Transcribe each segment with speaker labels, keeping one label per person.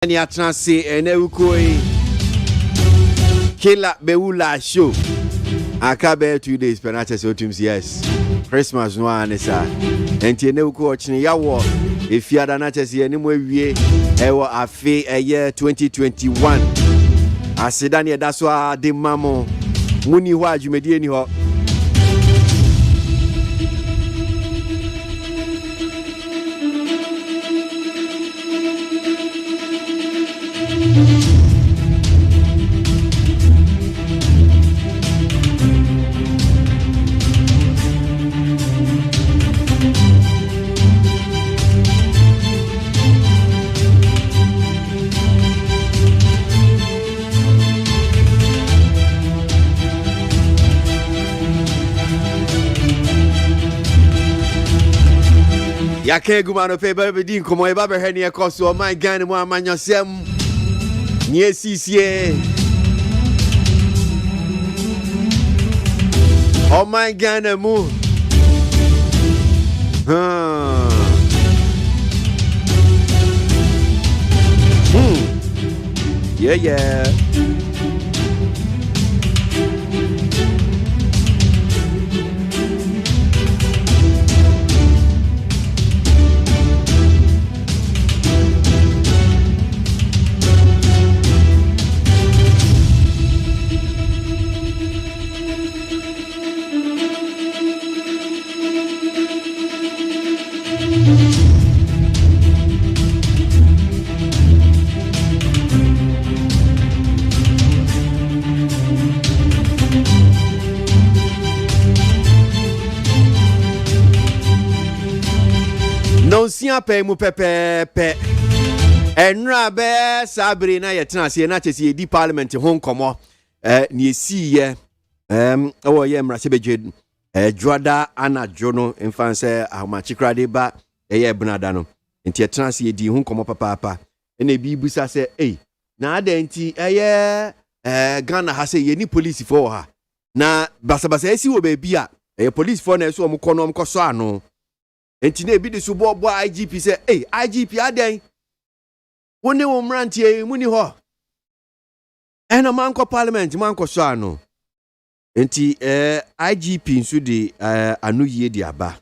Speaker 1: Any atransi enewukoi Kila beula show. Akabe 2 days penache so tums yes. Christmas no anisa. Enti enewuko ochini yawo efiada na chese enimo ewie ewo afi eye 2021. Asidani edaso ade mamo. Muni ho adwumedie ni ho. Yake gumano pe baby din komo e baba heni e koso my gan mo amanyosem nye sisie oh my gan mu yeah Non sia pe mu pepepe enra be sabri na yetena se na chesi di parliament ho nkomo ni esiye owo ye mra se beje dwada anajo no mfanse ahomachikra ba eye benada no enti yetena se di ho nkomo papa ene bi busa se na adenti eye Ghana ha se ye ni police for ha na basabasa esi wo be bia police for na so mo kono mo koso ano enti na ebi de so bo IGP say IGP aden woni wo mrantie muni ho ena manko parliament manko so ano enti IGP nso de anu yie di aba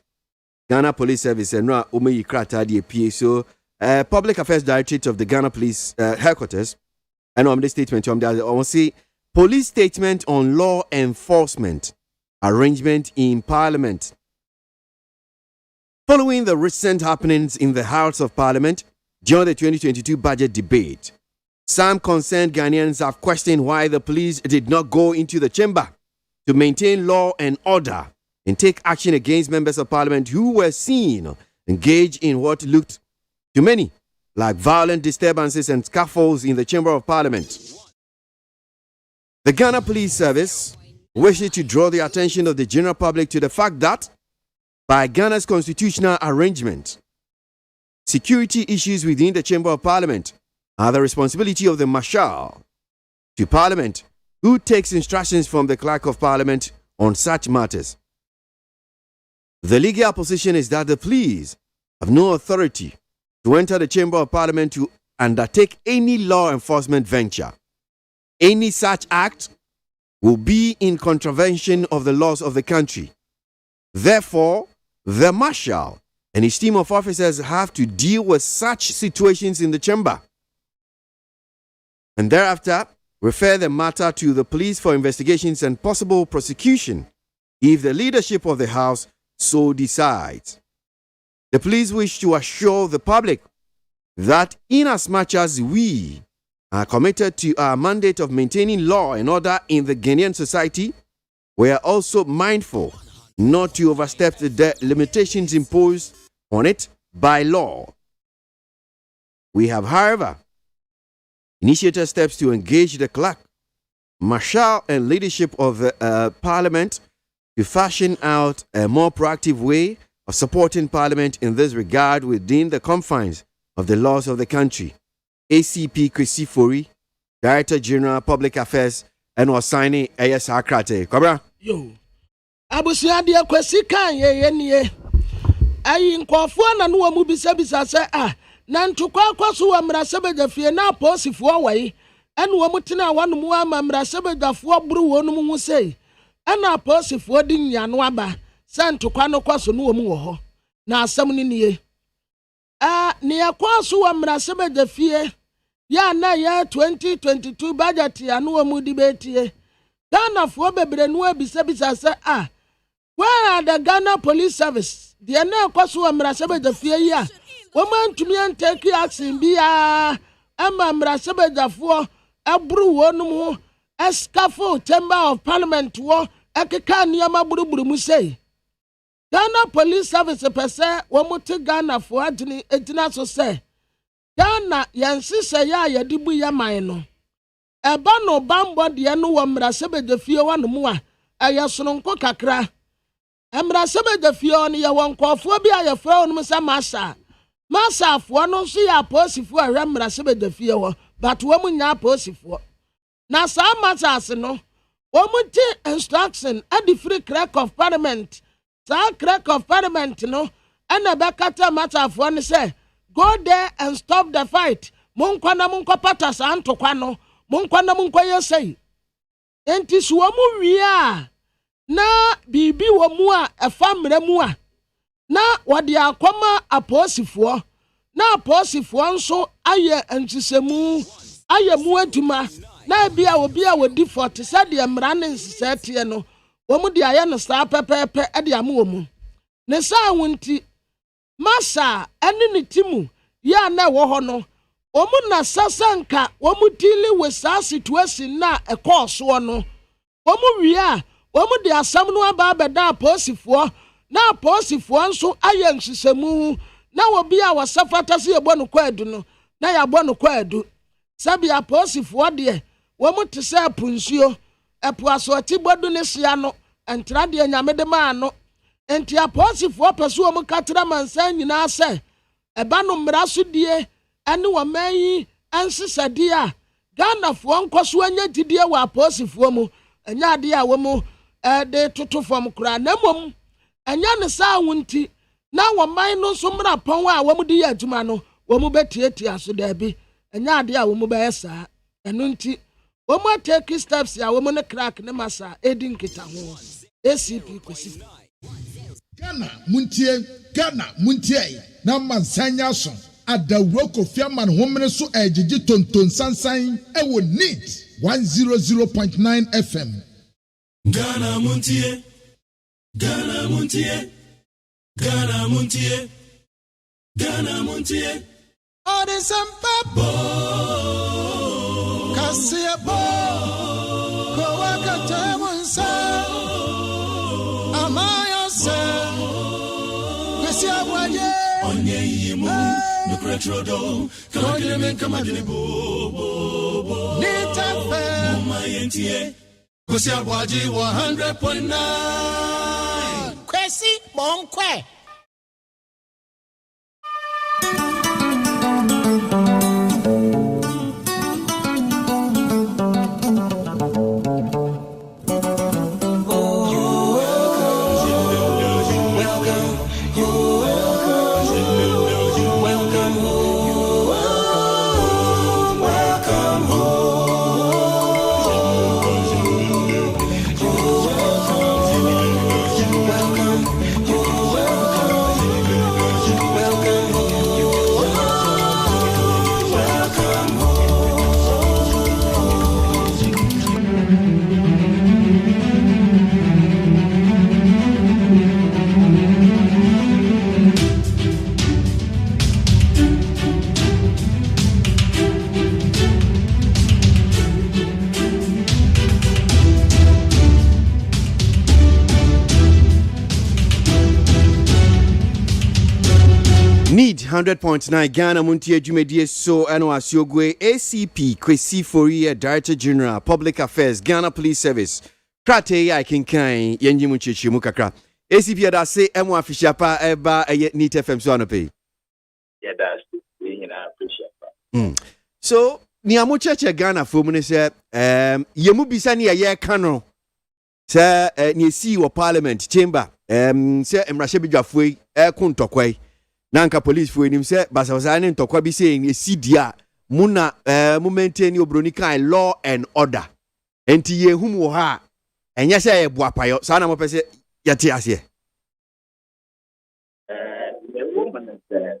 Speaker 1: Ghana Police Service no o meyi krata de pie so Public Affairs Directorate of the Ghana Police Headquarters and on the statement on say police statement on law enforcement arrangement in Parliament. Following the recent happenings in the House of Parliament during the 2022 budget debate, some concerned Ghanaians have questioned why the police did not go into the chamber to maintain law and order and take action against members of Parliament who were seen engaged in what looked to many like violent disturbances and scuffles in the Chamber of Parliament. The Ghana Police Service wishes to draw the attention of the general public to the fact that by Ghana's constitutional arrangement, security issues within the Chamber of Parliament are the responsibility of the Marshal to Parliament, who takes instructions from the Clerk of Parliament on such matters. The legal position is that the police have no authority to enter the Chamber of Parliament to undertake any law enforcement venture. Any such act will be in contravention of the laws of the country. Therefore, the Marshal and his team of officers have to deal with such situations in the chamber and thereafter refer the matter to the police for investigations and possible prosecution if the leadership of the House so decides. The police wish to assure the public that inasmuch as we are committed to our mandate of maintaining law and order in the Ghanaian society, we are also mindful not to overstep the limitations imposed on it by law. We have, however, initiated steps to engage the clerk, marshal, and leadership of the Parliament to fashion out a more proactive way of supporting Parliament in this regard within the confines of the laws of the country. ACP KWASI Fori, Director General Public Affairs, and was signing ASR Krate. Cobra?
Speaker 2: Yo. Abusia dia KWASI kan ye. Ayi nkwafo na no mu bisa say na ntokwa kwaso wa mrasebedafie na aposifoɔ wai ɛne wɔn tena wɔn mu ama mrasebedafo buru wɔn mu ho sei ɛna aposifoɔ di nyano aba sɛ ntokwa no kwaso no wɔn wɔ hɔ na asɛm ne nie ne kwaso wa mrasebedafie ya na ya 2022 budget ya no wɔn debate Ghana for bebre no abisa say where are the Ghana Police Service? The na kwaso amrasebe da fie yi a woman tumi take action bia ama amrasebe da fo aburu wonum ho escafo Chamber of Parliament wo ekeka niama buruburu mu sei Ghana Police Service pese wo muti Ghana for adini etina so say Ghana yansise ya yadibu ya man no eba no bambo de no wo mrasebe da fie wa no mu a ayesononko kakra Emrasebe de fio ni ya wonkofo bi ayefra onum sa masa afo no so ya aposifo ahwe mrasebe de fie ho but wo munya aposifo na sa masa ase no wo muti instruction at the free crack of parliament sa crack of parliament no ana bekata masa afo no say go there and stop the fight monkwa na monkopata sa antokwa no monkwa na monkoye sei enti so wo mu wi a na bibi wo mu a efamre mu a na wode akoma aposifoɔ na aposifoɔ nso aye antisemu aye mu aduma na bia obi a wodi 40 sɛ de mmara ne nsɛtie no wo mu de aye no saa pɛpɛpɛ de am wo mu ne saa wonti masa ene ne timu ya na wo hɔ no wo mu na sasanka wo mu dili with saa situation na ɛkɔɔso no wo mu wi a womu de asam no aba abeda aposifoɔ na aposifoɔ nso ayɛ nhwehwɛmu na obi a wasafata se yɛbɔ no kwaadu no na yɛbɔ no kwaadu sabi aposifoɔ de womu te sɛ apunsuo ɛpo asoɔti bodu ne hia no entra de nyamede maa no enti aposifoɔ pɛso womu katra mansan nyinaa sɛ ɛba no mmara so die ɛne wɔman yi ɛnsesɛde a Ghanafoɔ nkɔso anya didie wɔ aposifoɔ mu anya ade a womu de toto fam kura na mom anya ne saa wonti na woman no so mra pon a wo mu de adwuma no wo mu betietia so da bi anya ade a wo mu be saa eno nti wo mu take steps a wo mu ne crack ne masa edin kita ho ACP kwesi
Speaker 3: Ghana muntie na mansanya so adawro Kofi man homene so ejiji tonton sansan e wo need 100.9 FM
Speaker 4: Ghana muntie, Ghana muntie, Ghana muntie, Ghana muntie.
Speaker 5: All the sampa Kasia Kowaka Tamunsa Amaya se Kasia Waye
Speaker 4: Onye yimu no kretrodo Kamadini bo
Speaker 5: Nita fe
Speaker 4: Mayentie KWASI ABOAGYE 100.9
Speaker 5: KWASI Bonkwe
Speaker 1: Need 100.9 Ghana Muntie Jumedie so eno asiogwe ACP KWASI Fourier Director General Public Affairs Ghana Police Service krate ya kinkan yenyi munchechi mu kakra ACP da say emo afishiapa eba eye Neat FM so anope
Speaker 6: yeah that's you know appreciate
Speaker 1: so ni amucheche Ghana fo mu ne se yemu bisa ni ye kano se ni si wo parliament chamber se emrahye bidwafo e kuntokwe nanka police for him say basawasa ne ntokwa bi say e sidia muna mu maintain obroni kan law and order enti ye hum wo ha enye say ye boapayo sa na mo pese yati ase
Speaker 6: The woman is there,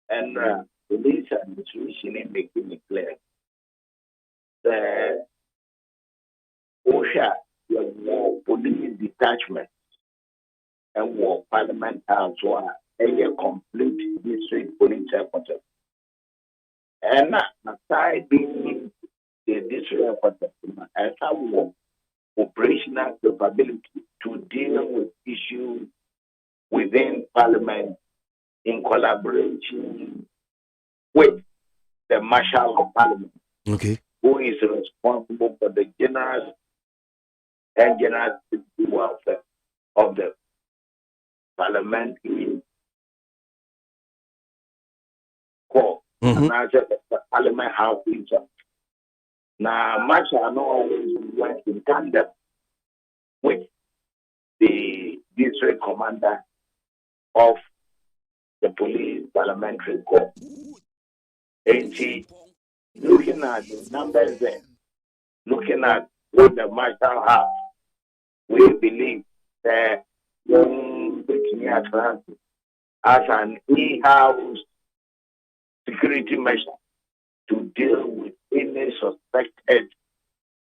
Speaker 6: and police administration is making it clear. The OSHA, the war police detachment, and war parliament house were a complete district police headquarters. And aside being the district headquarters, as a war operational capability to deal with issues within parliament in collaboration with the Marshal of Parliament,
Speaker 1: okay,
Speaker 6: who is responsible for the general and general welfare of the parliamentary core. And I said the parliament house itself. Now, Marshal not always went in tandem with the district commander of the police parliamentary corps. 80, looking at the numbers there, looking at what the marshal has, we believe that as an in-house security measure to deal with any suspected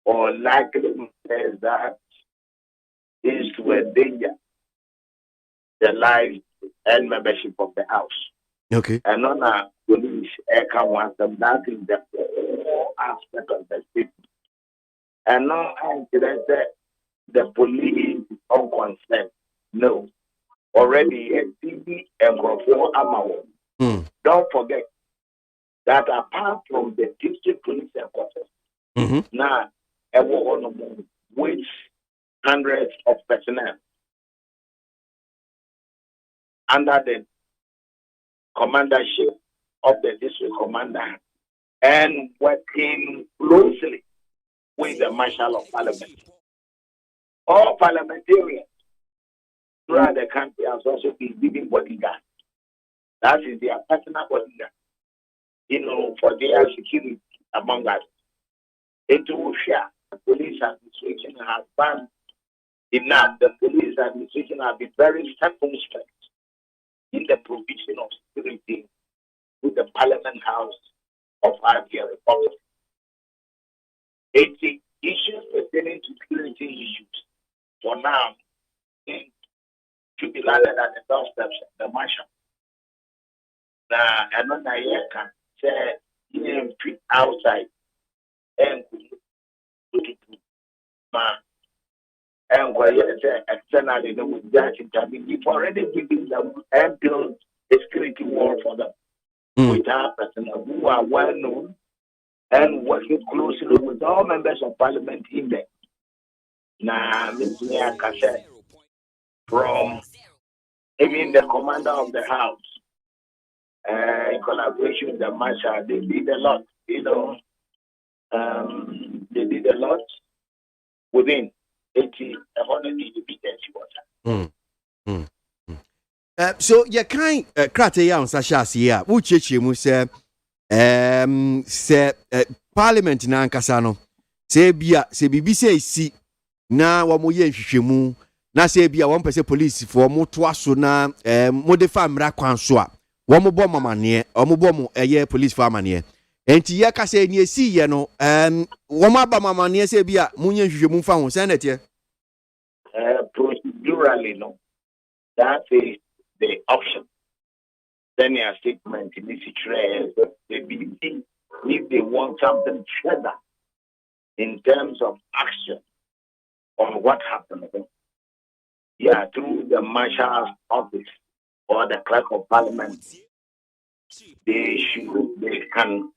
Speaker 6: or likely matters that is to endanger the life and membership of the house.
Speaker 1: okay,
Speaker 6: And on our police, can want them that is the whole aspect of the state. And now I said the police is unconcerned. No. Already a TV and for Amawo. Don't forget that apart from the district police headquarters, now which hundreds of personnel under the commandership of the district commander and working closely with the Marshal of Parliament. All parliamentarians throughout the country has also been given bodyguards. That is their personal bodyguard, for their security among us. It will share. The police administration has done enough. The police administration has been very circumspect in the provision of security with the Parliament House of our dear Republic. 80 issues pertaining to security issues for now to be landed at the doorsteps of the Marshal. Now, another year can say, outside and and externally, with that intervene. We've already given them and built a security wall for them with our personnel who are well known and working closely with all members of parliament in there. Now, Mr. Kasset, from even the commander of the house, in collaboration with the Marshal, they did a lot, they did a lot within 80, 100 water.
Speaker 1: So you kind krate ya nsashasi ya uchechi mu se parliament na nkasa no se bia se bibi se isi na wo moye nhwehwemu na se bia wo mpese police for mo to aso na mo de fa mra kwan so a wo mo bo mamane wo mo bo mo police for amane enti ye ka se ni esi ye no wo mo aba mamane se bia munye nhwehwemu fa ho se na tie
Speaker 6: procedurally no that is the option. Then your statement in this situation, if they want something further in terms of action on what happened, through the Marshal's office or the clerk of parliament, they can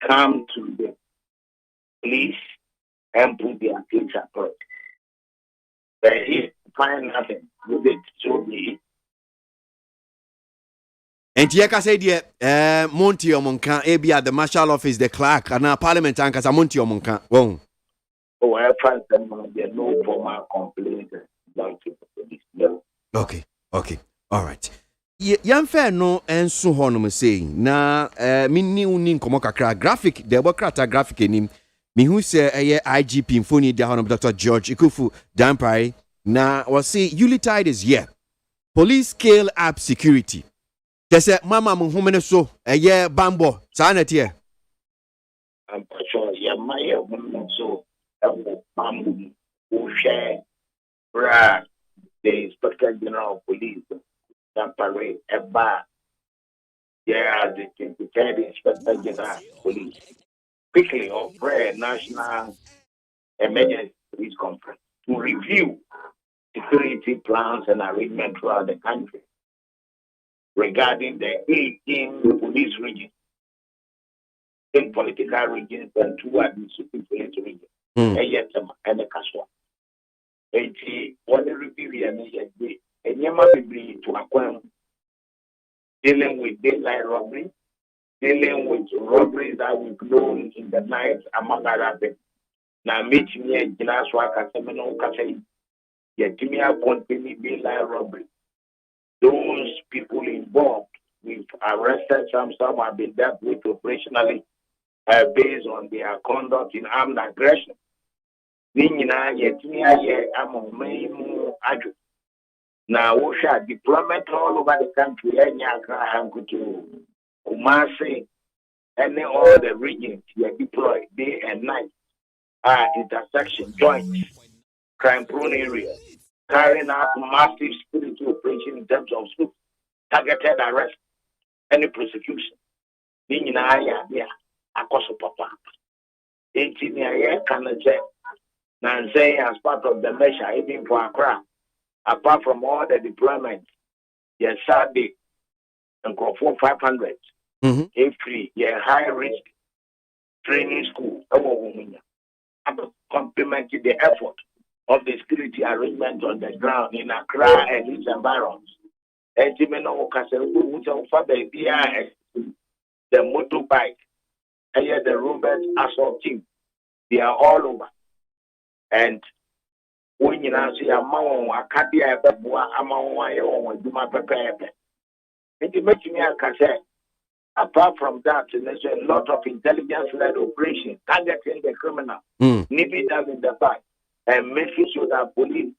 Speaker 6: come to the police and put their case across. But if find nothing with it, so be it.
Speaker 1: And yeka say the Monty Omonka, ebia the Marshal Office, the clerk, and our parliament anchors are Monty Omonka. Won't.
Speaker 6: Oh, I find them no formal complaint about the police. No.
Speaker 1: Okay. All right. Yamfa no enso honom saying na minni uni nkomo kakra graphic the bokrata graphic enim me hu say IGP mfoni dia honom Dr. George Ikufu Dampare na was say Unitide is here. Police scale up security. Just mama mo homene so bambo sa na tie.
Speaker 6: I'm sure my so bambo who share the Inspector General of Police Dampare Eba. Yeah, the Inspector General of Police. Quickly of prayer National Emergency Police Conference to review security plans and arrangement throughout the country regarding the 18 police regions, 10 political regions, and 2 administrative police regions, and the Kaswa. One review and Yama be to acquire dealing with daylight robbery, dealing with robberies that we known in the night among other things. Now, meeting me at Ginaswa Casemino Cafe, Yatimia Pontini daylight robbery. Those people involved, we've arrested some have been dealt with operationally based on their conduct in armed aggression. Now, we shall deployment all over the country, Kumasi, and all the regions we are deployed day and night, intersection joints, crime prone areas, carrying out massive security operation in terms of targeted arrest, any prosecution. Papa. 18 years can say as part of the measure, even for Accra, apart from all the deployments, yes, Saturday, and for 500, free, high risk training school, complementing the effort of the security arrangement on the ground in Accra and its environs. The motorbike, and the Robert assault team, they are all over. And when you now see a man, a cadia, a man, do my prepare. It makes me a apart from that, there's a lot of intelligence-led operations targeting the criminal, nipping them in the back, and making sure that police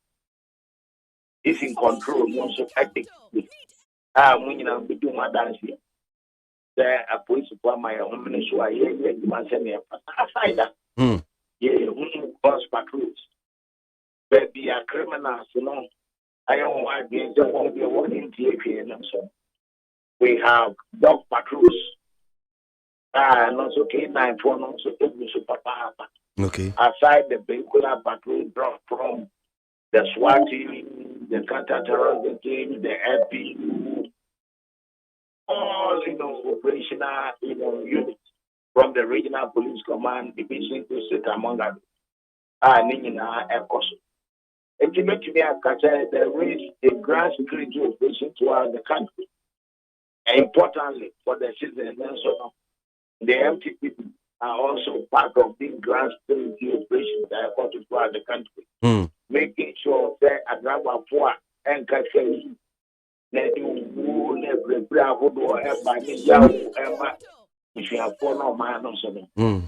Speaker 6: is in control, most effectively. When you know, we do my dance here. There are police for my home ministry. You must send me a aside. Bus patrols. But they are criminals, I don't want to be one TV and so. We have dog patrols. And also K9 for also Papa.
Speaker 1: Okay.
Speaker 6: Aside the vehicular patrol brought from the SWAT team, the counter-terrorism team, the FPU, all operational units from the regional police command division to sit among others. Ultimately, there is a grand security operation throughout the country. And importantly, for the citizens, the MTP are also part of this grand security operation that are throughout the country. Making sure that a driver for and catching that you will never by me, if you have four no man or something.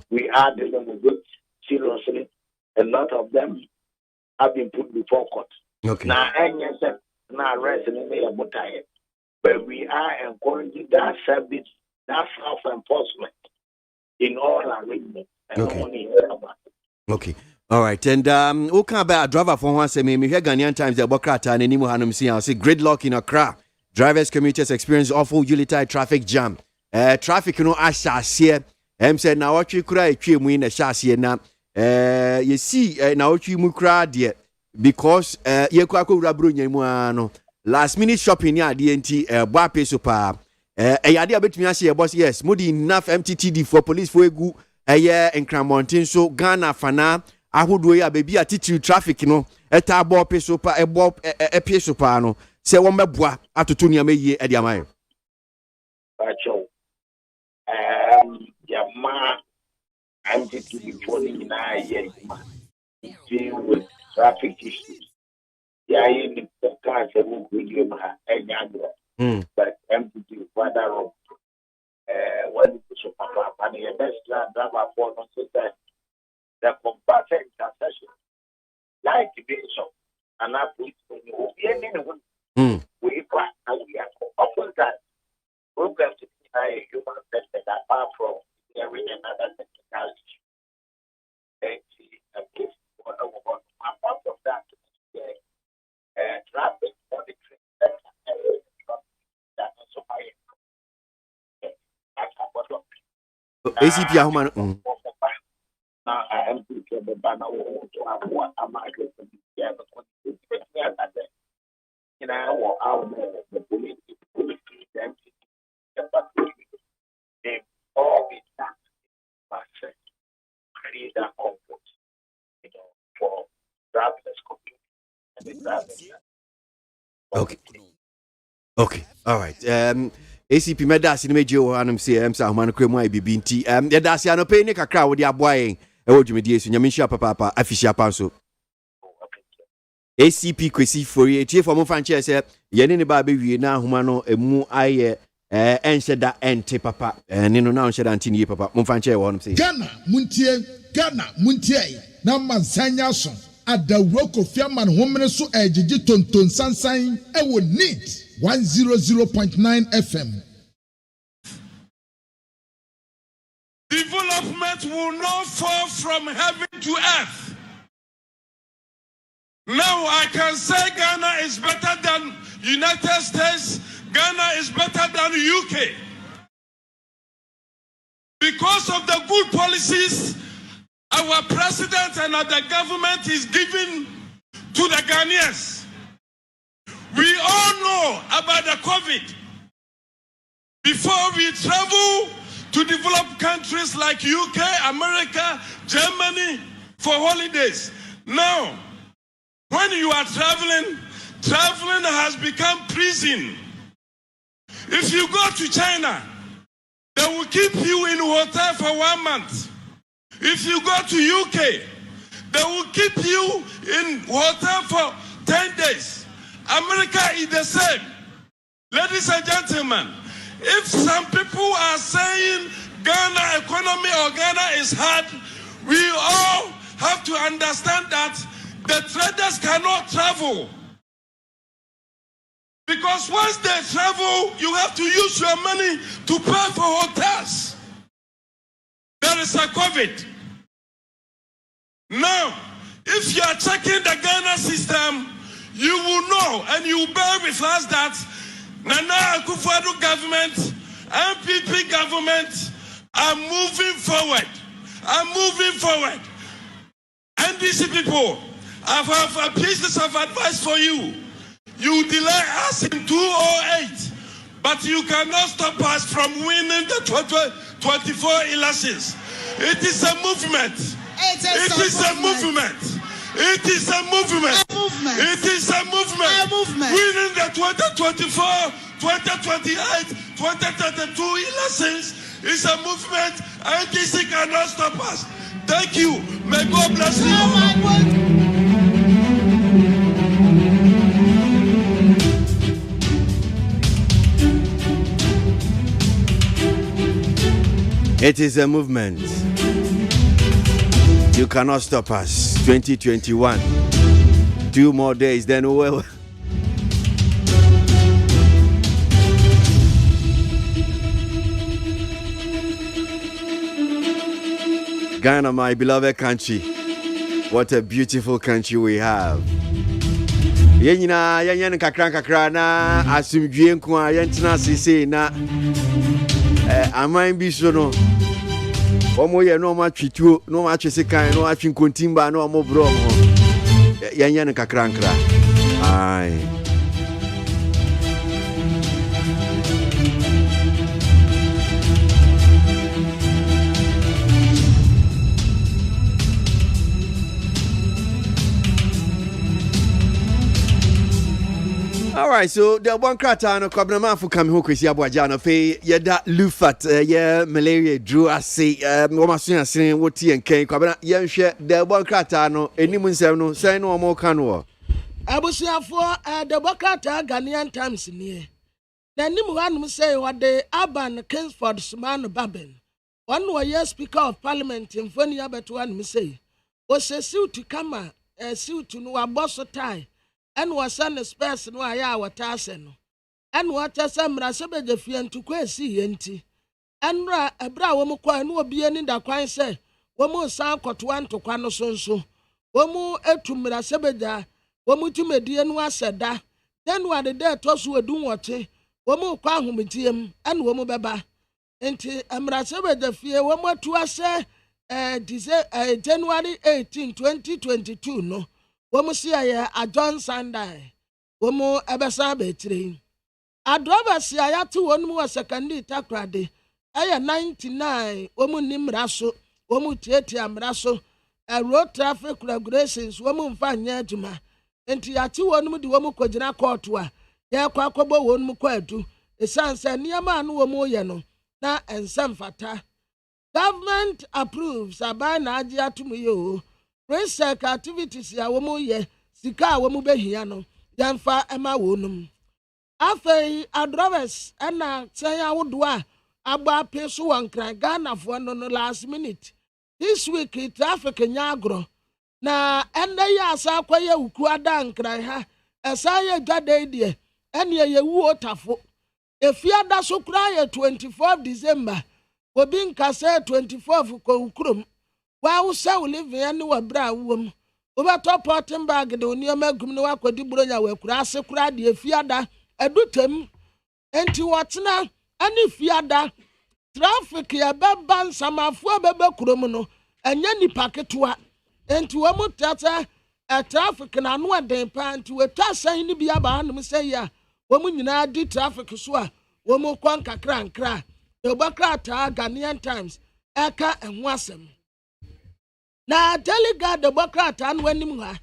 Speaker 6: We are dealing with it seriously. A lot of them have been put before court.
Speaker 1: Okay.
Speaker 6: Now, now arresting me about it. But we are encouraging that service, that self-enforcement in all arrangements.
Speaker 1: Okay. All right. And we'll come back. Driver for one say me hear Ghanaian Times the Bokrata and Nimu Hanum see I say great luck in Accra. Drivers commuters experience awful Unitide traffic jam. Traffic ashasie. Said na watch kura etwe mu na shasie na you see na watch mu kura de because ye kwa wura bro nyamu ano last minute shopping ya de enti boa peso pa yade abetumi ahye boss yes modi enough MTTD for police for egu Nkramontin so Ghana fana ahodo ya baby attitude traffic no eta bo peso pa peso pa no se wo meboa atoto niam yie e dia mai
Speaker 6: Yama MTTD for the deal with traffic issues. In the cars that will give you but MPP whether when you push up and the best driver for no system, the compassion intercession, like the bishop, and I put we quite we are often that programs to be human tested apart from every another technology. Apart from that, traffic monitoring that's also high.
Speaker 1: ACP Ahumano.
Speaker 6: Now I am thinking the banner to have what I might get to be there, but you know, our the police, them, they all be that create that comfort, you know, for travelers community and the travelers.
Speaker 1: Okay. All right. ACP Medasi Mejo Anum CM Sahman Kremai Bibinti. Yadasi ano pay nika crowd with the aboy. Ewo jumedi so nyamisha papa afisha panso. ACP kwesi fori etie for mo fanche se yene ne ba be wie na ahoma no emu aye enhyeda ente papa ne no na enhyeda ante nie papa mo fanche wo no se
Speaker 3: Ghana muntie na mansanya so adawro kofia man homene so ejiji tonton sansan ewo neat 100.9 FM.
Speaker 7: Development will not fall from heaven to earth. Now I can say Ghana is better than United States. Ghana is better than UK. Because of the good policies our president and the government is giving to the Ghanaians. We all know about the COVID. Before we travel to developed countries like UK, America, Germany for holidays. Now, when you are traveling has become prison. If you go to China, they will keep you in hotel for 1 month. If you go to UK, they will keep you in hotel for 10 days. America is the same. Ladies and gentlemen, if some people are saying Ghana economy or Ghana is hard, we all have to understand that the traders cannot travel. Because once they travel, you have to use your money to pay for hotels. There is a COVID. Now, if you are checking the Ghana system, you will know and you will bear with us that Nana Akufo-Addo government, MPP government are moving forward. NDC people, I have a piece of advice for you. You delay us in 208, but you cannot stop us from winning the 2024 elections. It is a movement. It is a movement. It is a movement. Winning the 2024, 2028, 2032 elections is a movement. NDC cannot stop us. Thank you. May God bless you.
Speaker 1: It is a movement. You cannot stop us. 2021. 2 more days, then well. Ghana, my beloved country. What a beautiful country we have. Yenina kakra na asumdwie nko a yentina sese na aman bi so no omo ye no ma twituo no ma twese kan no atwe nkontimba no omo bro omo yenye kakra nkra ai. All right, so the one krata no kwabna manfo kam ho kwesi aboagye no fe yeda lufat ye malaria drew ase wo maso asen woti enkan kwabna ye nhwe the one krata no enim nsem no sen no mo ka no
Speaker 2: abusuafo the one krata Ghanaian Times nie na nim hanum say what the Aban Kingsford Suman Babin. One was year Speaker of Parliament in Funny Abbott one say was a suit to come a suit to no a boss tie and was sent a space no our tassen. And what a summer Sabe the Fian to KWASI enti. And a bra woman coin will be in the coin say, Womo San Cotwan to Quano Sonso. Womo etumira Sabeja, Womu to Median was said that. Then what the dead toss were doing what Womo Quahumitium and Womo Baba. Enti Amrasebe the fear Womo to us January 18, 2022 no. Womo see a John Sunday. Womo Abasabe train. A driver see I had to one more second takrade. Aya 99 womu nimraso womu tieti amraso road traffic regulations womu mfanya adwuma enti yati wonum di womu kogina court a ya kwa akobo wonum kwadu esanse niama anu womu ye no na ensem fata. Government approves abai na agi atum ye o research activities ya womu ye sika womu behia no yamfa ema wonum afei adrovers na senya wodoa Aba peso wankran Ghana for no last minute. This week traffic nyagro. Na ende ya asa kwaye ukuada nkran ha. Esa ye dwade die. Ene ye wu otafo. Efiada so kra ye 24 December. Obi nka se 24 ko ukrom. Wa wo se wo live ene wa bra wom. Oba top potin bag de onioma gum ne wakodi bronya wa kura ase kra de efiada edutem. Enti watena ani fiada traffic ya beba samafo bebe kurom no enye nipa ketua enti wo mutata traffic na no aden pa enti wetwa san ni bia ba hanum say ya wo mu nyina di traffic so a wo mu kwan kakra nkra e obakra ta Ghanaian Times eka enho asem na delegate de obakra ta no anim ha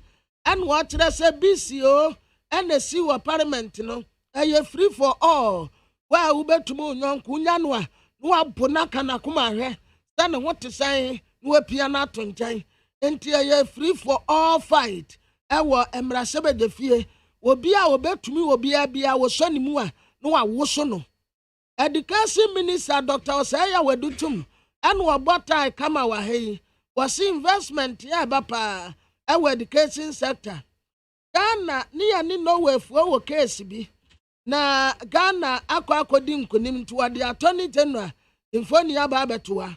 Speaker 2: en wo kire se BCO en si wo parliament no eye free for all wa ubetumu nyonku nya no a no abona kana kuma hwe stand what to say no apia na to nkyɛn enti ye free for all fight ewo emrasebe de fie obi a obetumi obi a bia wo so ne mu a no awoso no education minister Dr. Osaya Wadutum and wabotai kama wa hei was investment ya bapa ewo education sector Ghana ni ya ni no we fo wo case bi na Ghana akodi nkonim to ade attorney general infoni aba abetoa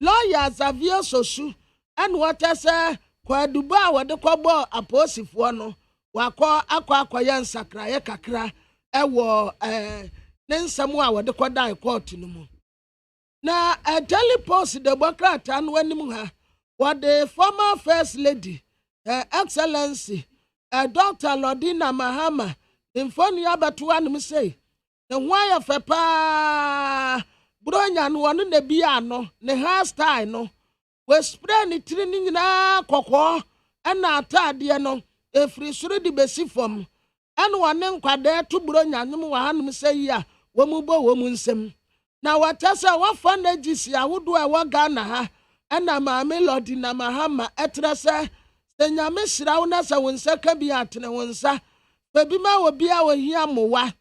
Speaker 2: lawyer Xavier Sosu and what say kwaduba wode kwabo aposifo no wakọ akwa nsakra ye kakra ewo ne nsam a wode kwada court no mu na a daily post the bokrata no anim ha wode former first lady excellency Dr. Lordina Mahama infoni abatoa no say ne hwa fepa bronya no wono na bia no ne hairstyle no we spray ni tiri ni nyina kokko na atade no efri suru di besi fom ene wone nkwade to bronya nyum wa hanum say ya wo mu bo wo mu nsem na watasa wafa na gisi awodo a wo Ghana ha na maame Lordina Mahama etrese senyame shirawo na sa wonsa ka bi atene wonsa bebi ma wo bia wo hia mowa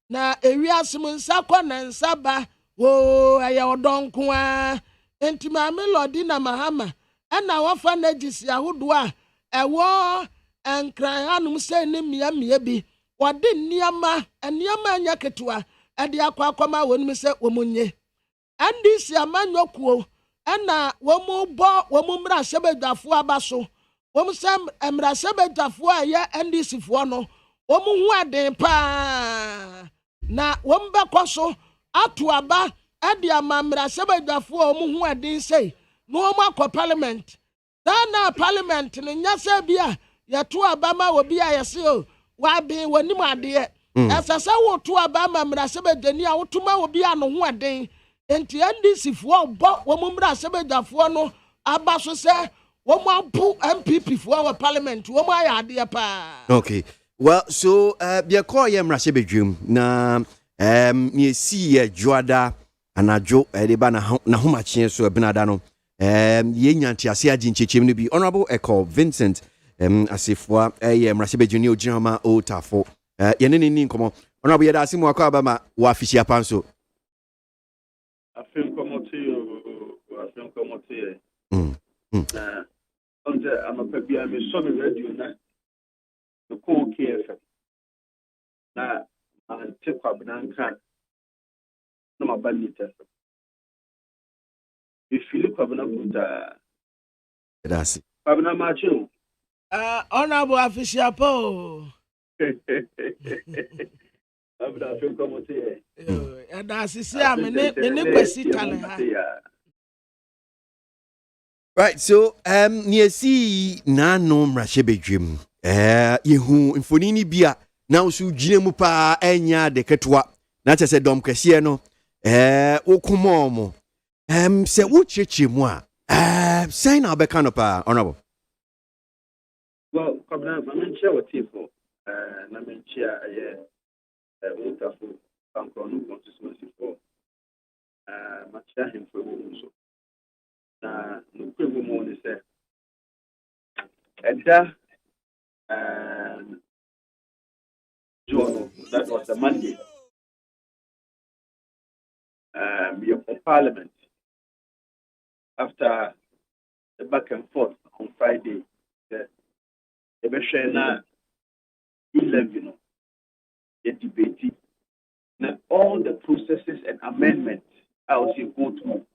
Speaker 2: na ewiase mu nsa kwa na nsa ba wo aya odonko a enti maame Lordina Mahama na wafa na gisi awodo a ewo enkran hanum se ne mia bi wode niama anya ketua ade akwa wonum se womunye andisi amanyokuo na womu mra sebedafo abaso womu sam emra sebedafo aye andisi fo no womu hu aden pa na womba kwaso atu aba ade amamra sebedafo womu hu aden sei no womu akọ parliament na parliament no nyase bia yeto aba ma obi ayese o wa bin wonim ade asasa wo to aba mamra sebedani a wotuma obi ano ho aden enti andisifo bo wo mumra sebedafo no aba so se wo mo abu MPP fo wa parliament wo mo ayade pa.
Speaker 1: Okay, well, so be call ye mra sebedwum na me si ye joada anajo de ba na homa chie so benada no ye nyanti ase agi nchechim no bi honorable Echo Vincent asifwa mra sebedwuni ojinama otafo yenene ni nkomo Honorable Yadasi Mwakabama, Wafishia Panso.
Speaker 8: I feel come out to you. I feel come out to you. I'm a baby. I'm a son of radio now. The cool KFM. Now, I'm take up and can. No, my bandit. If you look up and
Speaker 1: That's it.
Speaker 8: I'm not matching.
Speaker 2: Honorable official po.
Speaker 8: I'm not feel come out to you.
Speaker 2: And that's it. I'm kwesi tale ha.
Speaker 1: Right, so near see na no mrashebe dream. Yehu infonini bia na usu jine mu pa enya de ketwa. Na che se dom kese no okumomo. Se wo cheche mu a say na be kan pa honorable.
Speaker 8: Well, come on, I'm share with you. I'm share wonderful background constituency for much him for so. Na no kwemu mo ni say Edda John, that was the Monday. You're for Parliament after the back and forth on Friday. The Beshana 11, the debate, now all the processes and amendments I will go through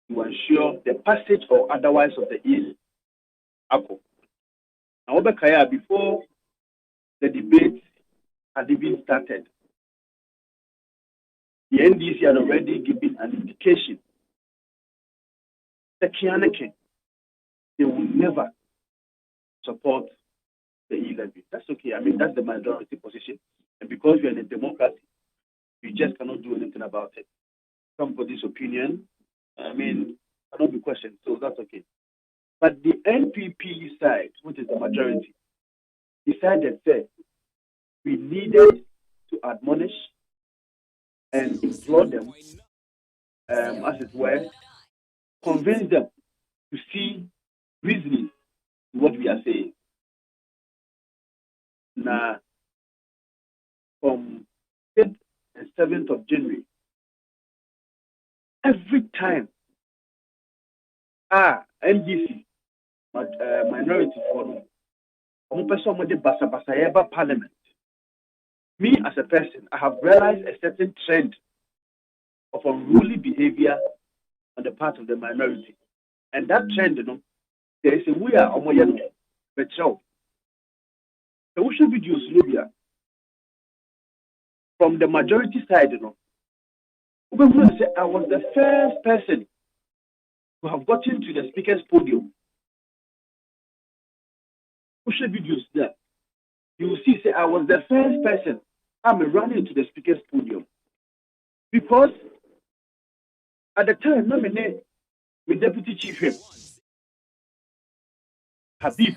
Speaker 8: to ensure the passage or otherwise of the East. Now, before the debate had even started, the NDC had already given an indication that they will never support the E-levy. That's okay. I mean, that's the majority position. And because we are in a democracy, we just cannot do anything about it. Somebody's opinion, I mean, cannot be questioned, so that's okay. But the NPP side, which is the majority, decided that we needed to admonish and implore them, as it were, convince them to see reasoning to what we are saying. Now, from 5th and 7th of January, every time NDC minority forum parliament, me as a person, I have realized a certain trend of unruly behavior on the part of the minority. And that trend, there is a way but so we should be used from the majority side, I was the first person to have gotten to the speaker's podium. Who should be used there? You will see, I was the first person. I'm running to the speaker's podium because at the time, my deputy chief him, Habib,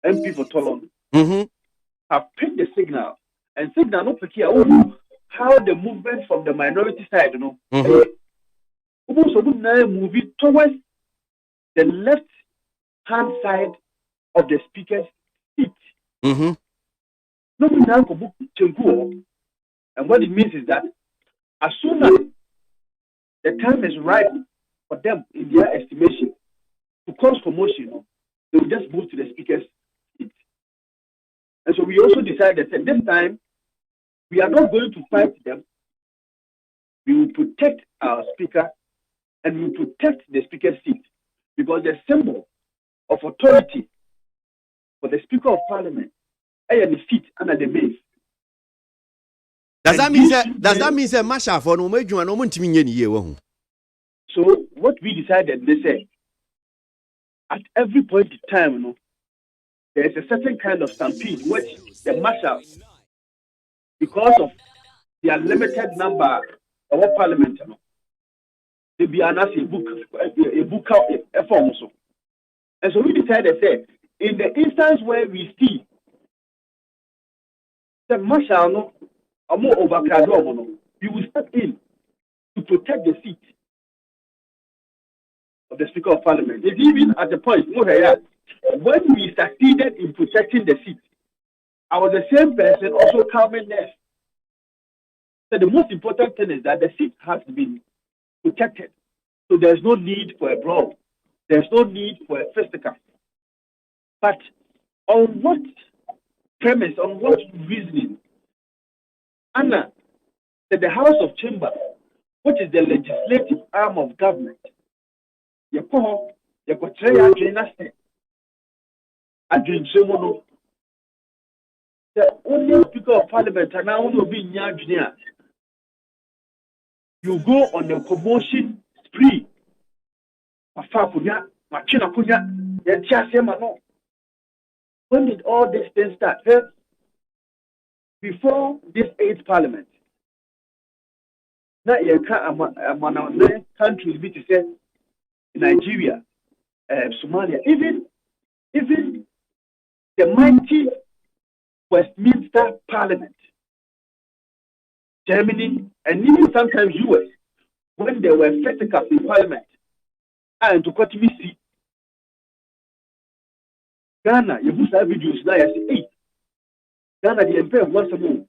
Speaker 8: MP for Tolon, have picked the signal and signal not how the movement from the minority side, moving towards the left hand side of the speaker's seat. And what it means is that as soon as the time is right for them, in their estimation, to cause commotion, they will just move to the speaker's seat. And so we also decided that this time, we are not going to fight them. We will protect our speaker and we will protect the speaker's seat because the symbol of authority for the Speaker of Parliament is the seat under the base.
Speaker 1: Does that mean that Masha for no major and no one?
Speaker 8: So what we decided, they say, at every point in time, there is a certain kind of stampede which the Masha, because of their limited number of Parliament, they be announced a book a form also. And so we decided, say, in the instance where we see the Marshal or more overcrowded, we will step in to protect the seat of the Speaker of Parliament. It's even at the point when we succeeded in protecting the seat, I was the same person also coming next. So the most important thing is that the seat has been protected. So there's no need for a brawl. There's no need for a fisticuff. But on what premise, on what reasoning, Anna, that the House of Chamber, which is the legislative arm of government, the only Speaker of Parliament and now will be you go on a promotion spree. When did all these things start? Before this 8th Parliament, now you can't countries be to say Nigeria, Somalia, even the mighty Westminster Parliament, Germany, and even sometimes US, when there were festivals in Parliament, and to cut me see Ghana, you must have videos now. I say, hey, Ghana, the empire once a more.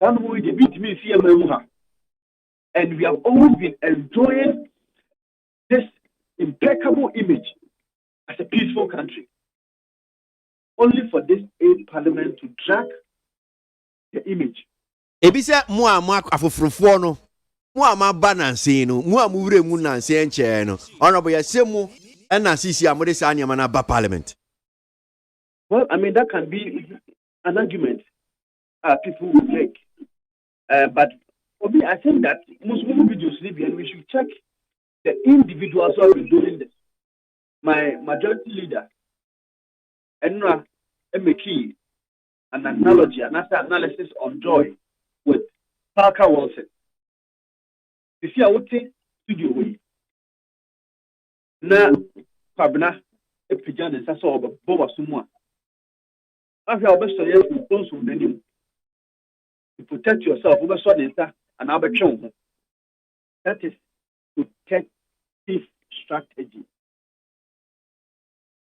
Speaker 8: Ghana, we beat me, see a. And we have always been enjoying this impeccable image as a peaceful country. Only for this 8th Parliament to drag the image.
Speaker 1: Ebisa muama afofrofo no muama bananse no muamu wure mu nanse enche no honorable yasemu na sisi amode sa anyama na ba parliament.
Speaker 8: Well, I mean, that can be an argument people will make. But for me, I think that most videos Libyan, we should check the individuals who have been doing this. My majority leader, Enra Emeki, an analogy, an analysis on joy with Parker Wilson. You see, I would say studio way. Na Pabna, a pigeon and Sasso of Boba Sumwa. After our best to protect yourself over Sonata and Albert Chong. That is protective strategy.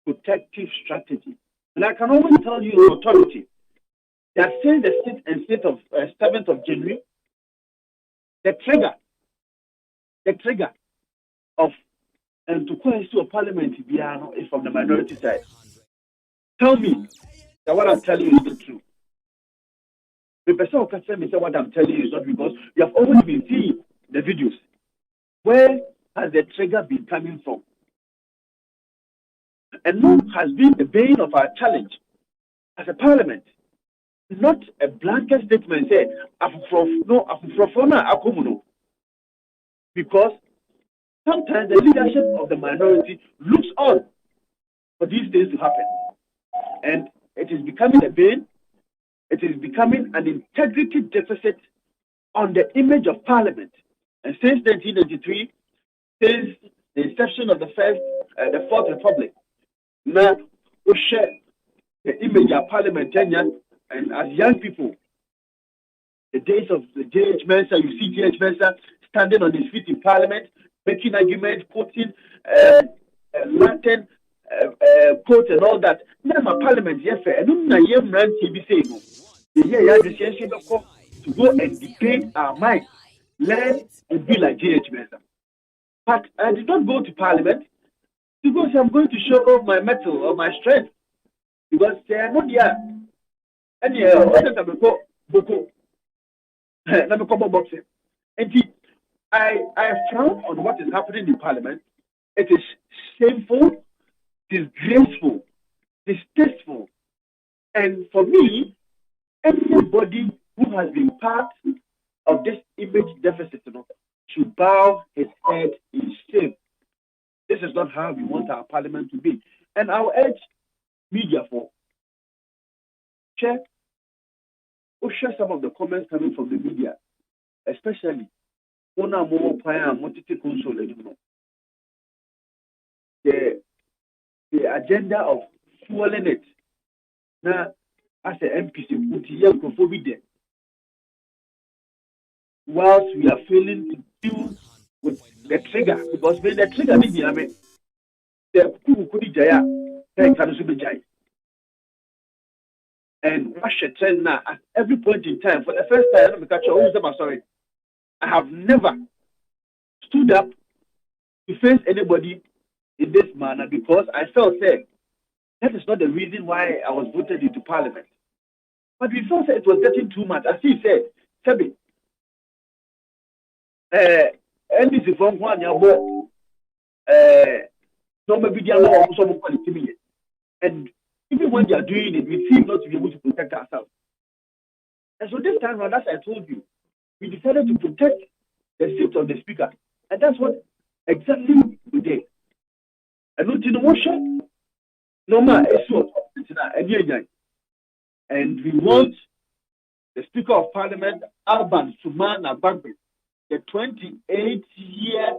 Speaker 8: Protective strategy. And I can always tell you in authority that since the state of 7th of January, the trigger of and to question a parliament is from the minority side. Tell me that what I'm telling you is not true. The person who can tell me what I'm telling you is not, because you have always been seeing the videos. Where has the trigger been coming from? And what has been the bane of our challenge as a parliament? Not a blanket statement say because sometimes the leadership of the minority looks on for these things to happen. And it is becoming a bane. It is becoming an integrity deficit on the image of Parliament. And since 1993, since the inception of the 4th Republic, now we share the image of Parliament, and as young people, the days of the J.H. Mensah, you see J.H. Mensah standing on his feet in Parliament, making arguments, quoting Latin quote and all that. Now my Parliament, yes, and I'm not saying to go and debate our minds, learn and be like J.H. Mensah. But I did not go to Parliament because I'm going to show off my mettle or my strength, because they are not here. And I frown on what is happening in Parliament. It is shameful, disgraceful, distasteful, and for me, everybody who has been part of this image deficit should bow his head in shame. This is not how we want our Parliament to be. And I'll urge media for check or share some of the comments coming from the media, especially on our more the agenda of fueling it. Now, as an MPC, whilst we are failing to deal with the trigger, because when the trigger is the And what she trend now at every point in time, for the first time, I have never stood up to face anybody in this manner because I felt that is not the reason why I was voted into parliament. But we felt that it was getting too much. As he said, Sebi, NDC from one yabo, no maybe they are not also quality. And even when they are doing it, we seem not to be able to protect ourselves. And so this time around, as I told you, we decided to protect the seat of the speaker. And that's what exactly we did. And not in the motion, no matter and we want the Speaker of Parliament, Alban Sumana Bagbe, the 28-year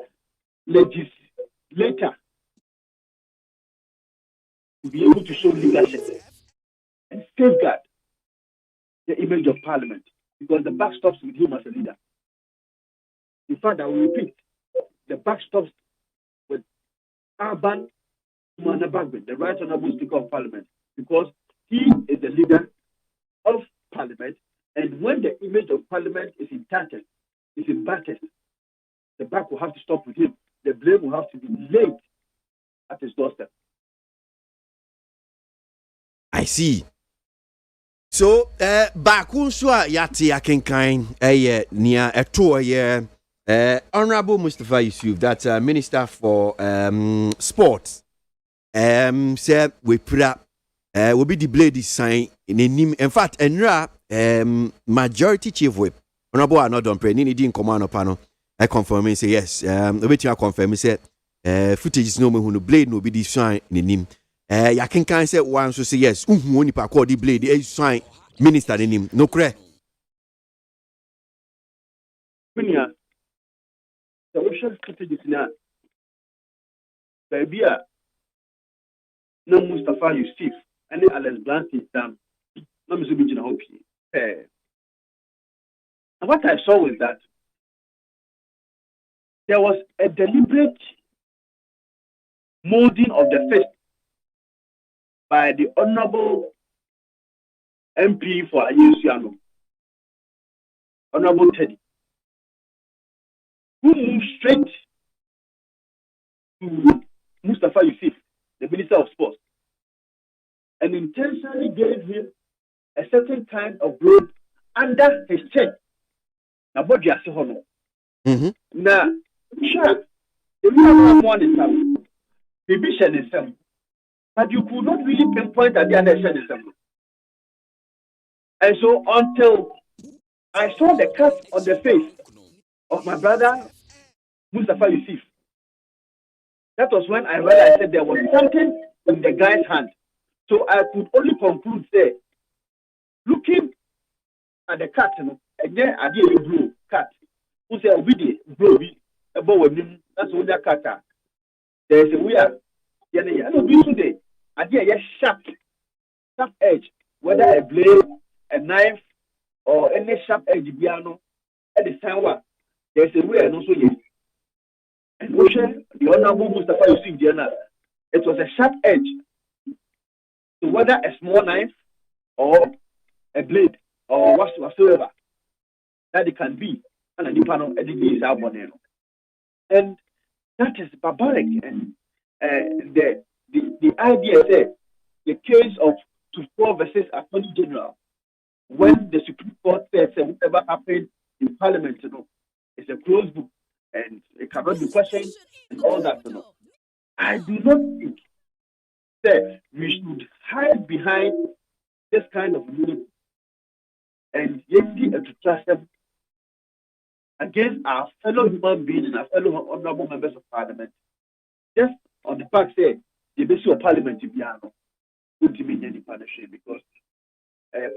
Speaker 8: legislator, to be able to show leadership and safeguard the image of Parliament, because the buck stops with him as a leader. In fact, I will repeat, the buck stops with Alban Sumana Bagbe, the Right Honourable Speaker of Parliament, because he is the leader of Parliament, and when the image of Parliament is intact, is embattled, the back will have to stop with him. The blame will have to be laid at his doorstep.
Speaker 1: I see. So, Bakunswa Yati Akenkain, near a tour here, Honorable Mustafa Yusuf, that's Minister for Sports, said we put up, will be the blade design in fact, majority chief whip, Honorable are not done, didn't command a panel. I confirm and say yes. Waiting I confirm, say footage is no more who blade no be design in him. Yakin say one so say yes. Woni pa call the blade the sign minister in him. No correct.
Speaker 8: The social footage is now. Baby, no Mustafa Yusuf and Alex Blanc is down. No Mr. Hope. And what I saw was that there was a deliberate molding of the fist by the Honorable MP for Ayusiano, Honorable Teddy, who moved straight to Mustafa Yusuf, the Minister of Sports, and intentionally gave him a certain kind of robe under his chin. Now, what do you say? Now, sure, the real one is some, maybe is some, but you could not really pinpoint that the other is some. And so, until I saw the cut on the face of my brother Mustafa Yusuf, that was when I realized that there was something in the guy's hand. So I could only conclude there, looking at the cat, and then I did a blue cat. Who said, "We blue, about him." That's what that cat. There's a weird. I don't do today. I did a sharp edge, whether a blade, a knife, or any sharp edge piano. At the same one, there's a weird also yes. And the Honorable Mustafa Yusuf Diana, it was a sharp edge. So whether a small knife or a blade or whatsoever that it can be, and the panel is our money. And that is barbaric. And the idea there, the case of 2-4 versus Attorney General, when the Supreme Court says whatever happened in Parliament, it's a closed book and it cannot be questioned and all that. I do not think that we should hide behind this kind of unity and yet to trust them against our fellow human beings and our fellow honorable members of Parliament. Just on the fact that the basis of Parliament is piano, ultimately partnership because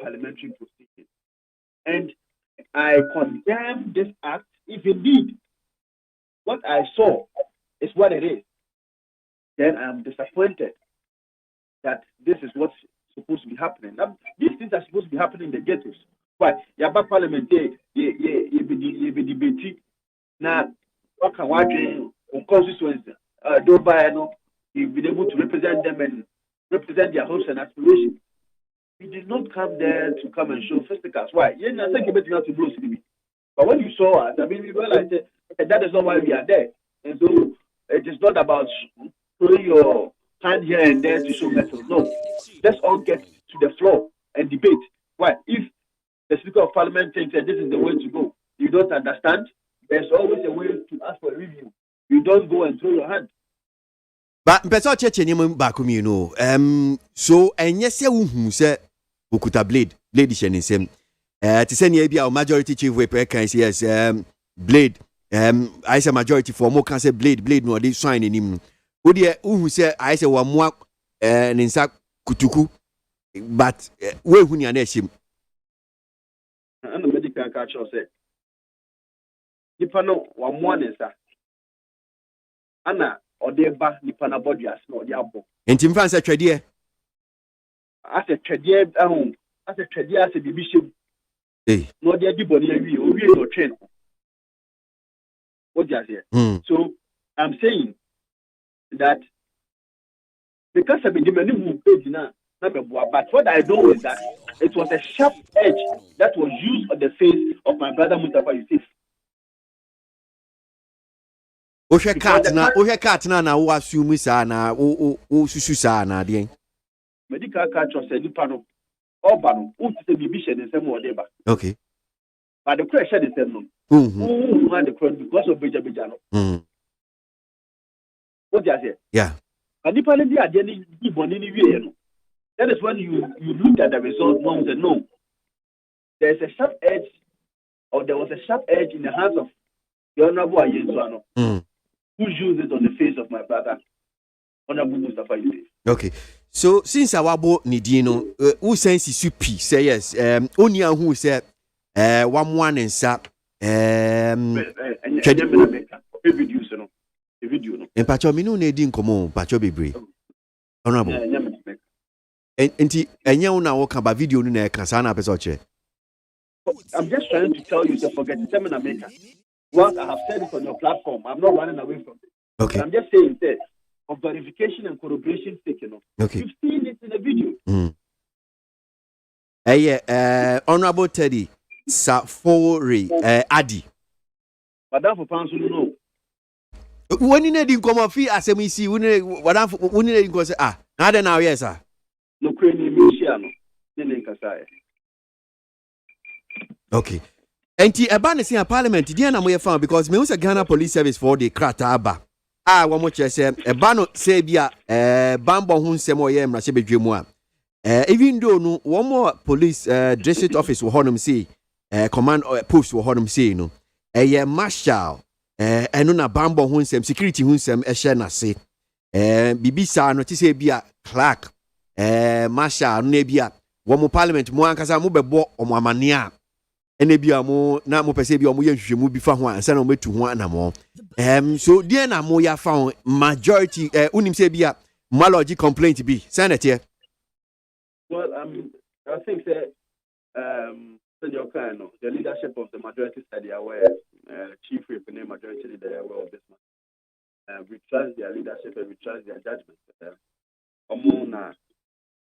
Speaker 8: parliamentary proceedings. And I condemn this act if indeed what I saw is what it is. Then I am disappointed that this is what's supposed to be happening. Now, these things are supposed to be happening in the ghettos. Why? Yaba Parliament, you be debating. Now, what can watch on constituency? You've been able to represent them and represent their hopes and aspirations. he did not come there to come and show fisticuffs. Why? Yeah, I think he better not to blow CDB. But when you saw us, I mean, we realized that is not why we are there. And so it is not about throwing your hand here and there to show metal. No. Let's all get to the floor and debate. Why? If the Speaker of Parliament thinks that this is the way to go, you don't understand, there's always a way to ask for a review. You don't go and throw your hand.
Speaker 1: But person church anyone back you know. So and yes, who say ukuta blade is in same. To send you a majority chief whip can say yes, blade. I say majority for more can say blade no they sign in him. Who say I say one more ninsa kutuku, but we who near him.
Speaker 8: And the medical catch us say, Nipano one more ninsa. Anna or the back Nipana body as no the abo.
Speaker 1: And Tim Fan said trade
Speaker 8: as a trade home, as a trade as a division. No, the body we no train. What you say? So I'm saying that because I've been demanding page now, but what I know is that it was a sharp edge that was used on the face of my brother Mustafa Yusuf.
Speaker 1: Ohe cat na na wo assume sa na o susu sa na de.
Speaker 8: Medical catch us any panel. Obano, who to be bishop in some more deba.
Speaker 1: Okay.
Speaker 8: But the question is no. Who had the crown because of Bijano? What do you say?
Speaker 1: Yeah.
Speaker 8: And the party are getting given any way. That is when you look at the result, one said no. There is a sharp edge, or there was a sharp edge in the hands of the Honorable Ayensuano, who used it on the face of my brother, Honorable Mustafa Yusuf.
Speaker 1: Okay. So since our boat Nidino, who sends his supi say yes, only who said one and sap
Speaker 8: video
Speaker 1: and Pacho Minu Nedin Common, Pacho Bibri. Honorable. And you now walk about video in a Casana Pesoche.
Speaker 8: I'm just trying to tell you to forget the seminar maker. Once I have said it on your platform, I'm not running away from it.
Speaker 1: Okay.
Speaker 8: I'm just saying that of verification and corroboration taken off.
Speaker 1: Okay.
Speaker 8: You've seen it in the video.
Speaker 1: Honorable Teddy Safori Adi.
Speaker 8: Madam for Pansu, no.
Speaker 1: When you didn't come off as a missy, when you didn't go say, I don't know, yes, sir.
Speaker 8: No, Crane, Michiano.
Speaker 1: Okay. And a ban is in Parliament, Diana Moya found because me was a Ghana Police Service for the Krataba. One more say a bano sabia bambo hun semoye mrashebe dwemwa. Even though no one more police district office will honum say command post will honum say no. Marshal eno na bambo hun sem security hun sem ehye na se. Bibisa no ti say bia clerk marshal no bia wo mo parliament mo ankasa mo bebo omo amania. Ene bia mo na mo pese bia mo yenhwehwemu bi fa ho ansa na mo metu ho anamo. So dear na mo ya found majority unim say bia malogy complaint be senator.
Speaker 8: Well, I think that your kind of the leadership of the majority said they are aware, chief whip and majority they are aware of this man. We trust their leadership and we trust their judgment.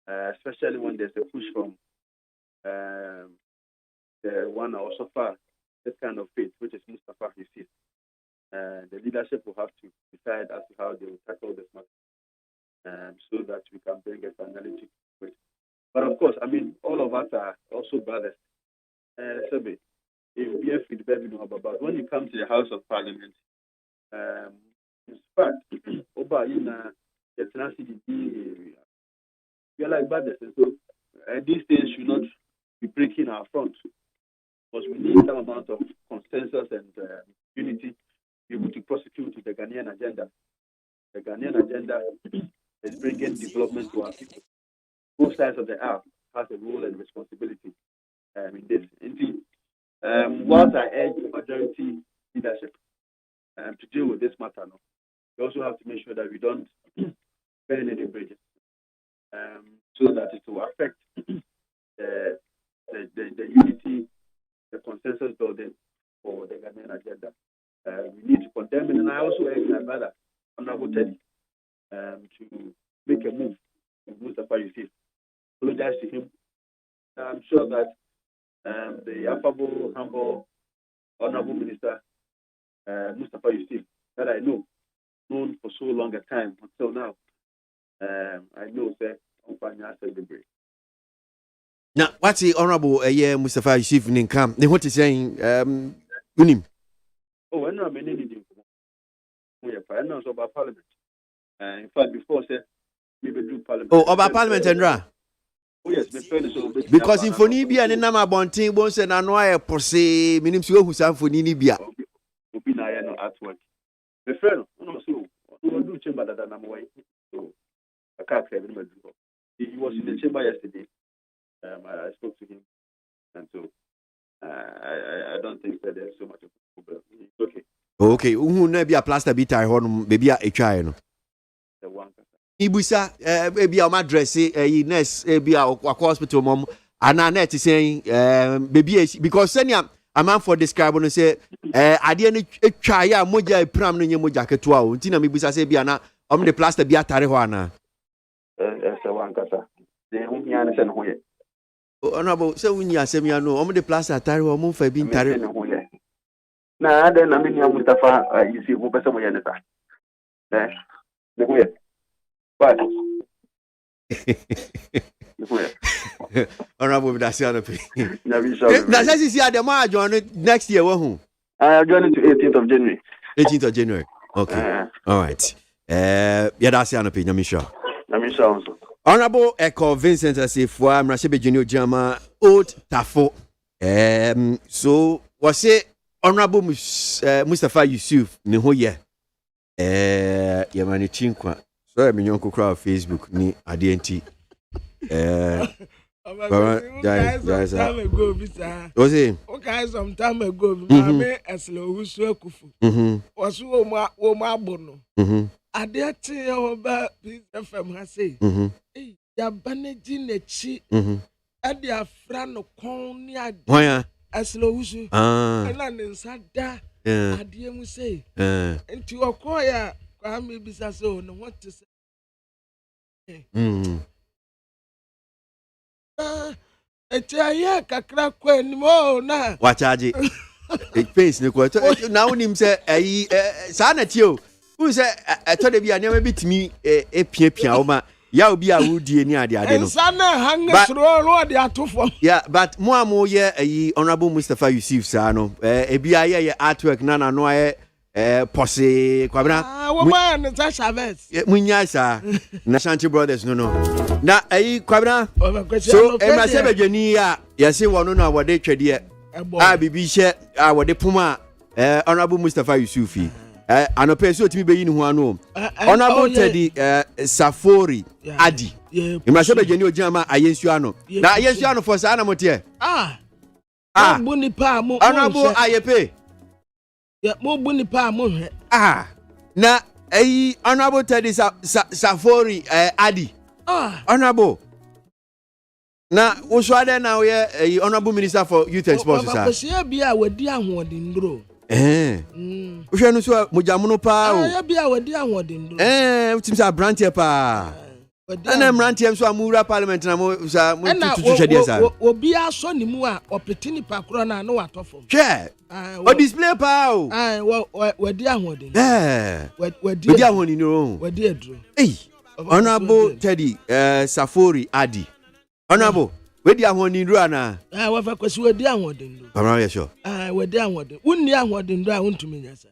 Speaker 8: Especially when there's a push from the one or so far this kind of faith, which is Mustafa Yusuf. The leadership will have to decide as to how they will tackle this matter, so that we can bring a finality to it. But of course, I mean, all of us are also brothers. So it will be a feedback about when you come to the House of Parliament. In fact, we are like brothers, and so these things should not be breaking our front, because we need some amount of consensus and unity to be able to prosecute the Ghanaian agenda. The Ghanaian agenda is bringing development to our people. Both sides of the aisle has a role and responsibility in this. Indeed, whilst I urge the majority leadership to deal with this matter, we also have to make sure that we don't burn any bridges, so that it will affect the unity, the consensus building for the Ghanaian agenda. We need to condemn it, and I also urge my brother, Honorable Teddy, to make a move with Mustafa Yusuf. Apologize to him I'm sure that the affable, humble, honorable minister, Mustafa Yusuf, that I know, known for so long a time until now, I know that
Speaker 1: now what's the honorable Mustafa Yusuf Ninkam? Then what is saying? Unim.
Speaker 8: Oh, I know I'm in I know about parliament. In fact, before say we will do parliament.
Speaker 1: Oh, about parliament and ra.
Speaker 8: Oh yes,
Speaker 1: because if only be an enama bonting bones and annoy per se, meaning to who some for Nibia.
Speaker 8: Obi na ya no artwork. The friend, no so we do chamber that I'm away. So I can't say him. He was in the chamber yesterday. I spoke to him, and so I don't think that there's so much of a problem. It's okay.
Speaker 1: Okay, who never be a plaster beat I on baby a child.
Speaker 8: The one.
Speaker 1: Ibusa, baby, I'm addressing a nurse, be a hospital mom, and I net is saying, baby, because senior a man for describing and say, I didn't try a moja pram in your jacket to our Tina Mibusa say, Biana, the plaster be a Tarihuana.
Speaker 8: That's the one, Casa. They won't be understand who yet.
Speaker 1: Honorable, so when you are saying, you know, the plaster Tarihu move for being Tarihu.
Speaker 8: Nah, then I mean, Mustafa, you see, who person we understand. The way. But
Speaker 1: honorable, that's the other thing. That's as you see at the march on it next year.
Speaker 8: I'm joining to 18th of January.
Speaker 1: 18th of January. Okay. All right. Yeah, that's the other thing. I'm sure.
Speaker 8: Also.
Speaker 1: Honorable Echo Vincent Asifwa, Mrashebe Junior Jama, Old Tafo. So, was it Honorable Mustafa Yusuf, Nihoye? Yamani Chinkwa. So I'm in crowd Facebook ni ADNT.
Speaker 2: Guys, some time ago, Visa.
Speaker 1: Was it?
Speaker 2: Okay, some time ago, Mame Eslo Husu Kufu. Was Woma Bono. I dare tell you about this FM has say. Ya baneji nechi. At their friend of Konya. Why? Eslo Husu. And then insada. I dear mu say. And to acquire. I may be so no what to say. Kakra kwen mo na.
Speaker 1: Wachaji. It pays no quarter. Now him say sanatio. Who say I told you I never beat me a pia oma. Ya obi a wudi ni ade ade no.
Speaker 2: Sana hanga sro lo ade atofo.
Speaker 1: Yeah, but mo ye honorable Mustafa Yusuf sa no. Bia ye artwork na no Posse Kwabna.
Speaker 2: Woman, Chavez.
Speaker 1: Munyasa. Nashanti Brothers, no. Na Kwabna. So, Emma Sebejania, Yasi Wanuna, what they trade here. Bibi share our de Puma, Honorable Mustafa Yusufi. And a person to be in one. Honorable Teddy Safori Adi. Emma Sebejania Jama, Ayensuano. Now, Ayensuano for Sana Motier.
Speaker 2: Bunipa,
Speaker 1: Honorable Ayepe.
Speaker 2: Yeah, more bunny pa mo.
Speaker 1: Na honorable Teddy Safori Adi. Honorable. Na uswade na we honorable minister for youth and sports sir.
Speaker 2: Because bia wedi ahoden ndro.
Speaker 1: Uhwe no so mojamuno pa o.
Speaker 2: Ya bia wedi ahoden ndro.
Speaker 1: Utim sa brantie pa. Na brantie so amura parliament na mo sa mo tutuchede sa.
Speaker 2: Obi aso ni mu a opetini pa kro na no watofo.
Speaker 1: Che. O display pa o.
Speaker 2: Wedi ahoden.
Speaker 1: Wedi ahoden no.
Speaker 2: Wedi edro.
Speaker 1: Honorable Teddy Safori Adi. Honorable, wedi ahoden ru ana.
Speaker 2: Wa fa kwesi wedi ahoden ru.
Speaker 1: Amara sure.
Speaker 2: Wedi ahoden. Unni ahoden ru a untumi nyasa.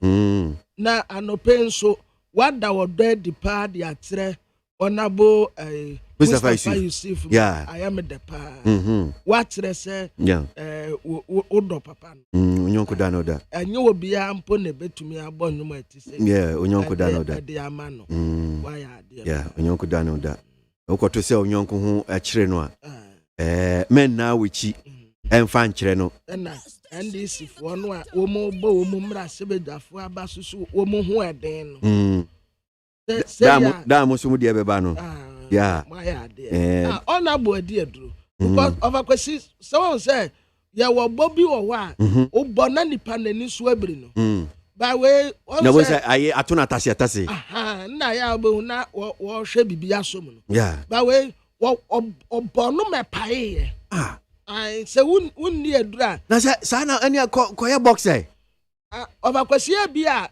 Speaker 2: Na anope nso wada wodo di pa di atere Honorable Mustafa Yusuf.
Speaker 1: Yeah.
Speaker 2: I am the pa. What they say?
Speaker 1: Yeah.
Speaker 2: Odo papa.
Speaker 1: Unyonko dano da.
Speaker 2: And you will be a pone betumi abon no mati say.
Speaker 1: Yeah, unyonko dano da.
Speaker 2: The amano. Why are there?
Speaker 1: Yeah, unyonko dano da. Okoto se unyonko hu akire no a. Men na wichi emfa nkire no.
Speaker 2: And this if one wa omo bo omo mra sebedafo abasusu omo hu eden no.
Speaker 1: Da mo so mu de beba no. Yeah.
Speaker 2: Honorable Diedro. Because of a question, someone said, ya wa Bobby or wa, o bonani panani swebri no. By way,
Speaker 1: no was I atuna tasi.
Speaker 2: Na ya bo na wa shebi biya somu.
Speaker 1: Yeah.
Speaker 2: By way, o bono me pae. I say wouldn't near dra.
Speaker 1: Na sana any koya boxer.
Speaker 2: Overquasia bia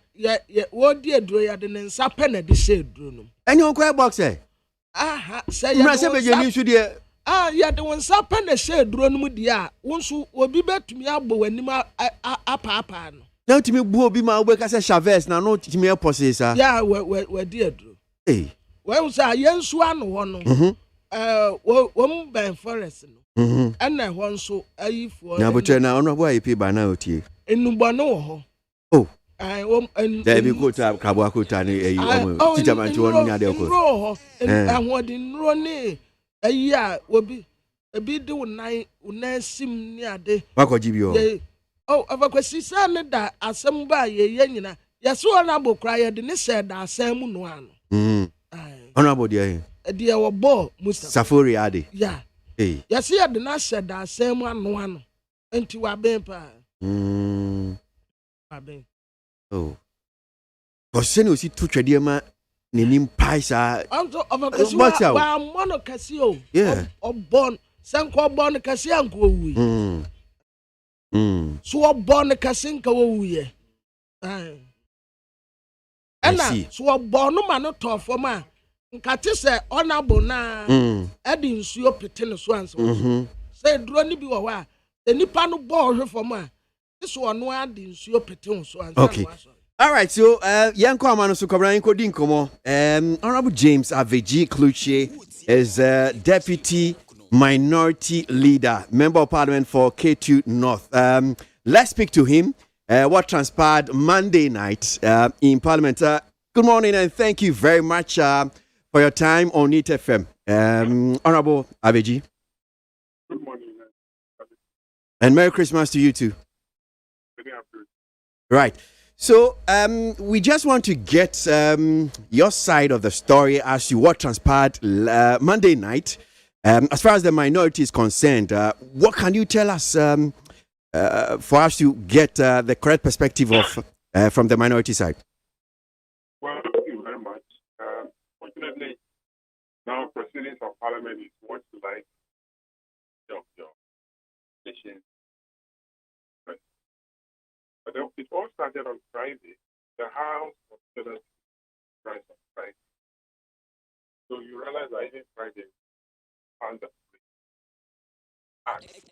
Speaker 2: what dear dro ya the nsapen at the shade drunum.
Speaker 1: Any koya boxer.
Speaker 2: Aha, say
Speaker 1: you should dear.
Speaker 2: Yeah, the one sapen the shade drunum dear. Once will be back to me abo when you apa.
Speaker 1: Now to me, Boo be my work as a Chavez, now not to me a possessor.
Speaker 2: Yeah, we're dear dro.
Speaker 1: Hey.
Speaker 2: Well, sir, young swan one. One by forest. And I want so a for.
Speaker 1: Now, but you're now on why you pay by now to you.
Speaker 2: In Nubano.
Speaker 1: Oh,
Speaker 2: I won't.
Speaker 1: there we go to have Kawaku Tani, a teacher man to one other.
Speaker 2: And I want in Ronnie. A year will be a bit do night, sim near day.
Speaker 1: What could you?
Speaker 2: Oh, of a question, son, that as some by ye, yenina. Yes, one abo cry, the said that same one.
Speaker 1: Honorable dear.
Speaker 2: A dear or ball, Musta
Speaker 1: Safari Adi.
Speaker 2: Yeah.
Speaker 1: Hey.
Speaker 2: Yes, here the nurse said that same one. And to our bempa.
Speaker 1: Oh. Because sen you see two tradiema Ninim Paisa.
Speaker 2: Also of a question, Mono Cassio.
Speaker 1: Yeah.
Speaker 2: Or born, Sanko born Cassianco. So born a Cassinco. Yeah. And so born no man not tough for man. Nkati say honorable na edi nsuo pete ne so anso say drone bi wo wa enipa no ball for ma this one no adi nsuo pete so anso.
Speaker 1: Okay, all right, so yanko amano so kobra yanko di nkomo. Honorable James Aveji Kluche is deputy minority leader, member of parliament for K2 North. Let's speak to him. What transpired Monday night in parliament. Good morning and thank you very much for your time on NIT FM. Honorable Aveji.
Speaker 9: Good morning.
Speaker 1: And Merry Christmas to you too. Right. So we just want to get your side of the story as to what transpired Monday night. As far as the minority is concerned, what can you tell us for us to get the correct perspective of from the minority side?
Speaker 9: Well, thank you very much. Fortunately, now proceedings of Parliament is much like your nation. But it all started on Friday. The House of Senate rise on Friday. So you realize that even Friday found the act,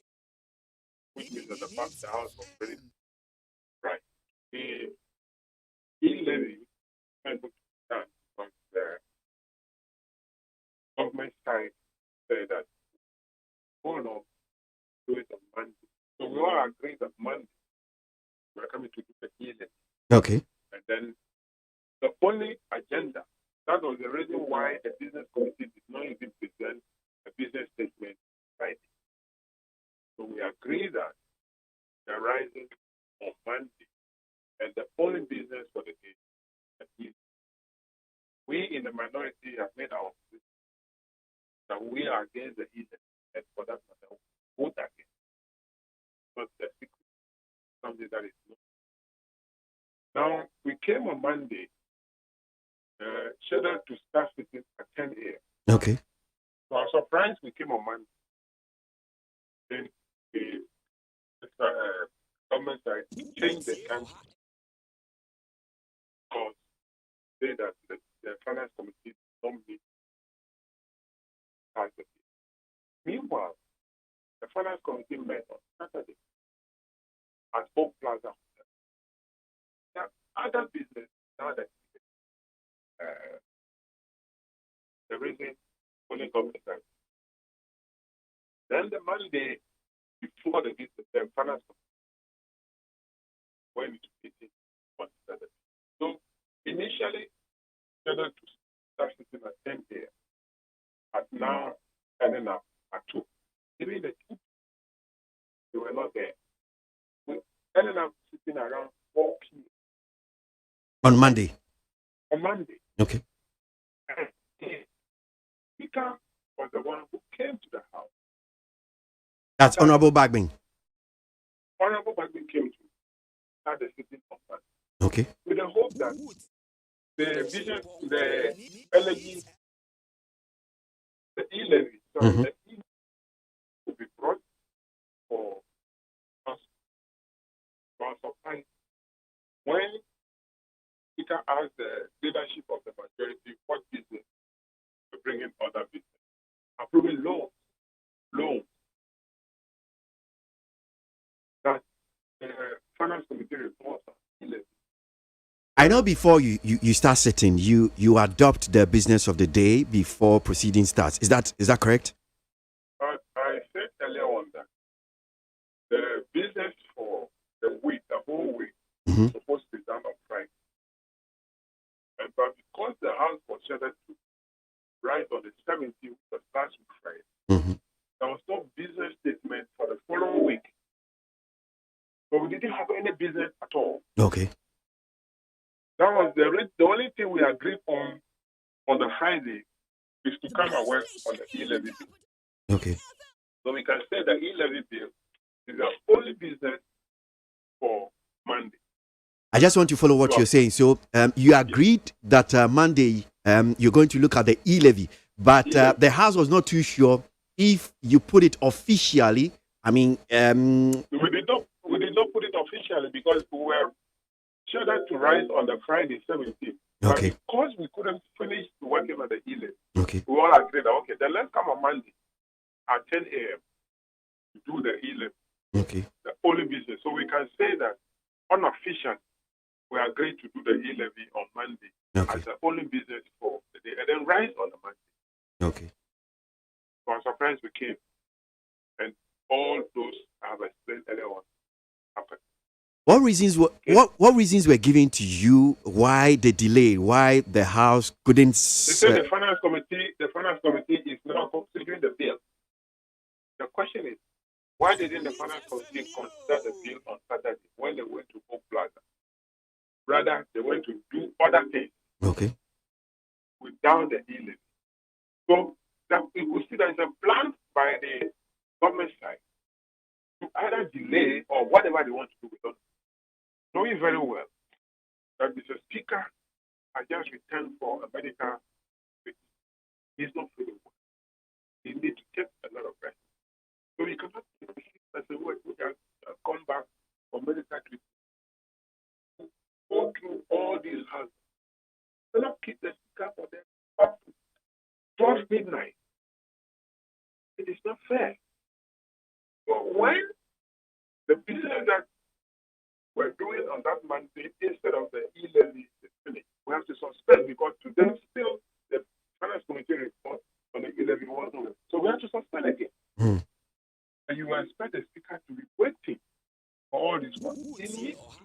Speaker 9: which means that the House was ready. Right. The e-levy and done on the government side say that we're not do it on Monday. So we all agree that Monday we're coming to do the e-levy.
Speaker 1: Okay.
Speaker 9: And then the only agenda, that was the reason why the business committee did not even present a business statement Friday. So we agree that they're rising on Monday, and the only business for the day is we in the minority have made our position that we are against the evil, and for that matter, vote against. Not the secret, something that is not. Now, we came on Monday, scheduled to start sitting at 10 a.m.
Speaker 1: Okay.
Speaker 9: So I'm surprised we came on Monday. Then the government side changed the time because say that the finance committee don't meet. Meanwhile, the finance committee met on Saturday at Oak Plaza. There are other business now that the reason only government side. Then the Monday before the finance when it meeting on Saturday. So initially scheduled to start sitting at 10 a.m. At now ending up at 2. Even the 2 they were not there. We ended up sitting around 4 p.m.
Speaker 1: On Monday.
Speaker 9: On Monday.
Speaker 1: Okay.
Speaker 9: And the speaker was the one who came to the house.
Speaker 1: That's Honorable Bagman.
Speaker 9: Honorable Bagman came to start the sitting on Monday.
Speaker 1: Okay.
Speaker 9: With the hope that the vision, the e-levy, the e-levy will be brought Speaker asked the leadership of the majority what business to bring in other business, approving loans that the Finance Committee reports.
Speaker 1: I know before you start sitting, you adopt the business of the day before proceeding starts. Is that correct?
Speaker 9: I said earlier on that the business for the week, the whole week, is supposed to be done on Friday. But because the House was scheduled to rise on the 17th, the last week Friday, there was no business statement for the following week. So we didn't have any business at all.
Speaker 1: Okay.
Speaker 9: That was the only thing we agreed on the Friday is to come and work on the e-levy bill.
Speaker 1: Okay.
Speaker 9: So we can say the e-levy bill is the only business for Monday.
Speaker 1: I just want to follow what you're saying. So you agreed that Monday you're going to look at the e-levy, but the House was not too sure if you put it officially. I mean,
Speaker 9: we did not put it officially because we were scheduled to rise on the Friday 17th.
Speaker 1: Okay.
Speaker 9: But because we couldn't finish working on the e-levy,
Speaker 1: okay,
Speaker 9: we all agreed that okay, then let's come on Monday at 10 a.m. to do the e-levy.
Speaker 1: Okay.
Speaker 9: The only business. So we can say that unofficially we agreed to do the e-levy on Monday as the only business for the day, and then rise on the Monday.
Speaker 1: Okay.
Speaker 9: So I'm surprised we came, and all those I have explained earlier on happened.
Speaker 1: What reasons were given to you? Why the delay? Why the House couldn't?
Speaker 9: They said the finance committee is now considering the bill. The question is, why didn't the finance committee consider the bill on Saturday when they went to Oak Plaza? Rather, they went to do other things.
Speaker 1: Okay.
Speaker 9: Without the e-levy. So that we could see that it's a plan by the government side to either delay or whatever they want to do with us. Knowing very well that Mr. Speaker has just returned for a medical treatment. He's not feeling well. He needs to take a lot of rest. So he cannot say, we can come back for medical treatment. Go through all these houses. Do not keep the Speaker for them up to 12 midnight. It is not fair. So when the business that we're doing on that Monday instead of the e-levy is finished, we have to suspend because to them still the finance committee report on the e-levy wasn't on. So we have to suspend again. And you expect the Speaker to be waiting for all this work. He needs to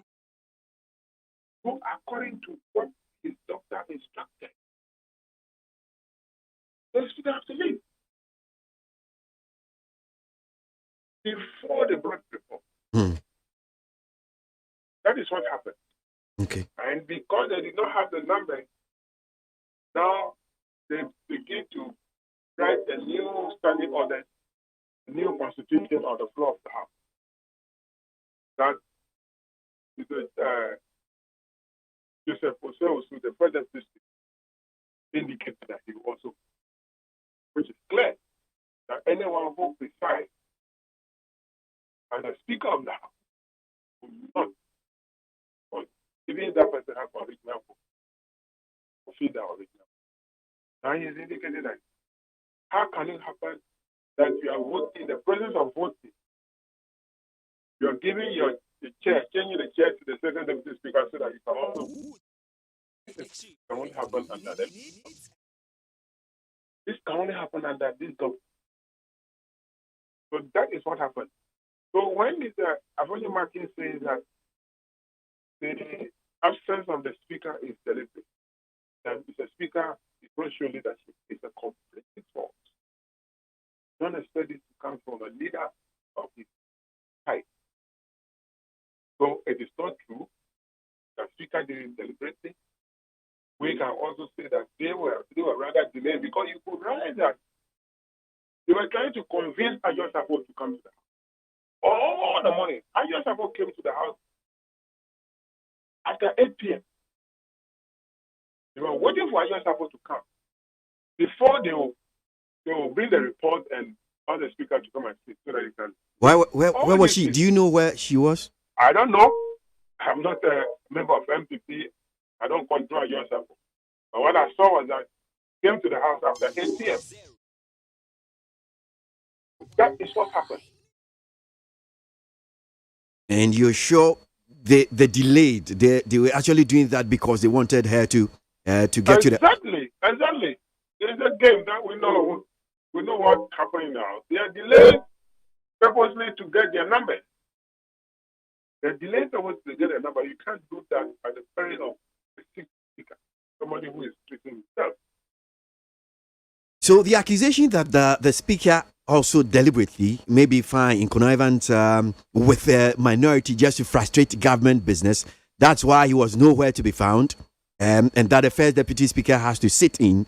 Speaker 9: go according to what his doctor instructed. The Speaker has to leave before the blood report. That is what happened.
Speaker 1: Okay.
Speaker 9: And because they did not have the numbers, now they begin to write a new standing order, a new constitution on the floor of the House. That because Joseph Oseo, the president, indicated that he also, which is clear that anyone who presides as a Speaker of the House will not. Even that person has original book, or feed the original. Now he has indicated that how can it happen that you are voting in the presence of voting? You are giving the chair, changing the chair to the second deputy speaker so that you can also. This can only happen under them. This can only happen under this government. So that is what happened. So when Mr. Avoni Martin says that the absence of the Speaker is deliberate, and Mr. Speaker is not showing leadership, it's a complete fault. Don't expect it to come from a leader of his type. So it is not true that Speaker didn't deliberately. We can also say that they were rather delayed because you could realize that they were trying to convince Ayo Safo to come to the House. All the morning, Ayo Safo came to the House after 8 p.m. They were waiting for Ayo Safo to come before they will bring the report and ask the Speaker to come and speak so that he can.
Speaker 1: Where was she? Do you know where she was?
Speaker 9: I don't know. I'm not a member of MPP. I don't control yourself. But what I saw was that he came to the house after 8 p.m. That is what happened.
Speaker 1: And you're sure they delayed? They were actually doing that because they wanted her to get to the.
Speaker 9: Exactly. There's a game that we know. We know what's happening now. They are delayed purposely to get their number. They're delayed purposely to get their number. You can't do that at the peril of the sick speaker, somebody who is treating himself.
Speaker 1: So the accusation that the speaker also deliberately, maybe fine in connivance with the minority just to frustrate government business, that's why he was nowhere to be found, and that the first deputy speaker has to sit in.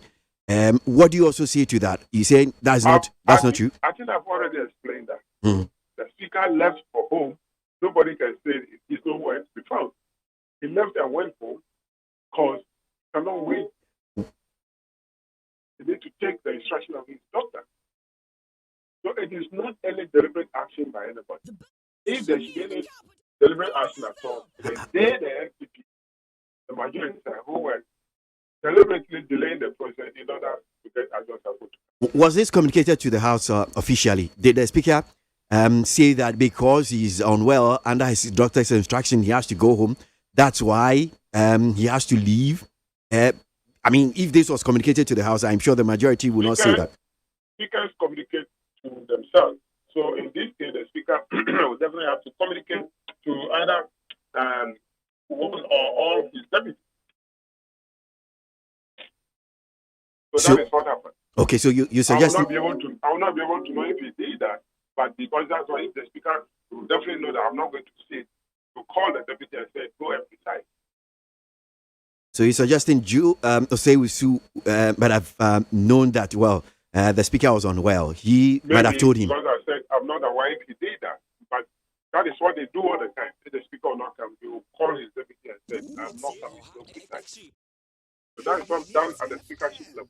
Speaker 1: What do you also say to that? You saying that's not true?
Speaker 9: I think I've already explained that.
Speaker 1: Mm.
Speaker 9: The speaker left for home. Nobody can say he's nowhere to be found. He left and went home because he cannot wait. He needs to take the instruction of his doctor. So it is not any deliberate action by anybody. If there should be any deliberate action at all, the day the NPP, the majority who were deliberately delaying the process in order to get adjust vote.
Speaker 1: Was this communicated to the House officially? Did the speaker say that because he's unwell under his doctor's instruction, he has to go home? That's why he has to leave. I mean, if this was communicated to the House, I'm sure the majority will not say that.
Speaker 9: Speakers communicate to themselves. So in this case, the speaker will definitely have to communicate to either one or all his deputies. So that is what happened.
Speaker 1: Okay, so you suggest
Speaker 9: I will not be able to know if he did that, but because that's why if the speaker will definitely know that I'm not going to see it, to call the deputy and say, go and decide.
Speaker 1: So you're suggesting you say we sue, but I've known that the speaker was unwell. He might have told him.
Speaker 9: Because I said I'm not aware if he did that, but that is what they do all the time. If the speaker will not come, he will call his deputy and say, I'm not coming, so decide. So that is what's done at the speakership level.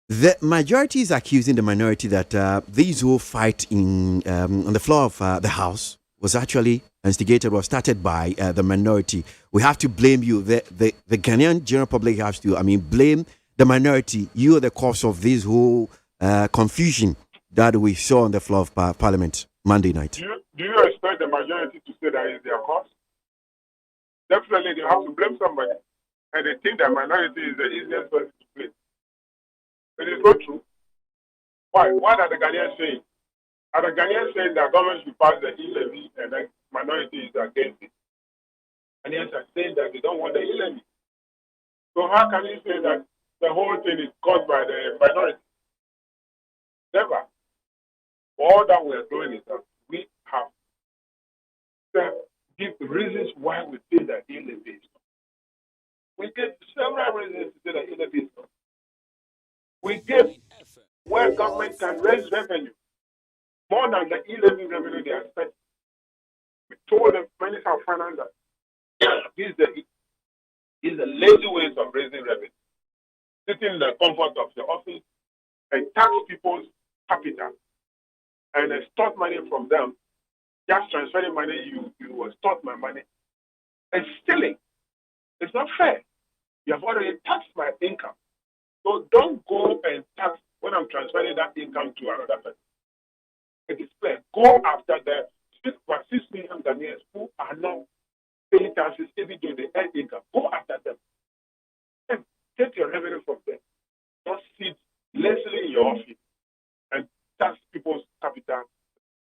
Speaker 1: The majority is accusing the minority that these who fight on the floor of the House was actually instigated or started by the minority. We have to blame you. The Ghanaian general public has to, blame the minority. You are the cause of this whole confusion that we saw on the floor of Parliament Monday night.
Speaker 9: Do you expect the majority to say that is their cause? Definitely, they have to blame somebody. And they think that minority is the easiest person to blame. It is not true. Why? What are the Ghanaians saying? Are the Ghanaians saying that government should pass the e-levy and then minority is against it? Ghanaians are saying that they don't want the e-levy. So how can you say that the whole thing is caused by the minority? Never. All that we are doing is that we have to give reasons why we say that e-levy is not. We give several reasons to say that e-levy is not. We give where government can raise revenue more than the e-levy revenue they are spending. We told the Minister of Finance that these are the lazy ways of raising revenue. Sitting in the comfort of the office and tax people's capital and extort money from them, just transferring money, you extort my money. And stealing. It's not fair. You have already taxed my income. So don't go and tax when I'm transferring that income to another person. It is fair. Go after the 6 million Ghanaians who are not paying taxes even though they earn income. Go after them. And take your revenue from them. Don't sit lazily in your office and tax people's capital,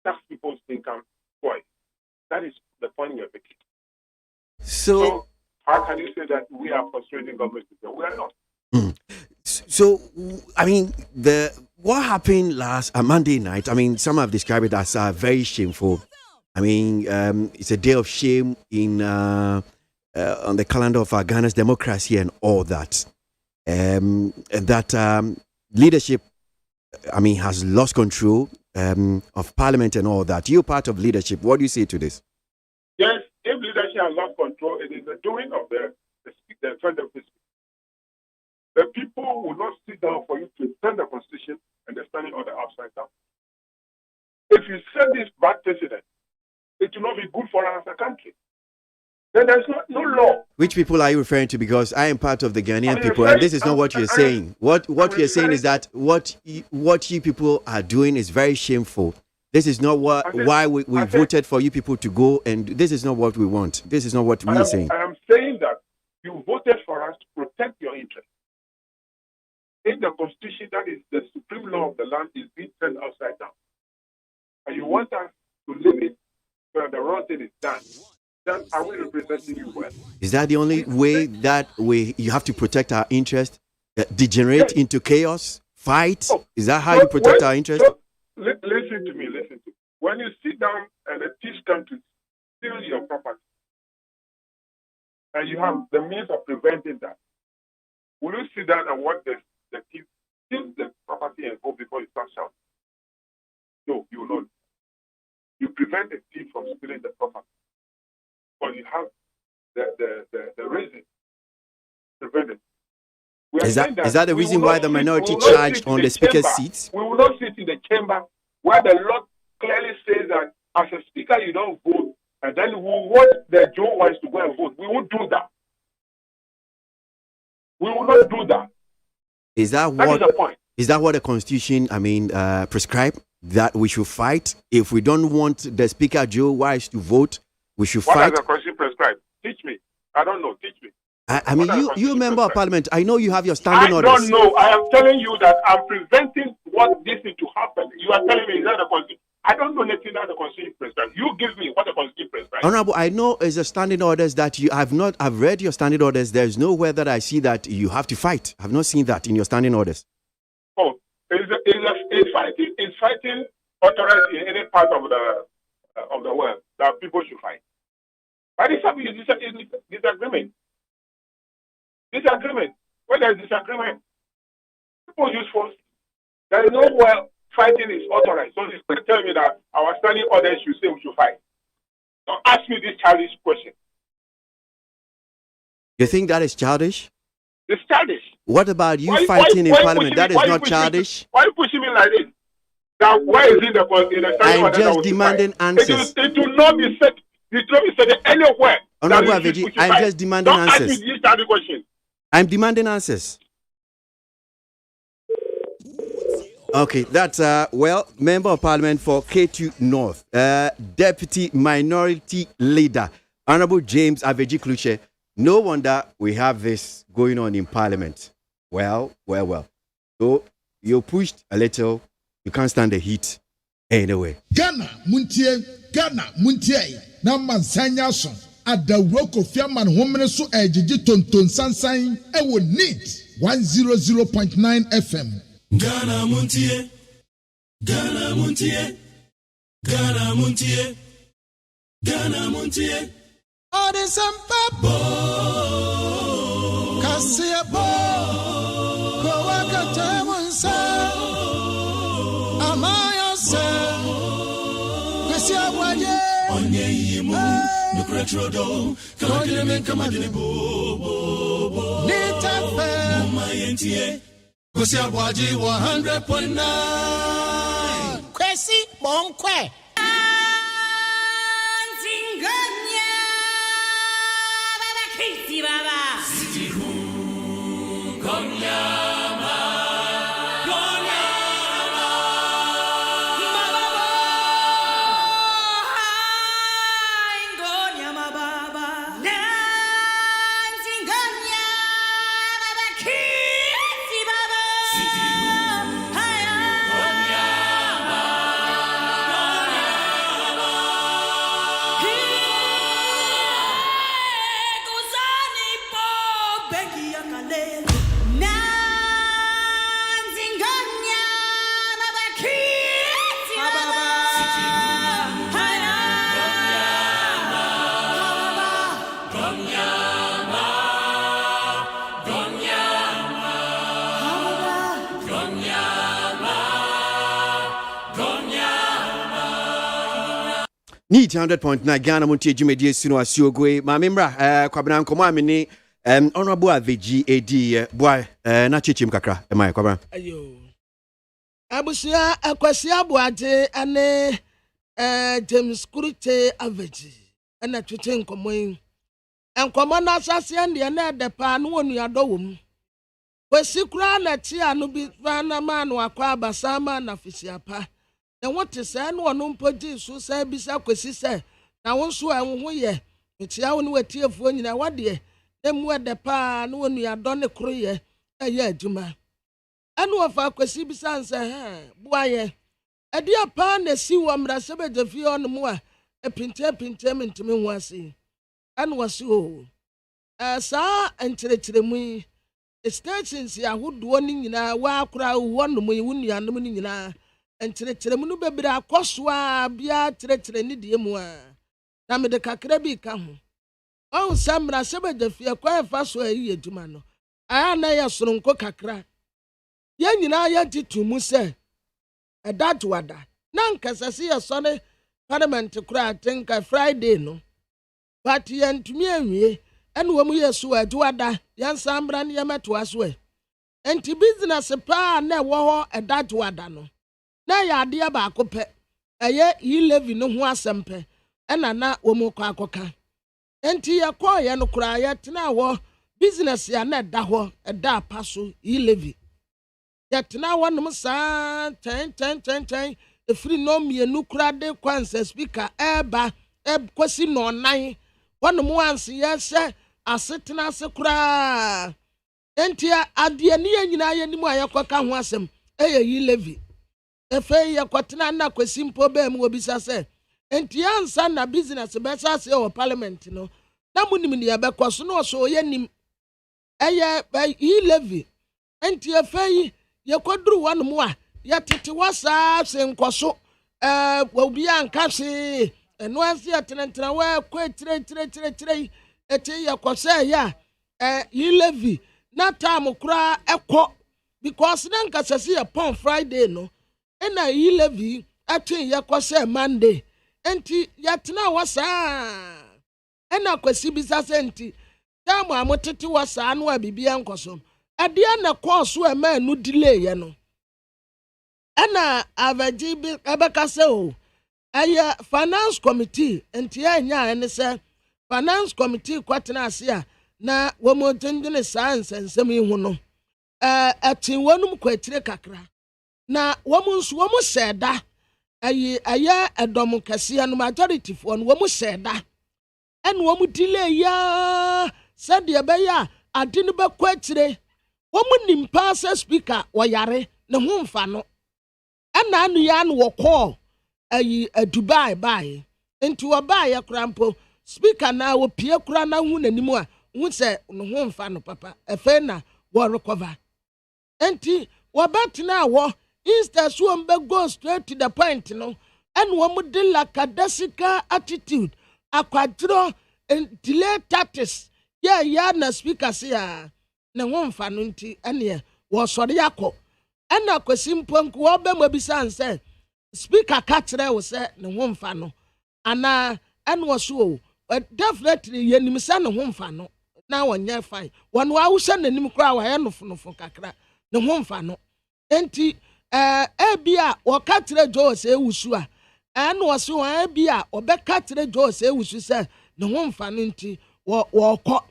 Speaker 9: tax people's income twice. That is the point you're making. So how can you say that we are frustrating government? We are not.
Speaker 1: So, what happened last Monday night, some have described it as very shameful. It's a day of shame on the calendar of Ghana's democracy and all that. And that leadership, has lost control of parliament and all that. You're part of leadership. What do you say to this?
Speaker 9: Yes, if leadership has lost control, it is the doing of the federal office. The people will not sit down for you to defend the constitution and they're standing on the outside down. If you set this bad precedent, it will not be good for us as a country. Then there's no law
Speaker 1: Which people are you referring to? Because I am part of the Ghanaian people, and this is not what you're saying. What you're saying is that what you people are doing is very shameful. This is not why we voted for you people to go, and this is not what we want. This is not what we are saying.
Speaker 9: I am saying that you voted for us to protect your interests. If the constitution, that is the supreme law of the land, is being turned upside down, and you want us to live it where the wrong thing is done, then are we representing you well?
Speaker 1: Is that the only way that you have to protect our interest? Degenerate into chaos? Fight? Is that how you protect our interest?
Speaker 9: Listen to me. When you sit down and the thieves come to steal your property, and you have the means of preventing that, will you sit down and watch the thief steal the property and go before you start shouting? No, you will not. You prevent the thief from stealing the property. But you have the reason to prevent it.
Speaker 1: Is that the reason why the minority charged on the speaker's seats?
Speaker 9: We will not sit in the chamber where the law clearly says that as a speaker you don't vote, and then we want the Joe wants to go and vote. We won't do that. We will not do that.
Speaker 1: Is that
Speaker 9: the point.
Speaker 1: Is that what the Constitution, prescribe? That we should fight? If we don't want the Speaker Joe Wise to vote, we should fight?
Speaker 9: What does the Constitution prescribe? Teach me. I don't know. Teach me.
Speaker 1: You member of Parliament, I know you have your standing orders.
Speaker 9: I don't know. I am telling you that I'm preventing what this is to happen. You are telling me is that the Constitution? I don't know anything that the Constitution prescribes. You give me what the Constitution prescribes.
Speaker 1: Honorable, I know it's a standing orders that you have not. I've read your standing orders. There's nowhere that I see that you have to fight. I've not seen that in your standing orders.
Speaker 9: Oh, is fighting authorized in any part of the world that people should fight? But it's disagreement. Disagreement. When there is disagreement, people use force. There is nowhere fighting is authorized. So you tell me that our standing orders should say we should fight. Now ask me this childish question.
Speaker 1: You think that is childish?
Speaker 9: It's childish.
Speaker 1: What about you fighting in Parliament? That is not childish.
Speaker 9: Why are you pushing me like this? Now, where is it in the standing
Speaker 1: I'm just demanding answers.
Speaker 9: It will not be said. It will not be said anywhere.
Speaker 1: Honorable Aveji, I'm just demanding answers.
Speaker 9: Don't ask me this childish question.
Speaker 1: I'm demanding answers. Okay, that's member of Parliament for K2 North, Deputy Minority Leader, Honorable James Aveji Kluche. No wonder we have this going on in Parliament. Well. So you pushed a little, you can't stand the heat anyway.
Speaker 3: Ghana Muntie, Naman Sanyason, at the Roko Fiaman Woman so Ejiji Tonton Sansain, I will need 100.9 FM.
Speaker 4: Ghana Montie, Ghana Montie, Ghana Montie, Ghana Montie.
Speaker 5: All the sampa Kasia bo Kowaka Tamunsa Amaya se Kwesi ABOAGYE
Speaker 4: Onye yimu Nukretrodo Kamadine Kamadine bo
Speaker 5: Nitafe
Speaker 4: Mumayentie Kwesi ABOAGYE 100.9
Speaker 5: Kwesi Bonkwe
Speaker 1: Need 100.9 Ghana Montie Jumedi Sino Asiogwe. Ma memra kwabena nkomo amene Honorable Aveji edi boy na chichim kakra e mai kwabena.
Speaker 2: Ayo. Abusia Kwasi ABOAGYE ane James Kurite Aveji ana twete nkomo yin. nkɔmɔ na asase ɛndeɛ na ɛdɛ paa no wɔ nuadɔ wɔ mu kwasi kura na ti ano bi na ma no akɔ abasa ma na fisiapa na wote sɛ no ɔno mpɔgye so sɛ bisa kwasi sɛ na wo nso a wo ho yɛ metia wo ne watiefoɔ nyina wadeɛ na mu ɛdɛ paa no wɔ nuadɔ ne koro yɛ ɛyɛ adwuma ɛno wɔfa kwasi bisa nsɛ boayɛ ɛde apa na si wɔ mmarahyɛ badwafie ɔno mu a ɛpintam ntumi ho ase ɛno wɔse o saa nkyerɛkyerɛ mu yi stations ahodoɔ no nyinaa wɔakora wɔnom yi wo nuanom no nyinaa nkyerɛkyerɛ mu no bebree akɔ so a bia kyerɛkyerɛ ne deɛ mu a na mede kakra bi ka ho ɔhu sɛ mmarahyɛ badwafie kwan ɛfa so a ɛyɛ adwuma no aya na yɛ soronko kakra yɛn nyinaa yɛgye to mu sɛ ɛda dwoada na nkasa se yɛsɔre parliament kora atenka Friday no but yɛntumi anwie ɛne wɔ mu yɛ so adwoada yɛnsa mbra ne yɛmɛtoa so enti business paa na ɛwɔ hɔ ɛda dwoada no na yɛ adeɛ baako pɛ ɛyɛ yi-levy no ho asɛm pɛ ɛna na wɔ mu kɔ akɔka enti yɛkɔɔyɛ no koraa yɛtena hɔ business ya na ɛda hɔ ɛda apa so yi-levy yɛtena hɔ nom saa kyɛn ɛfiri no mmienu kora de kwansa speaker ɛba ɛkwasi nɔɔnan wɔnom wanse yɛhyɛ asetena ase koraa enti adeɛ ne yɛ nyinaa yɛnim a yɛkɔka ho asɛm ɛyɛ yi-levy ɛfei yɛkɔtena na kwasi mpo baa mu wɔbisa sɛ enti ansa na business bɛsa ase wɔ parliament no na munim ne yɛbɛkɔ so na ɔso yɛnim ɛyɛ yi-levy enti ɛfei yɛkɔduru wɔnom a yɛtete wɔ saa se nkɔ so wɔbi anka hwee ɛno ase yɛtenatena wɔakɔ kyerɛ ɛti yɛkɔ sɛ yɛ yi-levy na time koraa ɛkɔ because na nkasa sɛ yɛpɔn Friday no ɛna yi-levy atwe yɛkɔ sɛ Monday enti yɛtena wɔ saa ɛna kwasi bisa sɛ enti time a motete wɔ saa no a bibia nkɔ so adeɛ na kɔɔ so ɛma no delay yɛ no ɛna avagye bi ɛbɛka sɛ o ɛyɛ finance committee enti ɛnya ɛne sɛ finance committee kwatena ase a na wɔn gyengye saa nsɛnsɛm yi ho no ɛte wɔnum kɔ akyire kakra na wɔn nso wɔn hyɛ da ɛyɛ ɛdɔm kɛseɛ no majority foɔ no wɔn hyɛ da ɛna wɔn delay yaa sɛdeɛ ɛbɛyɛ a ade no bɛkɔ akyire wɔn nimpa sɛ speaker wɔyare ne ho mfa no ɛna anu ya no wɔkɔɔ Dubai bae nti wɔbaeɛ kora mpo speaker na wɔpie kora na hu n'anim a hu sɛ ne ho mfa no papa ɛfei na wɔrekɔva enti wɔbɛtena wɔ instead so wɔn go straight to the point no ɛna wɔn de lackadaisical attitude akwadoro delay tactics yɛ na speaker sɛ a ne ho mfa no nti ɛneɛ wɔsɔre akɔ ɛna kwasi mponko wɔbɛ mu bisa nsɛ speaker ka kyerɛ wo sɛ ne ho mfa no ana ɛna wɔso definitely yɛnim sɛ ne ho mfa no na wɔnyɛ fine wɔn awuhyɛ n'anim koraa wɔyɛ nofo kakra ne ho mfa no enti ebi a wɔka kyerɛ Joe sɛ ewusu a ɛna wɔso wɔn ebi a ɔbɛka kyerɛ Joe sɛ ewusu sɛ ne ho mfa no nti wɔkɔ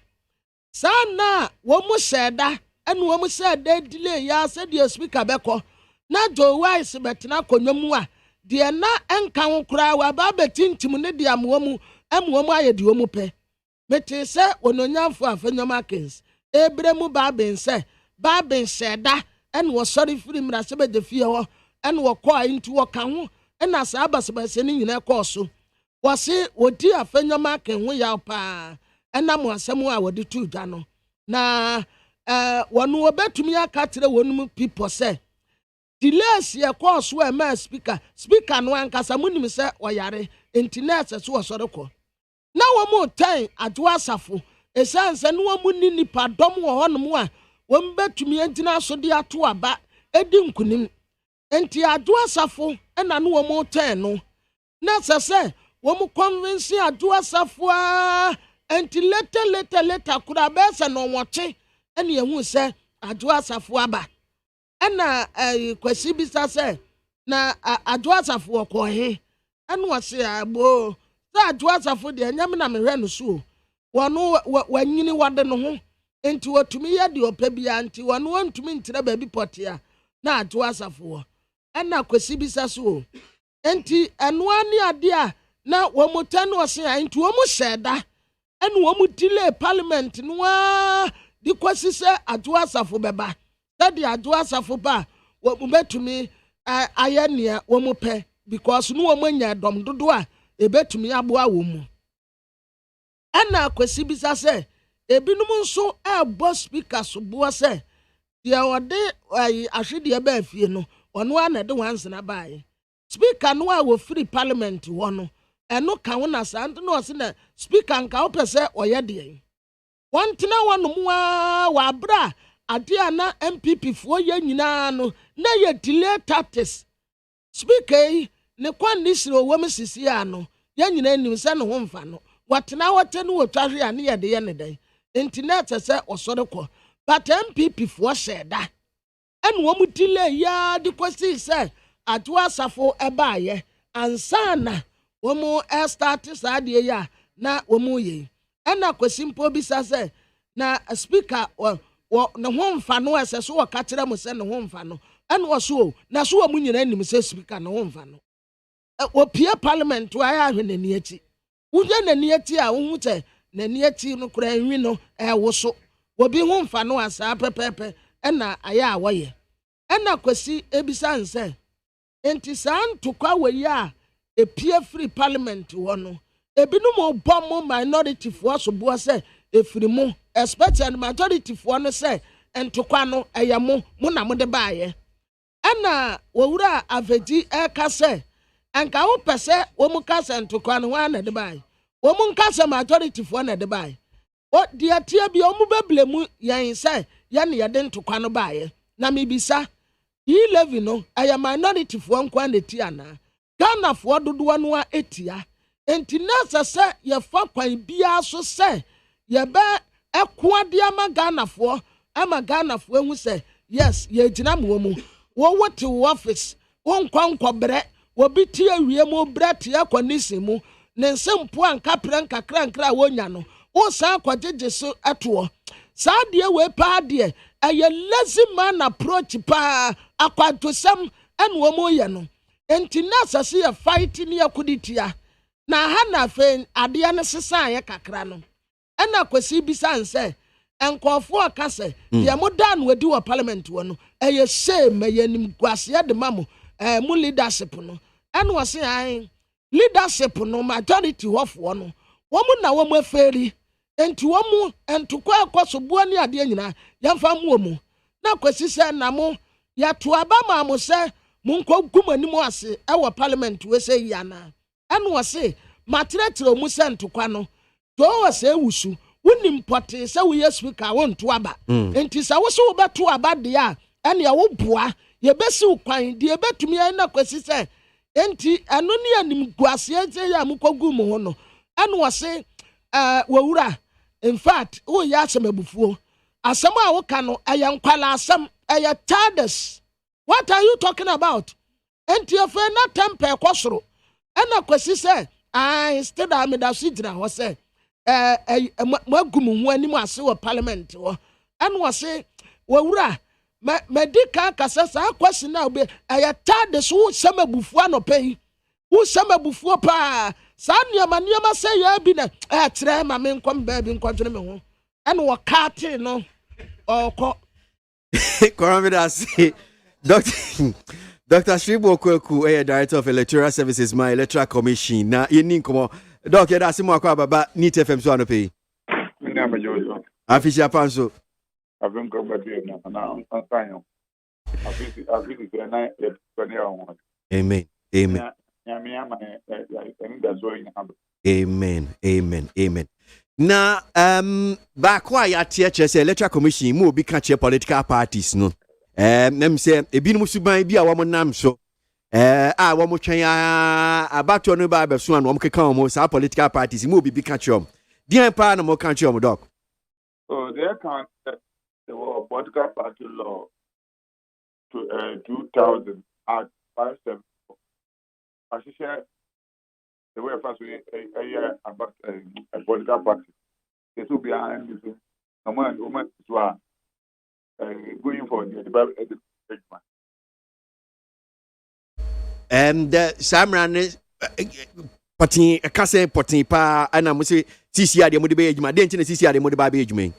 Speaker 2: saa na wɔn mu hyɛ da ɛna wɔn mu hyɛ da delay ya sɛ deɛ speaker bɛkɔ na Joe Wise bɛtena akonnwa mu a deɛ na ɛnka ho koraa wɔaba abɛtintim ne deɛ amoa mu ɛmoa mu ayɛ deɛ wɔn mu pɛ mete sɛ ononyamfo afɛnyɔm akens ebere mu baabin sɛ baabin hyɛ da ɛna wɔsɔre firi mmarahyɛ badwafie hɔ ɛna wɔkɔ a nti wɔka ho ɛna saa abasabasa ne nyinaa kɔɔ so wɔse wɔdi afɛnyɔm aken ho yaw paa ɛnam asɛm a wɔde tu dwa no na wɔn wɔbɛtumi aka kyerɛ wɔn mu people sɛ delays yɛ kɔɔ so ɛma speaker no ankasa munim sɛ ɔyare nti na ɛsɛ so wɔsɔre kɔ na wɔn mu tɛn adwo asafo esan sɛ no wɔn mu ni nipa dɔm wɔ hɔnom a wɔn bɛtumi agyina so de ato aba edi nkunim nti adwo asafo ɛna no wɔn mu tɛn no na sɛ wɔn mu convince adwo asafo a nti later kura bɛsɛ na wɔkye ɛna ehu sɛ adwo asafo aba ɛna kwasi bisa sɛ na adwo asafo wɔkɔ he ɛna wɔse abo sɛ adwo asafo deɛ nyame na mehwɛ no so wano wanyini wade no ho enti watumi yɛ de ɔpɛ bia nti wano wantumi ntina baabi pɔtea na ato asafo ɛna kwasi bisa so enti ɛnoa ne ade a na wɔmota no ɔse a enti wɔmu hyɛ da ɛne wɔmu delay parliament no a de kwasi sɛ ato asafo bɛba sɛde ato asafo ba wɔmu bɛtumi ayɛ nea wɔmu pɛ because no wɔmu anya dɔm dodo a ebɛtumi aboa wɔ mu ɛna kwasi bisa sɛ ebinom nso ɛbɔ speaker so boa sɛ deɛ ɔde ahwedeɛ baa fie no ɔno a na de wansena baeɛ speaker no a wɔfiri parliament hɔ no ɛno ka ho na saa nto na ɔse na speaker nka wopɛ sɛ ɔyɛ deɛ wɔntena wɔnom a wɔabrɛ a ade a na MPP foɔ yɛ nyinaa no na yɛ delay tactics speaker yi ne kwan ne sire ɔwɔ m sisi a no yɛ nyinaa nim sɛ ne ho mfa no wɔtena wɔtɛ no wɔtwa hwe a ne yɛde yɛ ne dɛn enti na ɛsɛ sɛ ɔsɔre kɔ but MPP foɔ hyɛ da ɛne wɔn delay ya de kɔsi sɛ ato asafo ɛbaayɛ ansa na wɔn ɛstart saa deɛ yi a na wɔn yɛ ɛna kɔsi mpo bisa sɛ na speaker ne ho mfa no ɛsɛ so wɔka kyerɛ mo sɛ ne ho mfa no ɛna wɔso na so wɔn nyinaa nim sɛ speaker ne ho mfa no wɔpie parliament wɔ ayɛ ahwɛ n'ani akyi wonyɛ n'ani akyi a wohu sɛ n'ani akyi no kora nwi no ɛwo so wɔbi ho mfa no asaa pɛpɛpɛ ɛna ayɛ a wɔyɛ ɛna kwasi ebisa nsɛ enti saa ntokwa wɔ yi a epie free parliament wɔ no ebinom bɔ mo minority foɔ so boɔ sɛ efiri mo especially majority foɔ no sɛ ntokwa no ɛyɛ mo na mo de baayɛ ɛna wɔwura avegi ɛka sɛ anka wo pɛ sɛ wɔn ka sɛ ntokwa no wɔn na de baayɛ wɔn nka sɛ majority foɔ na de baayɛ deɛ tie bi wɔn bɛbile mu yɛn sɛ yɛn yɛde ntokwa no baayɛ na mibisa yi levi no ɛyɛ minority foɔ nkwa na ti ana Ghana foɔ dodoɔ no a etia enti na sɛ yɛfa kwan bia so sɛ yɛbɛ ɛkoade ama Ghana foɔ ama Ghana foɔ hu sɛ yes yɛgyina mo mu wɔwɔ te office wɔn nkɔbrɛ wɔbi tie wie mu brɛ tie kɔnisi mu ne nsɛmpo anka prɛ nkakra wɔnya no wɔsan kɔgyegye so ɛtoɔ saa deɛ wɔ pa deɛ ɛyɛ lazy man approach pa akwadosam ɛne wɔn yɛ no enti na sɛ yɛ fight ne yɛkoditia na ha na afei adeɛ no sesa yɛ kakra no ɛna kwasi bisa nsɛ nkɔfoɔ ka sɛ deɛ mo da no wadi wɔ parliament wɔ no ɛyɛ shame ɛyɛ nimguaseɛ de ma mo mo leadership no ɛna wɔse an leadership no majority hɔfoɔ no wɔn na wɔn afɛri enti wɔn ntokɔ ɛkɔ so boɔ ne adeɛ nyinaa yɛmfa mo mu na kwasi sɛ na mo yɛto aba ma mo sɛ mo nkɔ gu mo anim ase ɛwɔ parliament wɔ sɛ yi ana ɛna wɔse matrɛtrɛ mu sɛ ntokwa no to wɔ sɛ wusu wonim pɔte sɛ woyɛ speaker wonto aba enti sɛ wo so wobɛto aba deɛ a ɛne ɛwo boa yɛbɛsi wo kwan deɛ yɛbɛtumi ayɛ na kwasi sɛ enti ɛno ne anim guaseɛ sɛ yɛ a mokɔgu mo ho no ɛne wɔse wɔwura in fact woyɛ asɛm abufuo asɛm a woka no ɛyɛ nkwala asɛm ɛyɛ childish what are you talking about enti afei na tempe kɔ soro ɛna kwasi sɛ still da me da so gyina hɔ sɛ magu mo ho anim ase wɔ parliament hɔ ɛna wɔse wɔwura madi ka kasa saa kwasi na obe ɛyɛ childish wo sɛm abufuo anɔpɛ yi wo sɛm abufuo paa saa nneɛma sɛ yɛ bi na kyerɛ ma me nkɔm baabi nkɔdwene me ho ɛna wɔkaate no ɔkɔ
Speaker 1: Koramidasi Dr. Shribo Kweku, Director of Electoral Services, my Electoral Commission. Na yini nkomo. Doc, yada simu akwa baba NIT FM so anope.
Speaker 9: Mina majojo.
Speaker 1: Afisha panso.
Speaker 9: Avem ko badi na antanyo. Afisi na yepani wa.
Speaker 1: Amen. Amen. Amen. Na back why at THS Electoral Commission mu obi ka che political parties no. Nem say ebinum suban bi a wo nam so a wo mo twen abato no ba be so an wo mo keka wo sa political parties mu obi bi ka che om dia pa na mo ka che om doc.
Speaker 9: So they can't the political party law to 2000 at 57 as you share the way first we about a political party This will be an woman to are going for the
Speaker 1: Samran potting a casse potting pa and I'm say CCR the Modibe Ejuma, then CCR the Modiba Ejuma.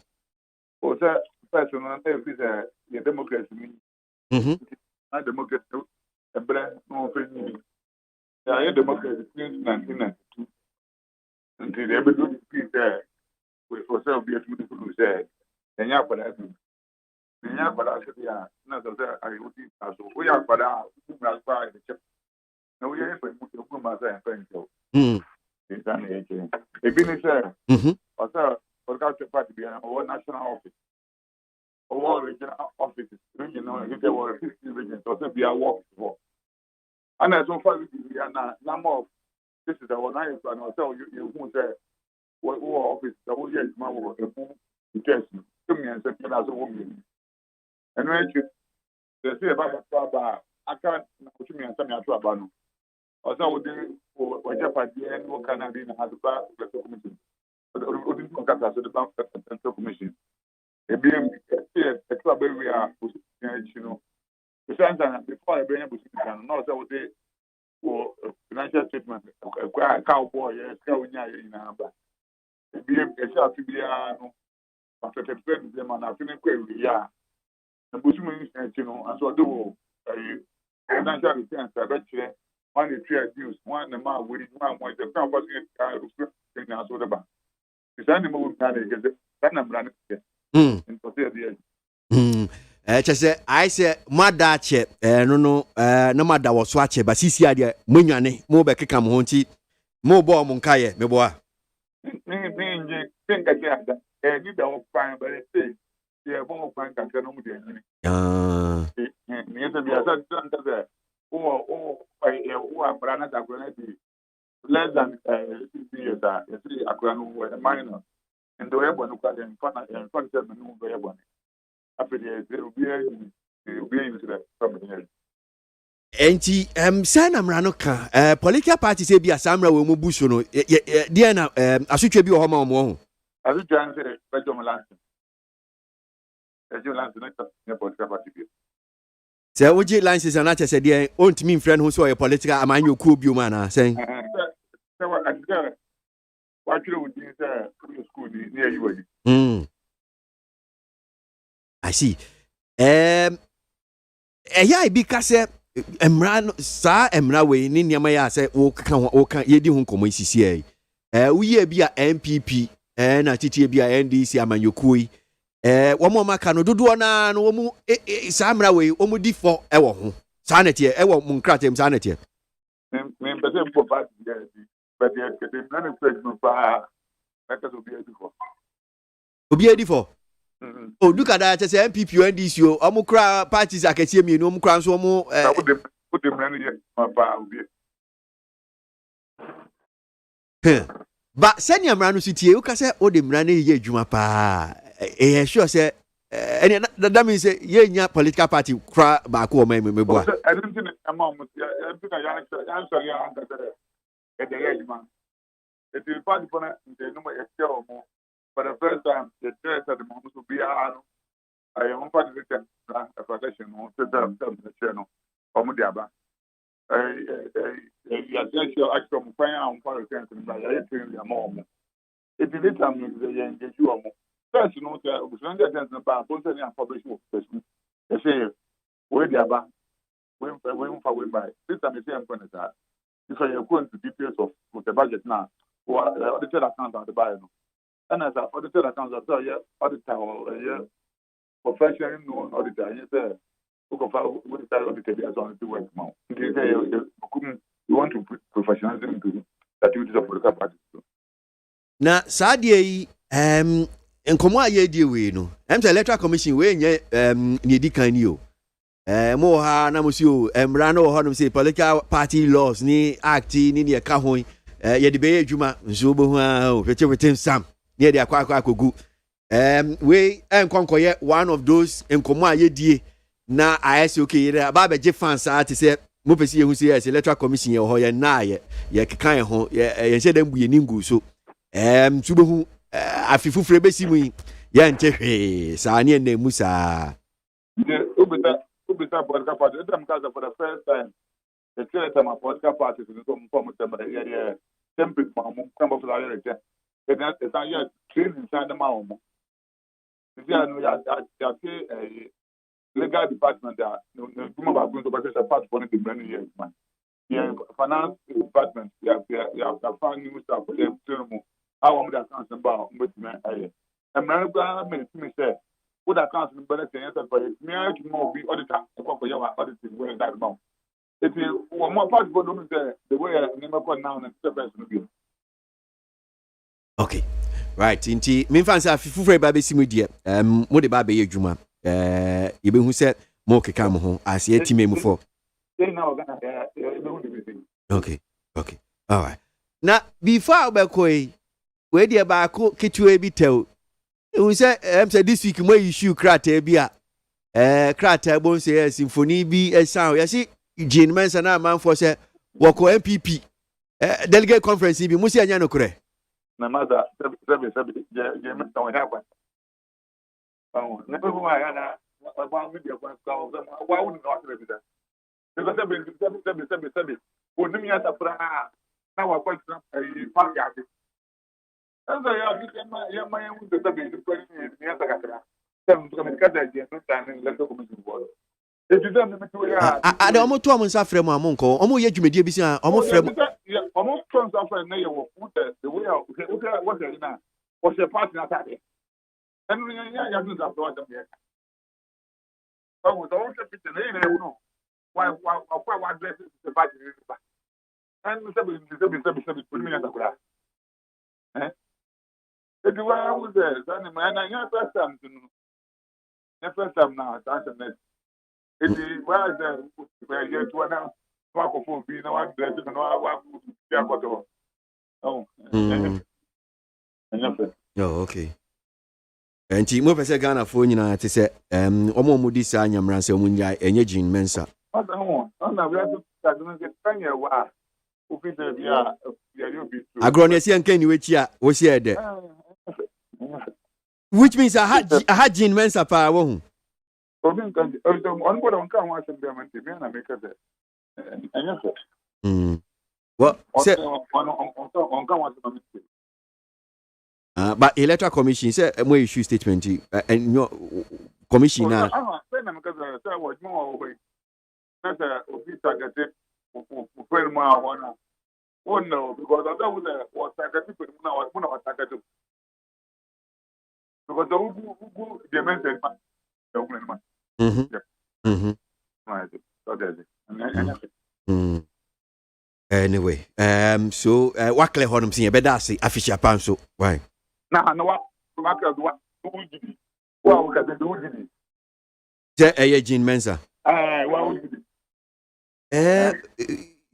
Speaker 9: Oh, sir, personal the democracy. Not democracy, a brand no friendly. I had democracy since 1992 until every good speech there with for self be a beautiful who said, and ya for that. The young for that, not that I would eat as we are for that, who has tried the chip. No, we are for myself and friends. It's an agent. A business, or sir, for that party be an national office. All regional offices, regional, if there were 50 regions, or be a walk for. And as so far, we are number of this is our nice and I'll tell you who say what office the whole year is my work, a full test to me and second as a woman. And when you say about I can't put me and send me a trouble. Or so or Japan and what can I be in has a commission. But the bank commission. A BM, a club we are, you know. The same time before I bring up, not that they for financial statement, a cowboy, a cow in Namba. A BM, a shop to be after the president, and I feel query, yeah. The Bushman, you know, and so do financial returns. I bet you one is trade news, one the man with one with the campus in our soda bank. It's animal can get that number.
Speaker 1: I say mada che no mada wo so ache ba sisi ade mo nwane mo be keka mo honti mo bo mo nkaye me bo a
Speaker 9: nje pinga jada ni da wo pan ba say ye bo pan kan no mu de ni ni se bi asa tan ta o akra na da akra di less than 6 years it's akra no minor and the way no ka den fana en fana se no be yebo after the be into the family.
Speaker 1: Enti sana mrano ka political party say bi asamra we mu buso no dia na asotwe bi ho ma mo ho
Speaker 9: asotwe say bejo lance na political party bi
Speaker 1: say woji lances na che say dia ontimi mfriend ho so ye political amanyo ku bi o ma na say what you would say school near you. I see. Because emra sa emra we ni niam ya say wo kan yedi hu komo isisi e wo ye bia MPP na titi bia NDC amanyoku yi wo mo maka no dodo na no wo mu sa emra we wo mu di fo e wo ho sa na tie e wo mu nkratem sa na tie
Speaker 9: me pese mpo party but the none president pa that is
Speaker 1: obi edi for oh look at that say MPP NDC o omukra parties aketie mi no omukra so omu
Speaker 9: put them none here pa obi
Speaker 1: but send your man to tie o ka say o de mra na ye adwuma pa sure say that means say ye nya political party kra ba ko o me bo a
Speaker 9: I don't think among answer ya at the age man. It is party for the number of for the first time, the church at the moment will be I am part of the protection on the channel or Mudiaba. Your actual fire on fire attention by the mom. It is time you are first, you know, the attention about posting and publishing person. They say, where the Abba, when for by this time, the same point is that. If I are going to details of the budget now, or audited account of the buyer. And as audited accounts of the auditor or professional known auditor, you say, look of audited as on the work now. You want to put professionalism into the duties of the party.
Speaker 1: Now, Sadia, and come on, ye dear we know. I'm the electoral commission where ye can you. Mo ha na musio emrano ho no say political party laws ni act ni ne ka ho ye de be adwuma nso bo hu a o fetem sam ne de akwa akogu we enkonkoye one of those enkomo a ye die na IS okay ye ba be je fans a te say mo pesi ye hu say electoral commission ye ho ye na ye kan ho ye se dem bu ye ningu so subo hu afifu frɛ besi mu ya nche hwe saa ne na mu saa
Speaker 9: ubita political party them guys for the first time the three time political party to come from them area temple from come of the area it's not yet training inside the mouth legal department there no about going to the part for the many years man yeah finance department yeah found new stuff for them to how am that council about with me I'm not going to say what that council better say for it me I can more be auditor for your auditing where that amount if you one more part for them the way I never got now and the person be
Speaker 1: okay right inti me fan say afifu frɛ ba besi mu die mo de ba be adwuma ye be hu sɛ mo keka mo ho ase atime mu for okay all right na before we go we dey ba ko ketuwe bi tew hu sɛ say this week mo issue krata bi a krata bon say symphony bi sound yesi Jane Mensa na man for say woko MPP delegate conference bi mo si anya no korɛ
Speaker 9: na mother seven je me to happen never why ana about media for why would not be that because seven wonu mi ata pra na wa kwa park ya and ya ma with the seven ni ata kakra seven to me kada je no tan le to commission board e ju dem me to ya
Speaker 1: ada omo to omo nsa frɛ mu amonko omo ye dwumadie bi si omo frɛ mu
Speaker 9: almost turns off and they were the way out. What they now was a partner at it. And we are doing that. Oh, the old picture, they know why dress is the party. And we said, put me at the glass. Eh? If you were with there, then man, I know first time now, that's the next. If you were there, where you're to announce. Oh,
Speaker 1: okay. Enti mo pese Ghana fo nyina te se omo mo di sa nyamranse omo nya enye Jane Mensa. Agro ne se nkan ni wechi a wo se ede. Which means I had Jane Mensa pa wo hu.
Speaker 9: Obi nkan on board on kan wa se be man te me na make that.
Speaker 1: Well, but electoral commission said we issue statement and your commission now.
Speaker 9: Oh no, because that was targeted now one of our targeted because who they mentioned the woman.
Speaker 1: Anyway, so what clear honum see better say official pan so why?
Speaker 9: Nah, no what
Speaker 1: Jane Mensa.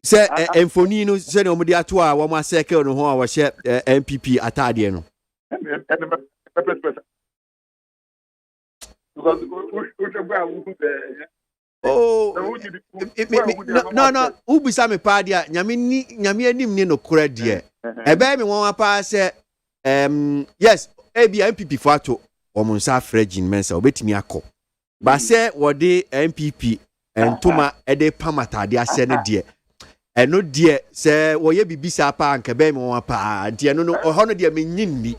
Speaker 1: Say Enfoni no say no mudi ato a wo ma circle no ho a wo hye MPP atade no. Oh, no. Ubisa me pa dia nyame anim ni no kora de. Ebe me won apa se yes, ebi MPP for ato omunsa Jane Mensa obetimi akọ. Ba se wo de MPP entoma ede pamatade ase ne de. Eno de se wo ye bibisa pa anka be me won apa de no ho no de me nyinni.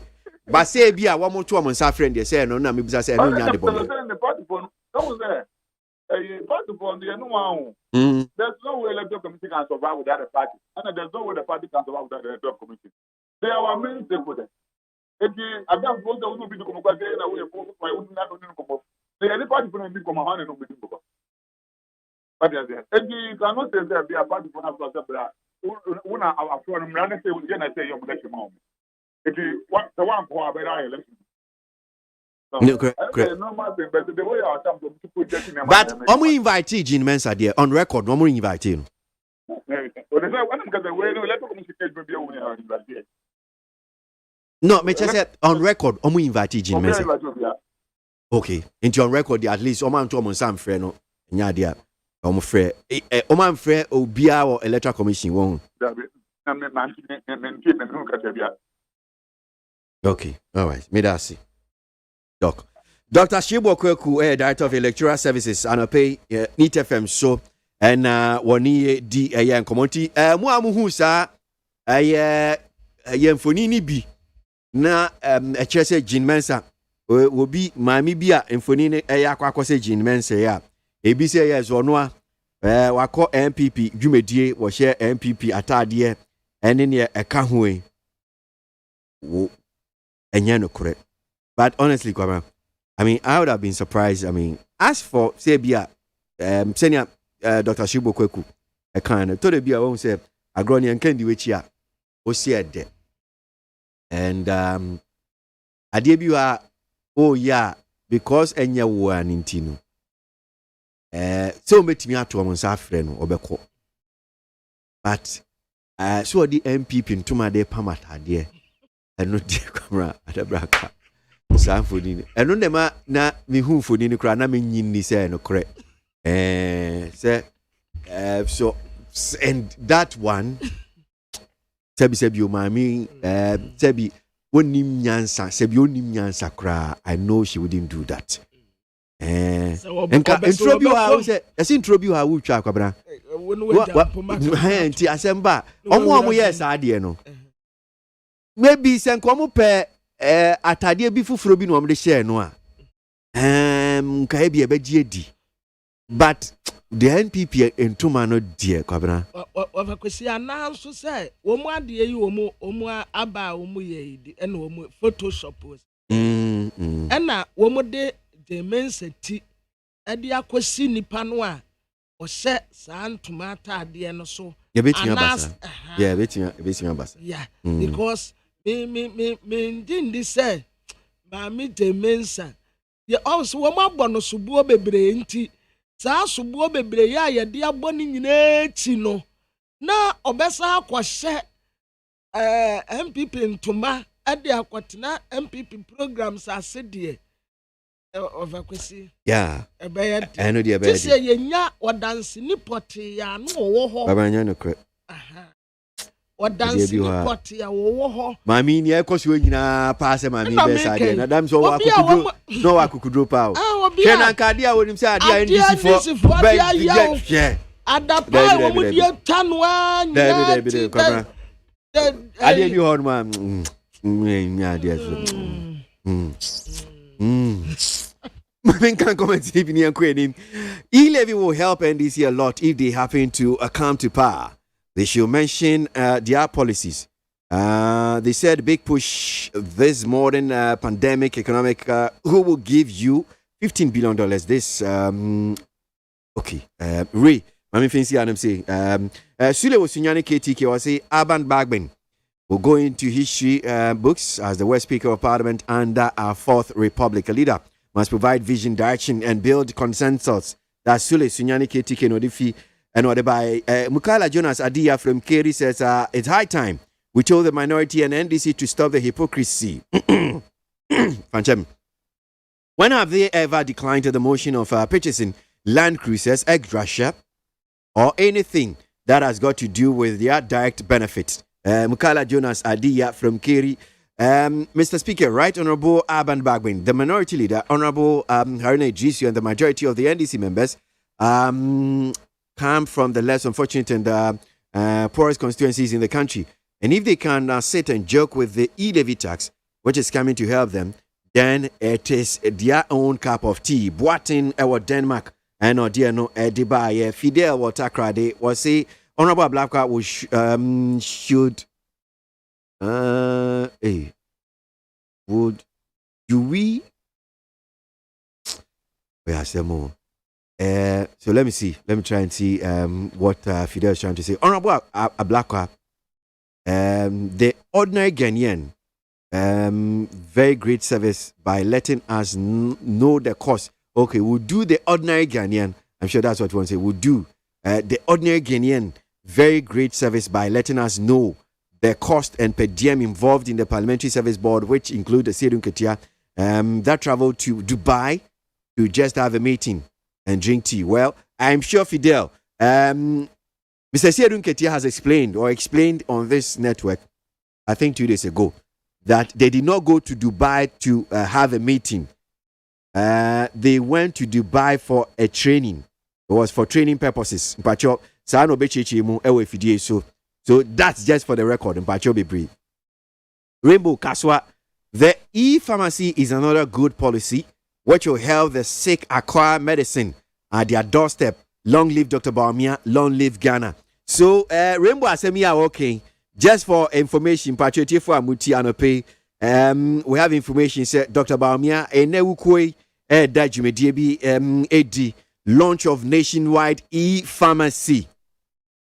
Speaker 1: Ba se ebi a wo mo to omunsa de se no na me bisa se no nya de bo.
Speaker 9: First of all, there's no way electoral committee can survive without a party, and there's no way the party can survive without the electoral committee. They are our main stakeholders. If you adapt those that will be the committee, and we have my own not only come. The any party for them come on and no meeting. But if you cannot say that they are party for us to accept when our forum running say we can say your election. If you want the one for our election.
Speaker 1: No, correct. But I'm inviting Jane Mensa there on record. I'm inviting. No, me just said on record. I'm inviting Jane Mensa. Okay, into on record at least. I'm to some friend no. Nya dia. I'm friend. I'm friend. Obia or electoral commission won. Okay, all right. Me that see. Doc. Dr. Shibo Kweku, Director of Electoral Services, and I pay NEET FM show, and wani di and community. Mu amuhu sa mfonini bi na echese Jean Mensa obi mami bi a mfonini akwakose Jean Mensa ya ebi se ya zono a wako MPP dwumedie wo share MPP atade ene ne eka ho e wo enye no kore. But honestly, Kwama, I mean, I would have been surprised. I mean, as for say Bia, senior Dr. Shibo Kweku, a kind told Bia won't say agroni and candy which ya was said. And I did you are oh yeah, because enya one in Tino. So met me out to a friend or Beko. But so the MPP in Tuma de Pamata dear, and not dear camera at the braka. Sanfoni eno nema na me hu foni ni kra na me nyinni say no kre say so and that one sebi o mami sebi onim nyansa sebi onim nyansa kra. I know she wouldn't do that enka intro bi wa say esi intro bi wa wu twa kwabra nti asemba omo yes ade no maybe senkomo pe atade bi fufuro bi no omde share no a nka bi ebeji edi but the NPP entuma no die kwabena
Speaker 2: ofakwesi ananso say wo mu ade yi wo mu aba wo mu ye di ena wo mu photoshop ena wo mu de dimensity ade akosi nipa no a o se sa ntuma atade no so
Speaker 1: betia basa
Speaker 2: yeah because me didn't say Mammy de Mensa. You also want no subuo bebre nti. Sa subuo bebre ya dia boni nyina no. Na obesa akwahye MPP ntoma ade akwatena MPP programs asede overkwesi.
Speaker 1: Yeah.
Speaker 2: Ebeye.
Speaker 1: I know the ebeye.
Speaker 2: Ti se yenya odanse ni poti ya no wo ho.
Speaker 1: Baba nya no kre.
Speaker 2: Aha. Or dancing party a wo
Speaker 1: mami ni ekosi we nyina pass mami be sa de na dam so wa kukudo no wa kukudo pa o ke na kade a wonim say ade a ndisi for be yeah
Speaker 2: adapa wo mu die tanwa nya
Speaker 1: ade bi hon ma nya ade so Moving can comment if you are E-levy will help NDC a lot if they happen to come to power. They should mention their policies. They said big push this modern pandemic economic who will give you $15 billion. This okay. Ray, Mami Fancy Adam say Sule was Sunyani KTK was say Urban Bagben will go into history books as the worst Speaker of Parliament under our Fourth Republic. A leader must provide vision, direction, and build consensus. That Sule Sunyani KTK no defi. And what by Mukala Jonas Adia from Kerry says it's high time we told the minority and NDC to stop the hypocrisy. When have they ever declined the motion of purchasing land cruisers, egg drasher, or anything that has got to do with their direct benefits? Mukala Jonas Adia from Kerry. Mr. Speaker, Right Honorable Urban Bagwin, the minority leader, Honorable Haruna Idrisu, and the majority of the NDC members come from the less unfortunate and poorest constituencies in the country. And if they can sit and joke with the e-levy tax, which is coming to help them, then it is their own cup of tea. Boatin or Denmark and or dear no Dubai Fidel Watakrade was say Honorable Blacka should would do we are some more. So let me see. Let me try and see what Fidel is trying to say. Honorable Ablakwa, the ordinary Ghanaian, very great service by letting us know the cost. Okay, we'll do the ordinary Ghanaian. I'm sure that's what you want to say. We'll do the ordinary Ghanaian, very great service by letting us know the cost and per diem involved in the Parliamentary Service Board, which include the Sedun Ketia, that traveled to Dubai to just have a meeting and drink tea. Well, I'm sure Fidel, Mr. Sedun Ketia has explained on this network, I think 2 days ago, that they did not go to Dubai to have a meeting. They went to Dubai for a training. It was for training purposes. So that's just for the record. Rainbow Kaswa. The e-pharmacy is another good policy which will help the sick acquire medicine at their doorstep. Long live Dr. Baumia, long live Ghana. So, Rainbow Asemia, okay. Just for information, Patriot for Amuti Anope, we have information said Dr. Baumia, Enewukwe, Dajumediebi, AD, launch of nationwide e-pharmacy.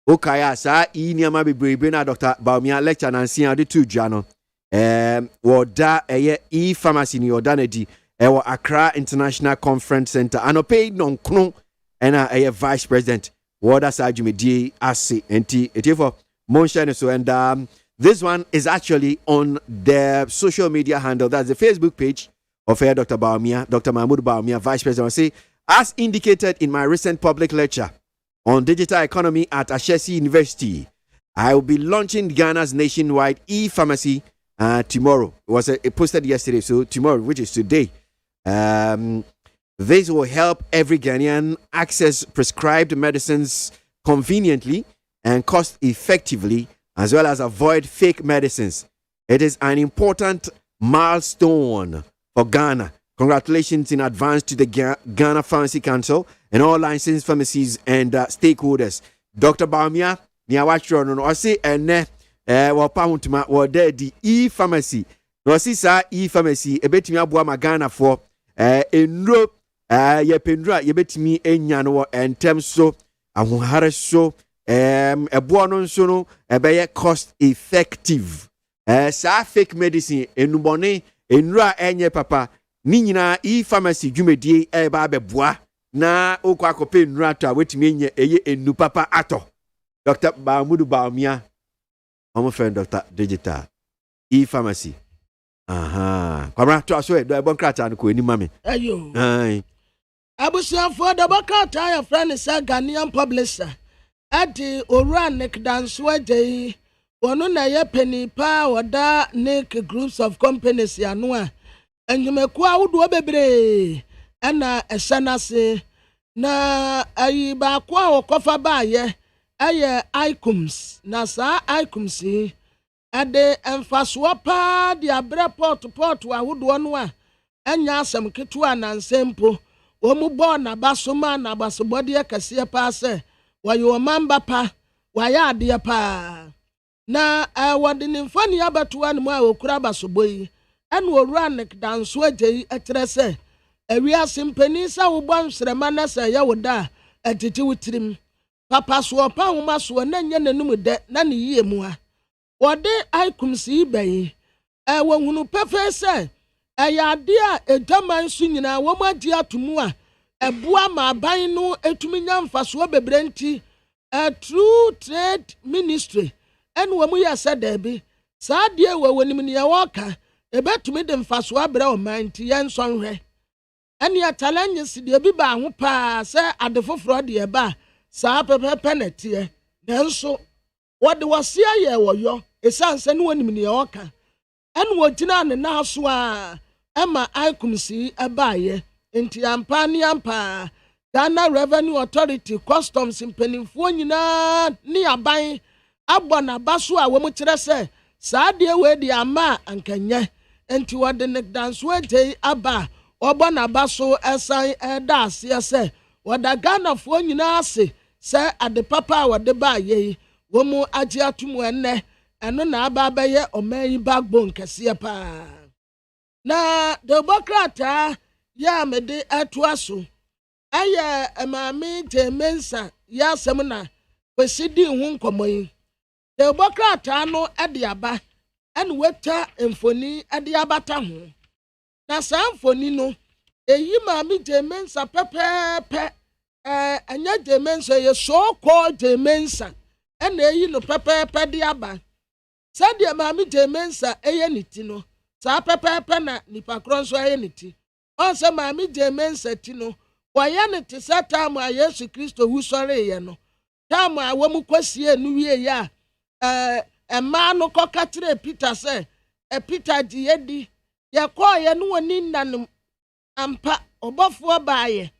Speaker 1: Okaya, sa, e-niama bibribina Dr. Baumia, lecture Nancy, and the two Jano. Woda e-pharmacy ni Odanedi, Accra International Conference Center, Anope non kno, and a vice president. Woda Sajumedi, Asi, and T, for so, and this one is actually on the social media handle. That's the Facebook page of Dr. Baumia, Dr. Mahmoud Baumia, Vice President. Say, as indicated in my recent public lecture on digital economy at Ashesi University, I will be launching Ghana's nationwide e-pharmacy tomorrow. It posted yesterday, so tomorrow, which is today. This will help every Ghanaian access prescribed medicines conveniently and cost effectively, as well as avoid fake medicines. It is an important milestone for Ghana. Congratulations in advance to the Ghana Pharmacy Council and all licensed pharmacies and stakeholders. Dr. Baumia, Niawachron, or say, and Wapauntuma, or the e-pharmacy. No, see, sir, e-pharmacy, a bit me abuama Ghana for in rope, Yependra, Yebetimi, Enyano, and Temso, and Haraso. A bono sono a cost effective. Sa fake medicine enubone enra enye papa ninyina e-pharmacy dwumedie eba beboa na okwa kope nra to wetimi enye eye enu papa ato. Dr. Mahmoud Baumia, my friend Dr. Digital e-pharmacy. Kwabra to aso do ebon krata no ko eni mame.
Speaker 2: Ayo.
Speaker 1: Ai.
Speaker 2: Abusia for the bakata your friend is a Ghanaian publisher. Adi Oran Nick Danswaje, one na ye penny pa wada Nick groups of companies yanua, and you may kwa udu bebre, and a sanase na ayi ba kwa o kofa ba ye, aye icums, na sa icumsi, ade enfaswapa di abre port wa udu onwa, enya asem ketua na nsempo, omu bo na basoma na basobodi akase pa se. Wayo mamba pa wayade pa na wade nimfani abatu anu a okura basoboyi enu Oranik Danswaje etre se awia simpani sa wo bonsrema na se ya woda atiti wutirim papa so pa homa so na nya nanum de na ne yie mu ha wode aikumsi bayi wohunu pefe se ayade a edaman su nyina wo magi atomu a ebua ma ban no etumi nya mfaso bebrenti a true trade ministry en wo mu ya sadebi saade wo wonim ne yawoka ebetumi de mfaso abra o manti yensonhwe en ya challenge si de bi ba ho pa se adefoforo de ba sa pepepe na tie nanso wode wosia ye woyo esanse ne wonim ne yawoka en wo gina ne na so a ema ikumsi abaye enti ampa ni ampa Ghana Revenue Authority Customs mpanimfo nyina ni aban abona baso a wo mu kire se saade we di ama ankanye enti wode Nick Danswaje aba obona baso esan eda ase se wode Ghana fo nyina ase se ade papa wode ba ye wo mu agi atumu enne eno na aba baye oman backbone kese pa na demokrata ya mede atuaso aye emami Jemensa ya semna kwesidi hu nkomoyi demokrata no ede aba en weta emfoni ede abata ho na samfoni no eyi mami Jemensa pepepe anya Jemensa ye so called Jemensa en eyi no pepepe de aba sade mami Jemensa eye niti no sa pepepe na nipa kronso eye niti onse mami Jemensa ti no waya ne te satamu a Yesu Kristo hu sore ye no tamu a wo mu kwasie nu wie ya ema no kokatre Peter se Peter Diedi, ya call ya no one in nanum ampa obofuo baaye.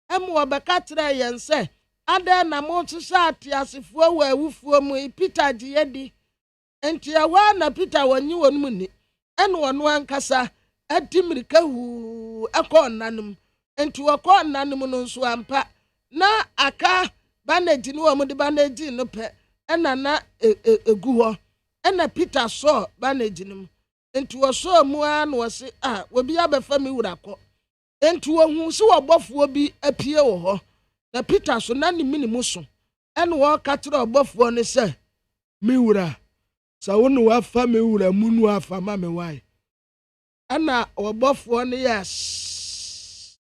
Speaker 2: Wabakatra yen say, Ada na motu shati asifuo wa wufuo mu Peter Diedi. Enti ya wana Peter wanyi won muni. Wanu ankasa atimirika hu akon nanum. Enti wakon nanum no nso ampa. Na aka baneji no amude baneji no pe. Na egu ho. Peter saw baneji no. Enti waso mu an wase obi abefa mi wura ko. Enti wohu se wobofuo bi apie wo ho. Na Peter so na ni minimu so. Wo ka kire obofuo ne se mi wura. Sa wonu wafa mi wura munu afa ma me wai. Obofuo ne yes.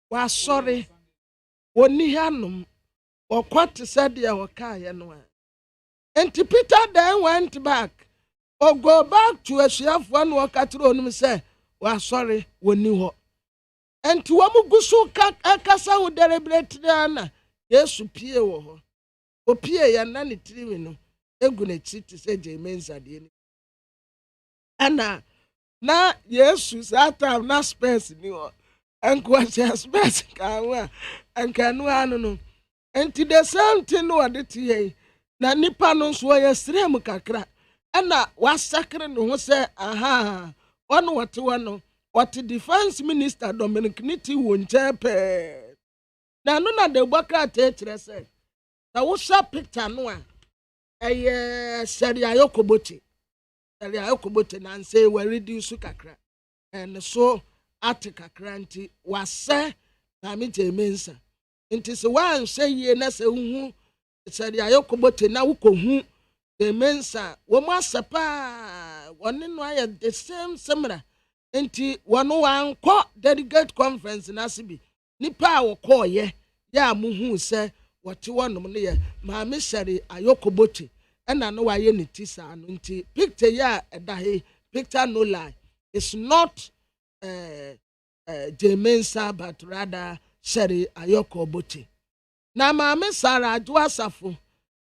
Speaker 2: Wa sorry. Woni hanum. Okwate said ya wakaye no. Enti Peter then went back. Or go back to a chef one walk at him say, well, sorry, when you ho. And to Amugusu Kasa would deliberate Diana. Yes, to Pierre or Pierre and Nanny Trivino. A good cheat to say James at the end. Anna, now, yes, you sat down, not space in you. And quite a space and can no. And to the same thing, what did he? Na nipa no so ya srem kakra ana wasakre no say aha ono what defense minister Dominic Niti wonchepe na no na de baka tetre say na wo sha picture no Sharia Yokobote na say we reduce kakra and so ate kakra nti wase na me jemensa nti se wan say ye na se hu Sharia Yokobote na wukohu the mensa womo asapa woni no aye the same similar enti wono wanko delegate conference na sibi nipa wo koye ya muhu se wote wonom ne ye ma me Sharia Yokobote na no waye ne tisa no nti picture ya edahe picture no lie it's not Jemensa but rather Sharia Yokobote. Na maame Sara adwo asafo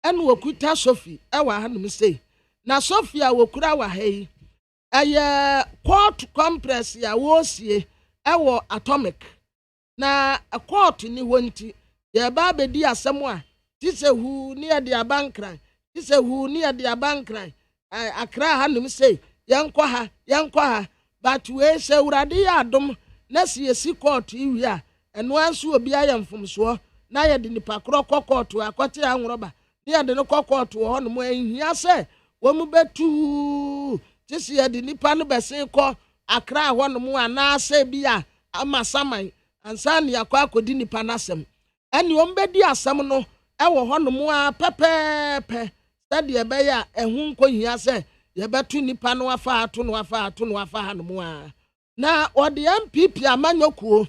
Speaker 2: ene wokuta Sophie ewa hanum sei na Sophie a wokura wa hai eye court compress ya wosie ewo atomic na court ni wonti ye ba bedi asem a tise hu ni e de abankran tise hu ni e de abankran akra hanum sei yenkwa ha but we se urade ya adom na si court iwi a eno anso obi ayemfomso na ye de nipa kro kokoto akote anwroba na ye de no kokoto ho no mo ahia se wo mu betu tisi ye de nipa no besen ko akra ho no mo ana se bia ama saman ansa ne yakwa akodi nipa nasem ene wo mbedi asem no e wo ho no mo a pepepe sade ye be ya ehun ko hia se ye betu nipa no afa ato no afa ha no mo a na ode MPP amanyokuo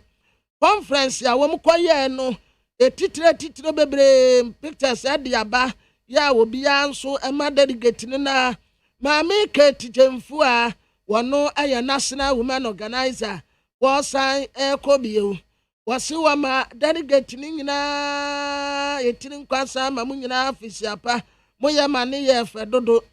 Speaker 2: conference ya wo mu koye no titire bebre pictures adiaba ya obi anso ema delegate na maame ketijemfu a wono aye national women organizer wo san ekobie wose wa ma delegate ni nyina yetirin kwasa ma mu nyina afisiapa moye ma ne ye fedodo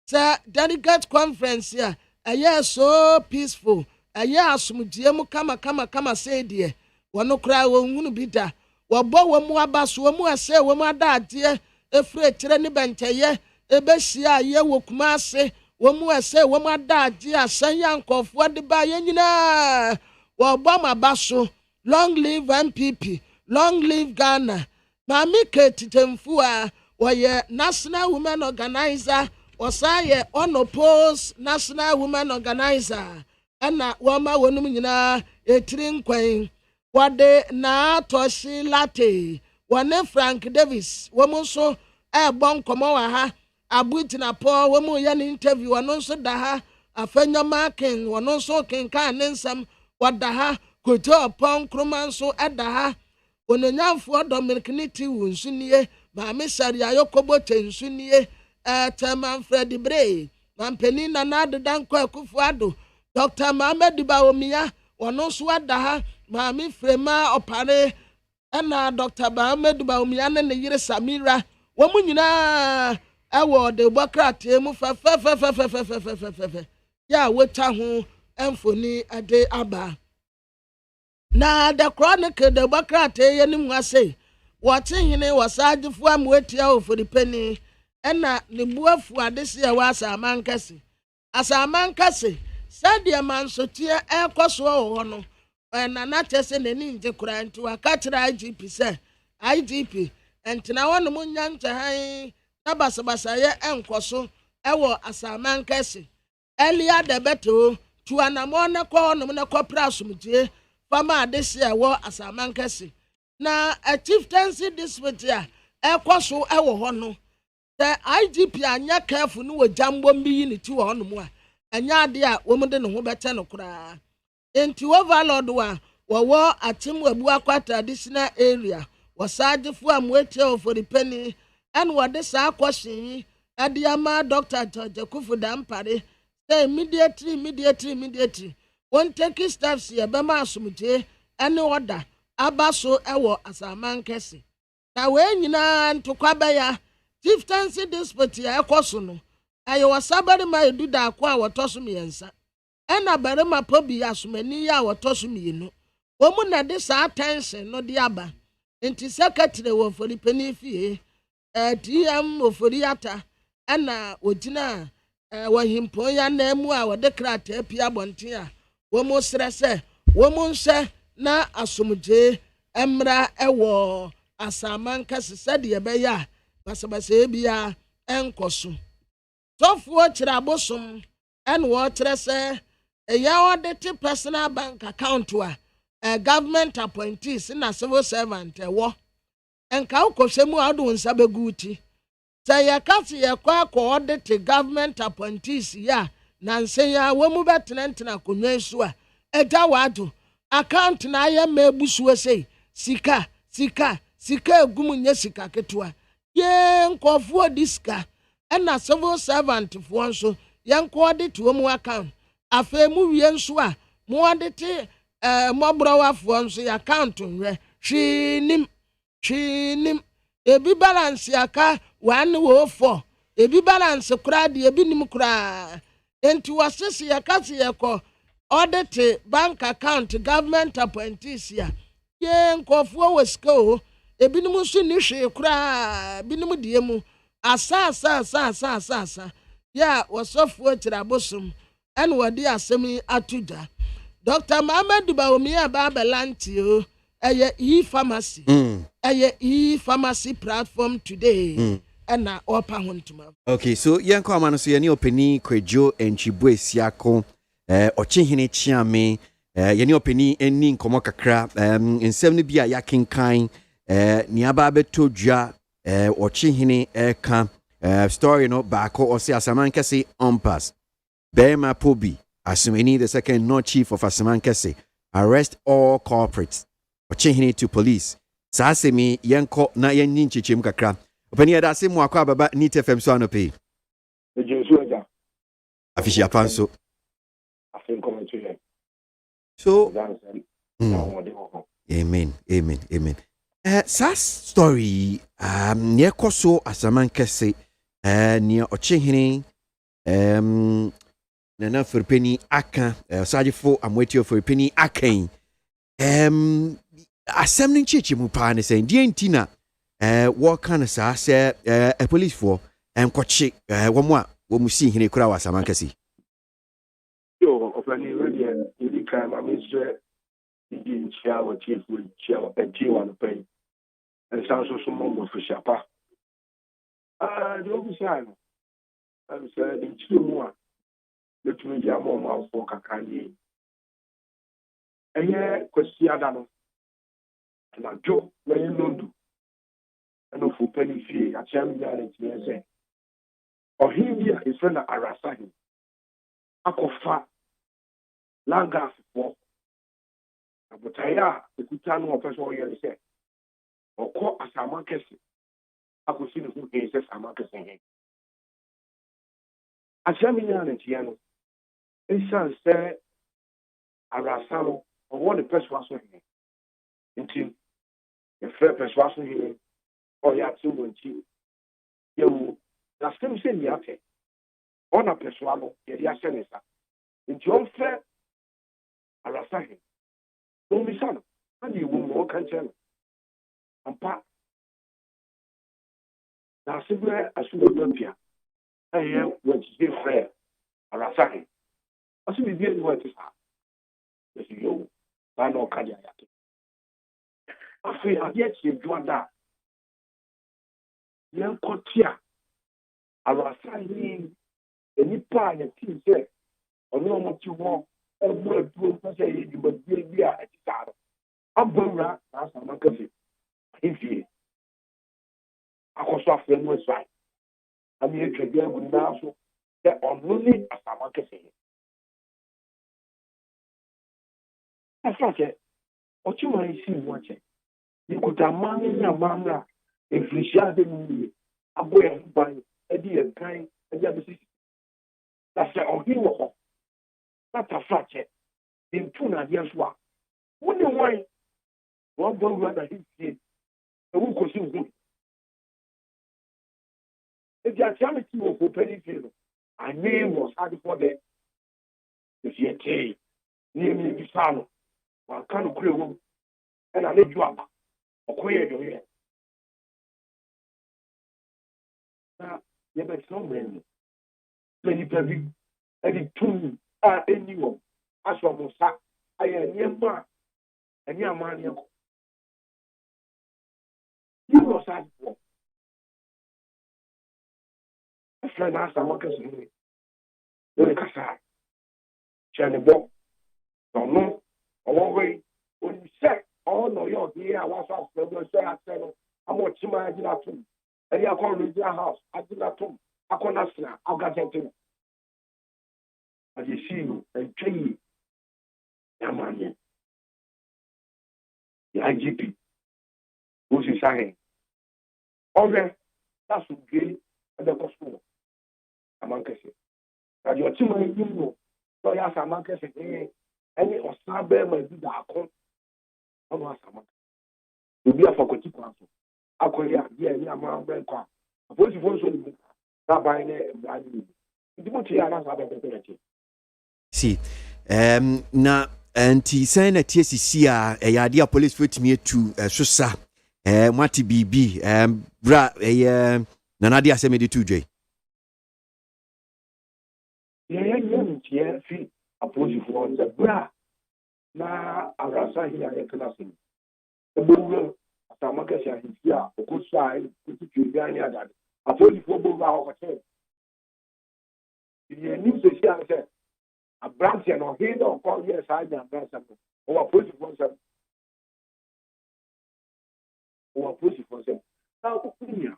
Speaker 2: sa delegate conference ya aye so peaceful aye asumdie mu kama say die wono kra wonhunu bida wobo womu abaso womu ase womu adaade efre kire ne bencheye ebehia ye wokuma ase womu ase womu adaade asan yankofo de ba ye nyina wobo mabaso long live MPP long live Ghana maami ketitemfu a woye national women organizer osaye unopposed national women organizer ana woma wonum nyina etirin kwan wade na toshi latte wane Frank Davis womu so bon komo wa ha abutina po womu ya ni interview wono so da ha afanya marking wono so kenka nensam wada ha koto pon kroman so ada ha ononyamfo Dominic Niti wonsunie ba me Sharia Yokobote nsunie Manfred Bray mampeni na nadan kwa kufuado Dr. Mohammed Baomia wono so ada ha Mami Frema opare ena Dr. Mohammed Baumia ne yire Samira womu nyina ɛwɔ de bɔkrataa mu fɛfɛfɛfɛfɛfɛfɛfɛfɛ yɛ a wɔtwa ho mfoni de aba na the chronicle de bɔkrataa yɛ ne mu ase wɔte hene wɔsaagyefoɔ amoatia ofuripani ɛna ne buafu adesi a wɔ asaaman kɛse asaaman kɛse sɛdeɛ mansoteɛ ɛrekɔ so wɔ hɔ no ɛnana kyɛ sɛ n'ani ngye koraa nti waka kyerɛ igp sɛ igp ɛntena hɔ no mu nya nkyɛhan na basabasayɛ ɛnkɔ so ɛwɔ asaaman kɛse ɛlia de bɛtoo tu anamɔ ne kɔ hɔnom ne kɔpra asomdwie fama adesi a ɛwɔ asaaman kɛse na a chieftaincy dispute a ɛkɔ so ɛwɔ hɔ no sɛ igp anya careful no wɔ gyambɔ bi yi ne ti wɔ hɔnom a ɛnyɛ ade a wɔn de ne ho bɛkyɛ no koraa nti overlord wa wɔwɔ atem wabu akɔ traditional area wɔsaagyefoɔ a moatia ofuripani ɛna wɔde saa akɔhyen ɛde ama Dr. George Kufu Dampare sɛ immediately wɔn take steps yɛ bɛma asomdwie ɛne ɔda aba so ɛwɔ asaaman kɛse na wɔn nyinaa ntokwa bɛya chieftaincy dispute a ɛkɔ so no ɛyɛ wɔsabarima edu daako a wɔtɔ so mmiɛnsa ɛna barima pɔbi asomani a wɔtɔ so mmienu wɔn mu na de saa tension no de aba nti secretary wɔ ofuripani fie TM ofuriata ɛna ogyina wɔhimpɔn ya na mu a wɔde krataa pia abɔnten a wɔn mu srɛ sɛ wɔn mu nhyɛ na asomdwie mmra ɛwɔ asaaman kɛse sɛdeɛ ɛbɛyɛ a basabasa bia ɛnkɔ so tɔfoɔ kyerɛ abosom ɛna wɔkyerɛ sɛ ɛyɛ ɔde te personal bank account a government appointees na civil servant ɛwɔ ɛnka wokɔhwɛ mu a wode wo nsa bɛgu ti sɛ yɛka se yɛkɔ akɔ ɔde te government appointees yi a nansɛn a wɔn mu bɛtenatena akonnwa so a ɛgya w'adwo account na ayɛ ma ebusuo sei sika egum nyɛ sika ketewa yɛn nkɔfoɔ di sika ɛna civil servant foɔ nso yɛn kɔ ɔde te wɔn account afei mu wie nso a mu ɔde te mɔborɔwafoɔ nso yɛ account nhwɛ hwee nim ebi balance aka 104 ebi balance koraa de ebi nim koraa enti wɔsese yɛka se yɛkɔ audit bank account government appointees ya yɛn nkɔfoɔ wɔ sika o ebi nim nso ni hwee koraa ebi nim die mu asa ya wɔsɔfoɔ kyerɛ abosom ɛna wɔde asɛm yi ato gya Dr. Muhammadu Baomi ababelanti o ɛyɛ e-pharmacy ɛyɛ e-pharmacy platform today ɛna ɔpa ho ntoma.
Speaker 1: Okay, so yɛn kɔ ama no so yɛne ɔpani Kwadwo Nchibu Esiako ɔkyehene Chiame yɛne ɔpani ani nkɔmmɔ kakra nsɛm no bi a yɛakenkan ne aba bɛtɔ dwa ɔkyehene ɛka story no baako ɔse Asaman Kɛse Ompas Bema Pobi Asumeni the second North Chief of Asaman Kɛse arrest all culprits ɔkyehene to police saa asɛmi yɛnkɔ na yɛnyi nkyɛkyɛm kakra ɔpani yɛda ase mu akɔ ababa NIT FM so anɔpɛ afihyi apa nso so amen saa story neɛ kɔ so Asaman Kɛse neɛ ɔkyehene nana Furipani aka ɔsagyefo amoatio Furipani akan asɛm no nkyɛkyɛmu paa ne sɛ deɛ nti na wɔka no saa sɛ apolicefoɔ nkɔkye wɔn a wɔn si hene kora wɔ Asaman Kɛse.
Speaker 8: Ɔpɛni wɛdeɛ yɛdi kan ma mesrɛ yɛdi nkyia wɔ tiefoɔ nkyia wɔ ɛtie wɔ anɔpa yi ɛnsan so so mmɔ mmɔfirihyia pa deɛ ɔbisaa no ɛm sɛ de nkyire mu a bɛtumi de ama ɔmanfoɔ kakra nie ɛyɛ Kwasi Ada no anadwo wɔyɛ nondo ɛna ɔfo pani fie akyea me nyaa no ntiɛ sɛ ɔhen bi a ɛfrɛ no Arasahe akɔfa langafoɔ abotaeɛ a ɛkuta no ɔpɛ sɛ ɔyɛ no sɛ ɔkɔ Asaman Kɛse akɔsi ne ho hee sɛ Asaman Kɛse he akyea me nyaa no ntiɛ no ɛsiane sɛ Arasa no ɔwɔ ne pɛsoa so hene nti yɛfrɛ pɛsoa so hene ɔyɛ ate wɔ nkyi yɛwu
Speaker 10: na stem sɛ ni ate ɔna pɛsoa no yɛde ahyɛ ne nsa nti ɔmfrɛ arasahe ɔmmisa no na deɛ ɛwɔ mu na ɔka nkyerɛ no ampa na ase berɛ asomadu apia ɛyɛ wɔagyigye frɛ arasahe ɔsɛ biribi ani hɔ ɛte saa ɛsɛ yɛwo saa na ɔka de ayate afei adeɛ kyerɛ dwoa da a yɛnkɔte a arasahe nnipa a yɛtii sɛ ɔne ɔmɔte hɔ ɛbɔ aduro mpɛ sɛ yɛ dwumadie bi a ɛte saa no abɔ wura na asama kafe ahemfie akɔ so afrɛ no asuae ame yɛtwa bi agu nyinaa so sɛ ɔno ne asama kafe ɛfa sɛ ɔkyema yɛsii mu akyɛ yɛkuta aman ne aman a ɛmfirihyia sɛ no yie abɔ yɛ ho ban adi yɛ kan adi abɛsisi na sɛ ɔhene wɔ hɔ na tafa kyɛ ntu na adeɛ so a wo ne wan wɔabɔ wura na hemfie ɛwo kɔsi wo ho enti akyea me tii wɔ kɔpani fie no anyee wɔ sadefoɔ dɛ ɛfi yɛtee ne yɛmi bisa no wanka no kura wɔ ɛna ne dwo aba ɔkɔyɛ dɔyɛ na yɛbɛtena mmara mu na nnipa bi ɛde tum a ɛnni wɔ asɔ mo sa ayɛ nneɛma a ɛne amanneɛ kɔ yɛwɔ sadefoɔ ɛfrɛ no asama kɛse no ne kasa hyɛ ne bɔ na ɔno ɔwɔ hɔ yi onim sɛ ɔwɔ na ɔyɛ ɔdeɛ a wasɔ afrɛ no sɛ asɛ no ama ɔkyima agyina tom ɛde akɔ regional house agyina tom akɔ nasena agasɛntem ade sii no ɛntwa yie amanneɛ yɛ IGP wosi sahe ɔhwɛ na somdwee ɛbɛkɔ so wɔ amankɛse na deɛ ɔkyema anim no na ɔyɛ asa amankɛse ɛne ɔsa bɛrima bi daako ɔno asa amankɛse obi afa kɔti kwan so akɔyɛ adeɛ ɛne ama bɛnkɔ a apolisifoɔ nso ne mu na aban ne mmara ne mu nti mote yɛ anasa bɛbɛbɛ n'akyi
Speaker 1: si na nti sɛn na tie sisi a ɛyɛ adeɛ a policefoɔ tumi atu so sa moate biribi bra ɛyɛ nanade asɛm de to dwa
Speaker 10: yɛyɛ nteɛ fi apolisifoɔ sɛ bra na arasahe a yɛkena sɛ ɛbɛwura asama kɛse ahemfie a ɔkɔsu a ɛkɔtitwa biara ne adade apolisifoɔ bɛwura a ɔkɔkyɛ yɛnim sɛsi a sɛ aberanteɛ no ɔhene na ɔkɔ yɛ saa nya aberanteɛ no ɔwɔ apolisifoɔ nsɛm na ɔkɔnya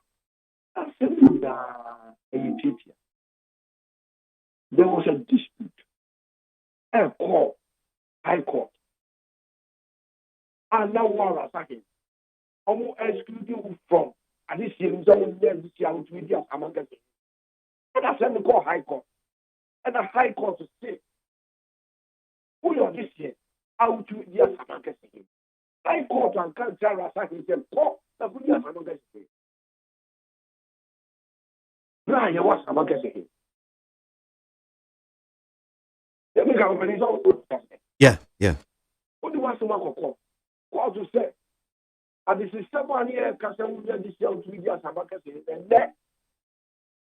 Speaker 10: asɛm nyinaa ɛyɛ tiatia. There was a dispute and call High Court. And now what are saying? Almost excluding from and this year, this year, which we do among us. And I said, call High Court. And the High Court to say, who are this year? Out to the among us. High Court and can't tell us, I can call the good year among us. Brian was among us.
Speaker 1: Yeah.
Speaker 10: What do you want to call? What to say? And this is someone here, Castle, this year, 2 years, and then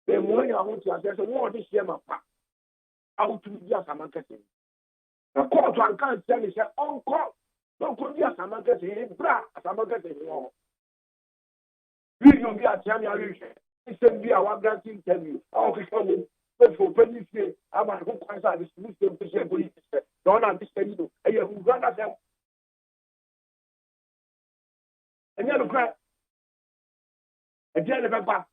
Speaker 10: the morning I want to address what this year, my papa. Out 2 years, I'm not getting. The court one can't tell me, say, on call. Don't go here, I'm not getting. Bra, I'm not getting. We don't be a champion. It's a be our granting tell you. I'll be coming. For penny say, I'm a who comes out this system police. Don't understand you. And you run at them. And you cry. And then the back.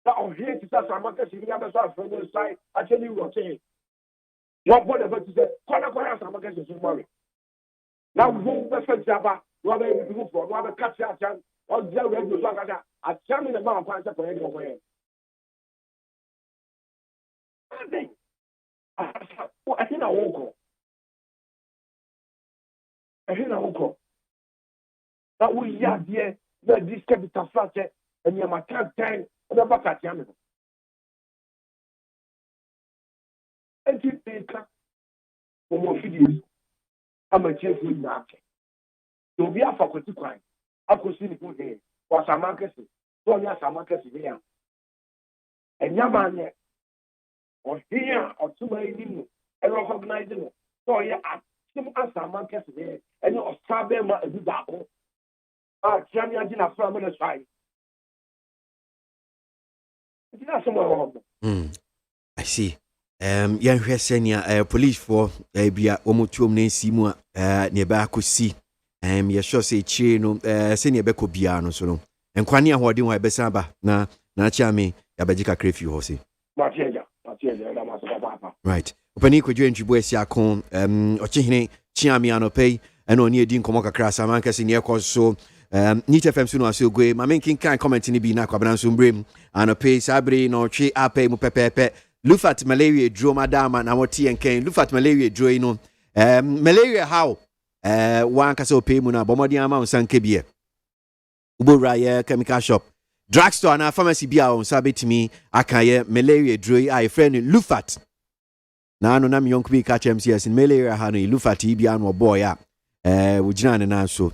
Speaker 10: Now here to start some market in the other side from the side. I tell you what saying. What whatever to say, corner some market is tomorrow. Now we won't perfect Java, rather than move for rather catch out or deal with you like that. I tell me the amount of answer for anywhere. I think I won't go. That we are here, that this capital flat, and you're my time, and the back at Yaman. Omo videos. I'm a chief with that. To be a faculty crime. I could see the good day. Was a market. So yes, a market here. And Yaman or here or two and recognizing it. So yeah, some as a market here and you stab them a good apple. Jamia Dina from the side. It's not somewhere wrong.
Speaker 1: I see. Young senior police for bia omutuom na simu ne ba akosi ye sure say chire no senior beko bia no so no enkwane ahoden wa besa ba na chia me ya bagika krefi ho se
Speaker 10: Matieja na maso papa.
Speaker 1: right opani kwadwe ntwibo asi akon ochihene chia me anopei ena oni edi nkomo kakra sama nkase ne ekoso Nita FM so no aso gwe ma menkin kan comment ni bi na kwabana so mbrem anopei sabre no twe apei mu pepepe Lufat malaria draw madama na woti enken Lufat malaria draw ino malaria how wan kasa opay mu na bomodi ama onsanke bie ubora ye chemical shop drugstore na pharmacy bia on sabetimi akaye malaria draw a friend Lufat na no na me yonku bi ka HMCS malaria ha no Lufat bia no boy a wugina ne na so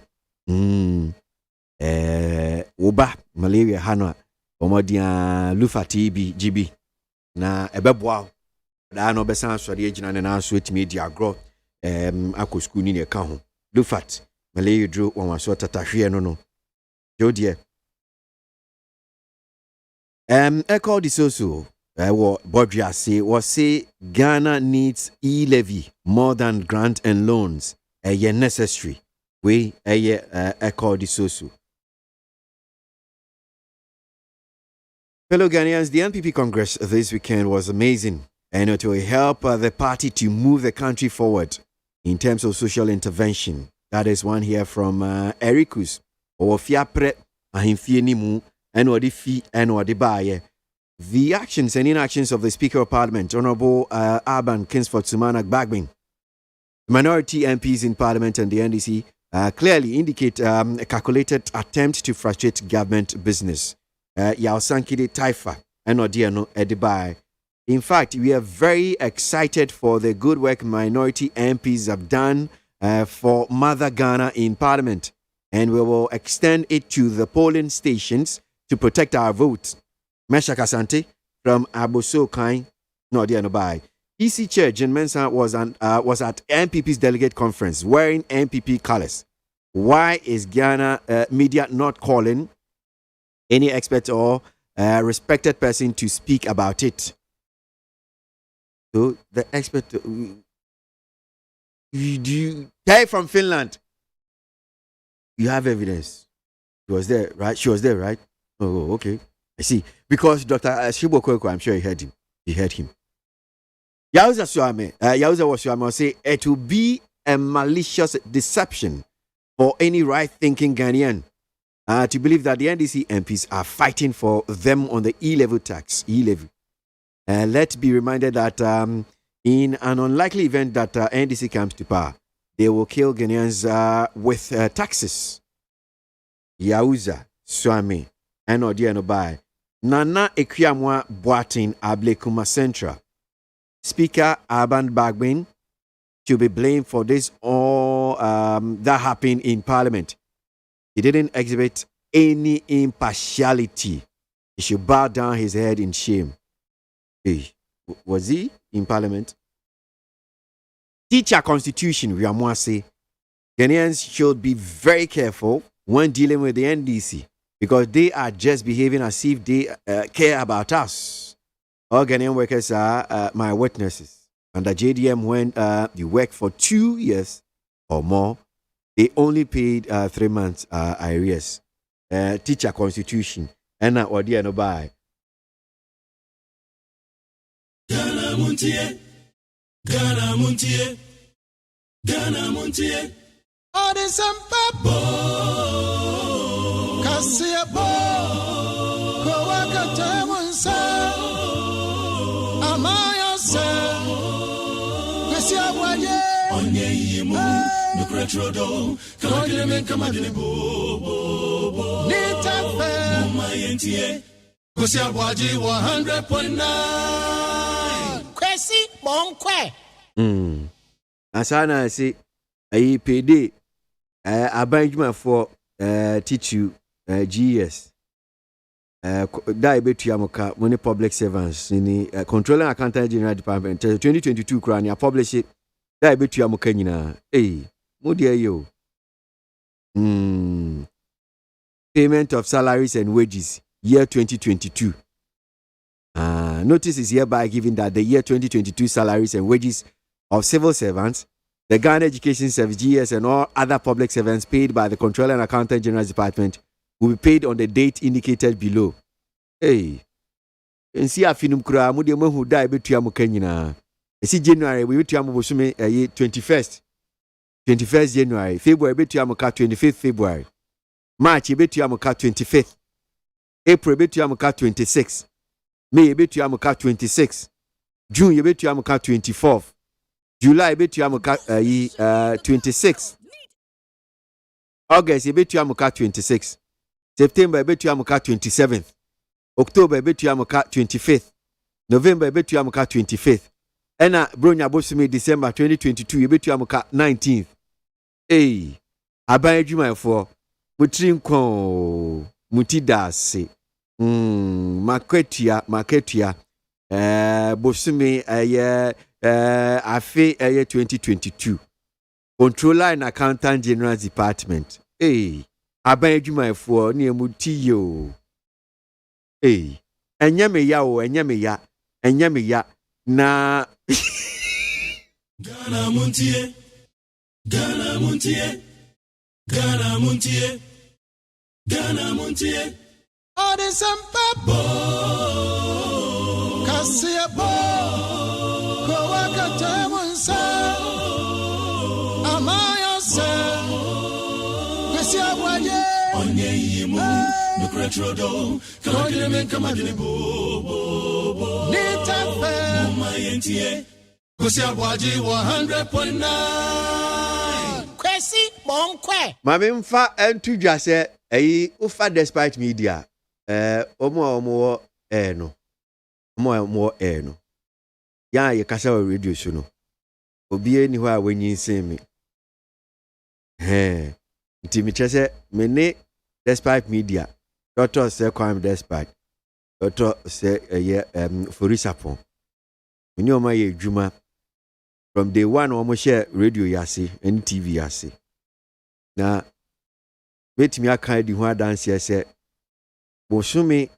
Speaker 1: oba malaria ha no bomodi Lufat bi GB na ebeboa da no besan sori agina ne na so etimi di agro akọ school ni ne ka ho Lufat malaria dro won waso tatahwe no jodie echo disoso wo bodria say was say Ghana needs e-levy more than grant and loans necessary we echo disoso. Fellow Ghanaians, the NPP Congress this weekend was amazing and it will help the party to move the country forward in terms of social intervention. That is one here from Erikus. The actions and inactions of the Speaker of Parliament, Honorable Aban Kingsford Sumanak Bagbin, minority MPs in Parliament and the NDC clearly indicate a calculated attempt to frustrate government business. Yaosankide Taifa and Odiano Edibai. In fact, we are very excited for the good work minority MPs have done for Mother Ghana in Parliament, and we will extend it to the polling stations to protect our votes. Mesha Kasante from Aboso Kain, Odiano Bai. EC Chair Jen Mensah was at MPP's delegate conference wearing MPP colors. Why is Ghana media not calling any expert or respected person to speak about it? So the expert, guy from Finland, you have evidence. She was there, right? She was there, right? Oh, okay. I see. Because Dr. Shibokoko, I'm sure he heard him. He heard him. Yauza Swame say it will be a malicious deception for any right-thinking Ghanaian to believe that the NDC MPs are fighting for them on the E-level tax. E-level. Let's be reminded that in an unlikely event that NDC comes to power, they will kill Ghanaians with taxes. Yauza Swame and Odianobai. Nana Ekwamwa Boatin Ablekuma Central. Speaker Aban Bagbin should be blamed for this all that happened in Parliament. He didn't exhibit any impartiality. He should bow down his head in shame. Hey, was he in Parliament? Teacher Constitution, we are say Ghanaians should be very careful when dealing with the NDC because they are just behaving as if they care about us. All Ghanaian workers are my witnesses. Under JDM, when you work for 2 years or more, they only paid 3 months arrears. Teacher Constitution. And now, what do you know by?
Speaker 4: Ghana Montie. Ghana Montie. Ghana Montie.
Speaker 5: Oh, there's some papa. Cassia Bo. Kowaka Tamonsa. Amaya Sa. Cassia Boye.
Speaker 4: Onye Yimu. Nucretrodo. Kagile Kamadine Bo.
Speaker 5: Nita Fe.
Speaker 4: Mumayentie. KWASI 100.9.
Speaker 5: Kwesi Monkwe.
Speaker 1: Asana say ayi payday abanjuma for teach you GS da betu amoka money public servants ni controlling accountant general department 2022 kra ni publish it da betu amoka nyina mo de yo payment of salaries and wages year 2022. Notice is hereby given that the year 2022 salaries and wages of civil servants, the Ghana Education Service, GS, and all other public servants paid by the Controller and Accountant General's Department will be paid on the date indicated below. And see a finum kura mudiamo who die betu amukanyina. See January we betu amubosume 21st January, February betu amuka 25th February, March betu amuka 25th, April betu amuka 26th, May betu amuka 26th, June betu amuka 24th, July betu amuka 26th, August betu amuka 26th, September betu amuka 27th, October betu amuka 25th, November betu amuka 25th, ena bronya bosumi December 2022 betu amuka 19th. Aban adwumayefo mutri nkon mutidase maketua bosumi afe 2022 Controller and Accountant General Department. Aban adwumayefo ne mutiyo. Enyame ya na
Speaker 4: Ghana Montie, Ghana Montie, Ghana Montie, Ghana Montie.
Speaker 5: All the Sampa Cassia Bo Kowaka Tamunsa Amaya Sa Cassia Waye
Speaker 4: Onye Yimu, no Cretrodo, Kamadine Bo,
Speaker 5: Nita Fair,
Speaker 4: MONTIE, ABOAGYE 100.9.
Speaker 5: Kwasi Bonkwe.
Speaker 1: Mame mfa entu dwase ufa despite media omo no ya ye kasa wa radio so no obi eni ho a wanyi nsem me nti mi chese me ne despite media doctor say kwam despite doctor say ye forisapon me o ma ye djuma from day one omo share radio yase and TV yase na betimi aka di ho adanse ese bosumi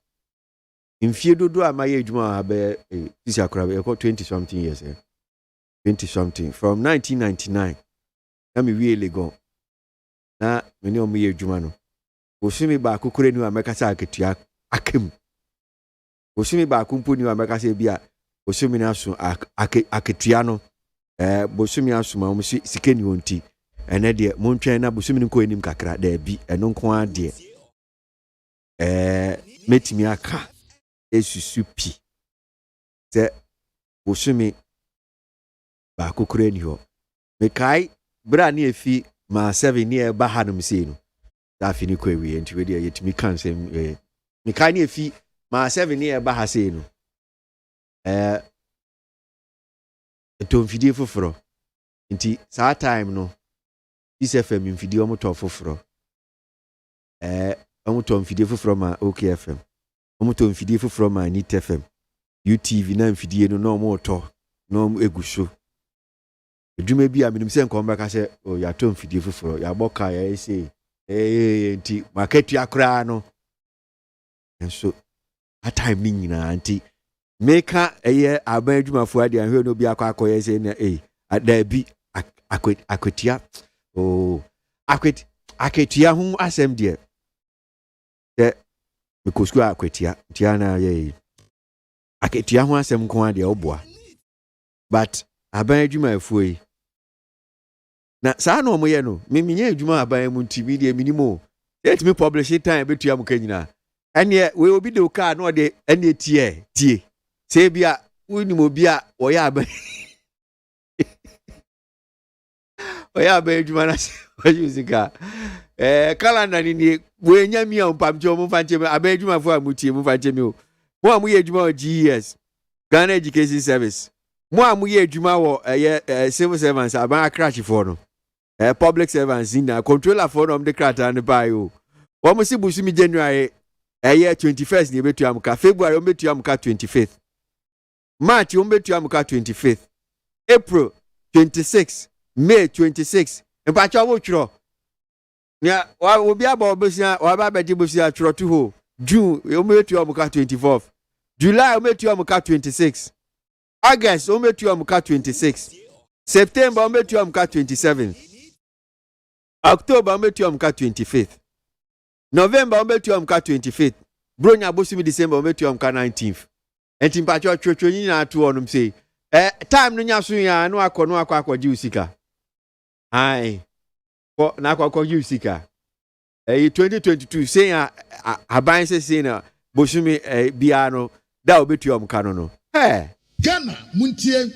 Speaker 1: mfie dodo amaye adwuma abe tisi akora be 20 something years 20 something from 1999 na me wie legon na me ne omo ye adwuma no bosumi ba kokore ni amekasa aketua akem bosumi ba kumpo ni amekasa bia bosumi na so aketua no bosumi asuma omo sikeni wonti ene de montwen na bosumi nko enim kakra da bi eno nko ade metimi aka esusu pi te bosumi ba kokore ni ho mekai bra na efi ma 7 ni e ba hanum sei no da fini ko ewie nti we de yetimi kan sem mekai na efi ma 7 ni e ba ha sei no eto mfidie foforo nti saa time no isfm mfidie omoto foforo omoto mfidie foforo ma OKFM omoto mfidie foforo ma NIT FM UTV na mfidie no na omoto no eguso edwuma bi a menim se nkomba ka se o ya to mfidie foforo ya boka ya ese nti market akra no enso a time ni nyina nti meka aban adwumafo ade ahwe no bi akoye se na adabi akwetia akwetia hu asem de mikosku akwetia tia na ye akwetia hu asem ko ade oboa but aban adwumafo yi na saa no moye no minya adwuma aban mu TV de minimo let me publish it time betua mu kanyina ene we obi de ka no de ene tie se bia woni mo bia oya aban oya aban adwuma na usika calendar ni we nya mi a mpamjo mo fanche me aban adwuma fo amutie mo fanche me o mo amuye adwuma GS Ghana Education Service mo a mo ye adwuma wo civil servants aba crash for no public servants in controller for no the krata ne ba yo wo mo si busumi January 21st ne betu amka February betu amka 25th March betu amka 25th April 26 May 26 empacha wo twro nya wo bia ba obesia wa ba beji bosia twro to ho June betu amka 24th July betu amka 26 August betu amka 26 September betu amka 27 October betu amka 25th November betu amka 25th Bronya bosimi December betu amka 19th enti mpacha twotwo nyina to onum sei time no nya so ya no akọ usika ai ko na akọ usika 2022 say aban say na bosumi bia no da obetu amka no
Speaker 3: Ghana muntie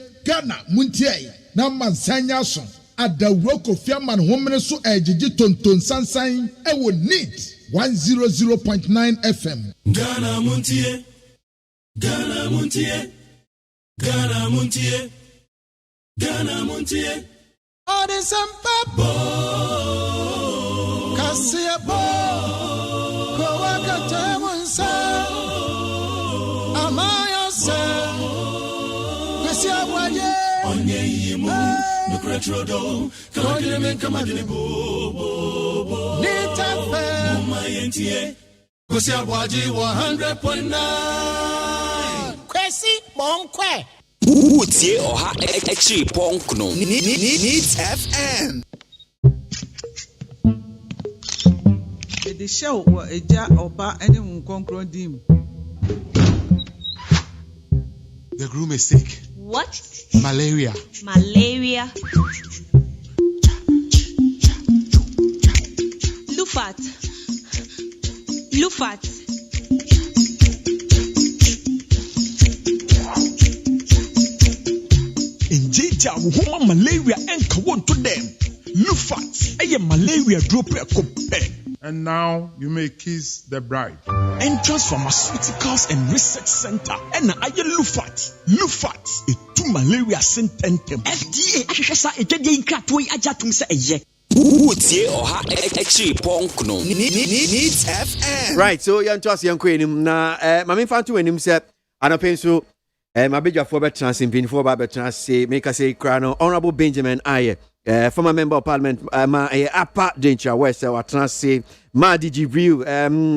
Speaker 3: na mansanya so adawro kofiaman homene so ejiji tonton sansan ewo neat 100.9 FM
Speaker 4: Ghana muntie Ghana muntie Ghana muntie Ghana muntie
Speaker 5: Ode Samba Kasia Bo Kowaka Munsa Amaya Sa Kwesi Abwaagye
Speaker 4: Onye yimu Nukretrodo Kamadine men kamadine bo
Speaker 5: Nitafe
Speaker 4: Mumayentie Kwesi Abwaagye 100.9
Speaker 5: Kwesi Monkwe
Speaker 11: Utie oha extra punk no. Needs FM.
Speaker 12: The show wa eja oba ene nkonkron dim.
Speaker 13: The groom is sick.
Speaker 14: What?
Speaker 13: Malaria.
Speaker 14: Malaria. Lufat.
Speaker 15: Injija wohoma malaria enka won to them. Lufat eye malaria drop ekope.
Speaker 9: And now you may kiss the bride.
Speaker 15: Entrance Pharmaceuticals and Research Center. And aye Lufat. Lufat etu malaria sententem.
Speaker 11: FDA ahwehwesa edwede nkrato yi ajatum se eye. Utie oha extra punk no. Needs FM.
Speaker 1: Right, so yantos yanko enim na mame fanto enim se anopenso my big for better simping for better say make us say crown Honorable Benjamin Aye, former member of parliament, my upper danger west or say ma DG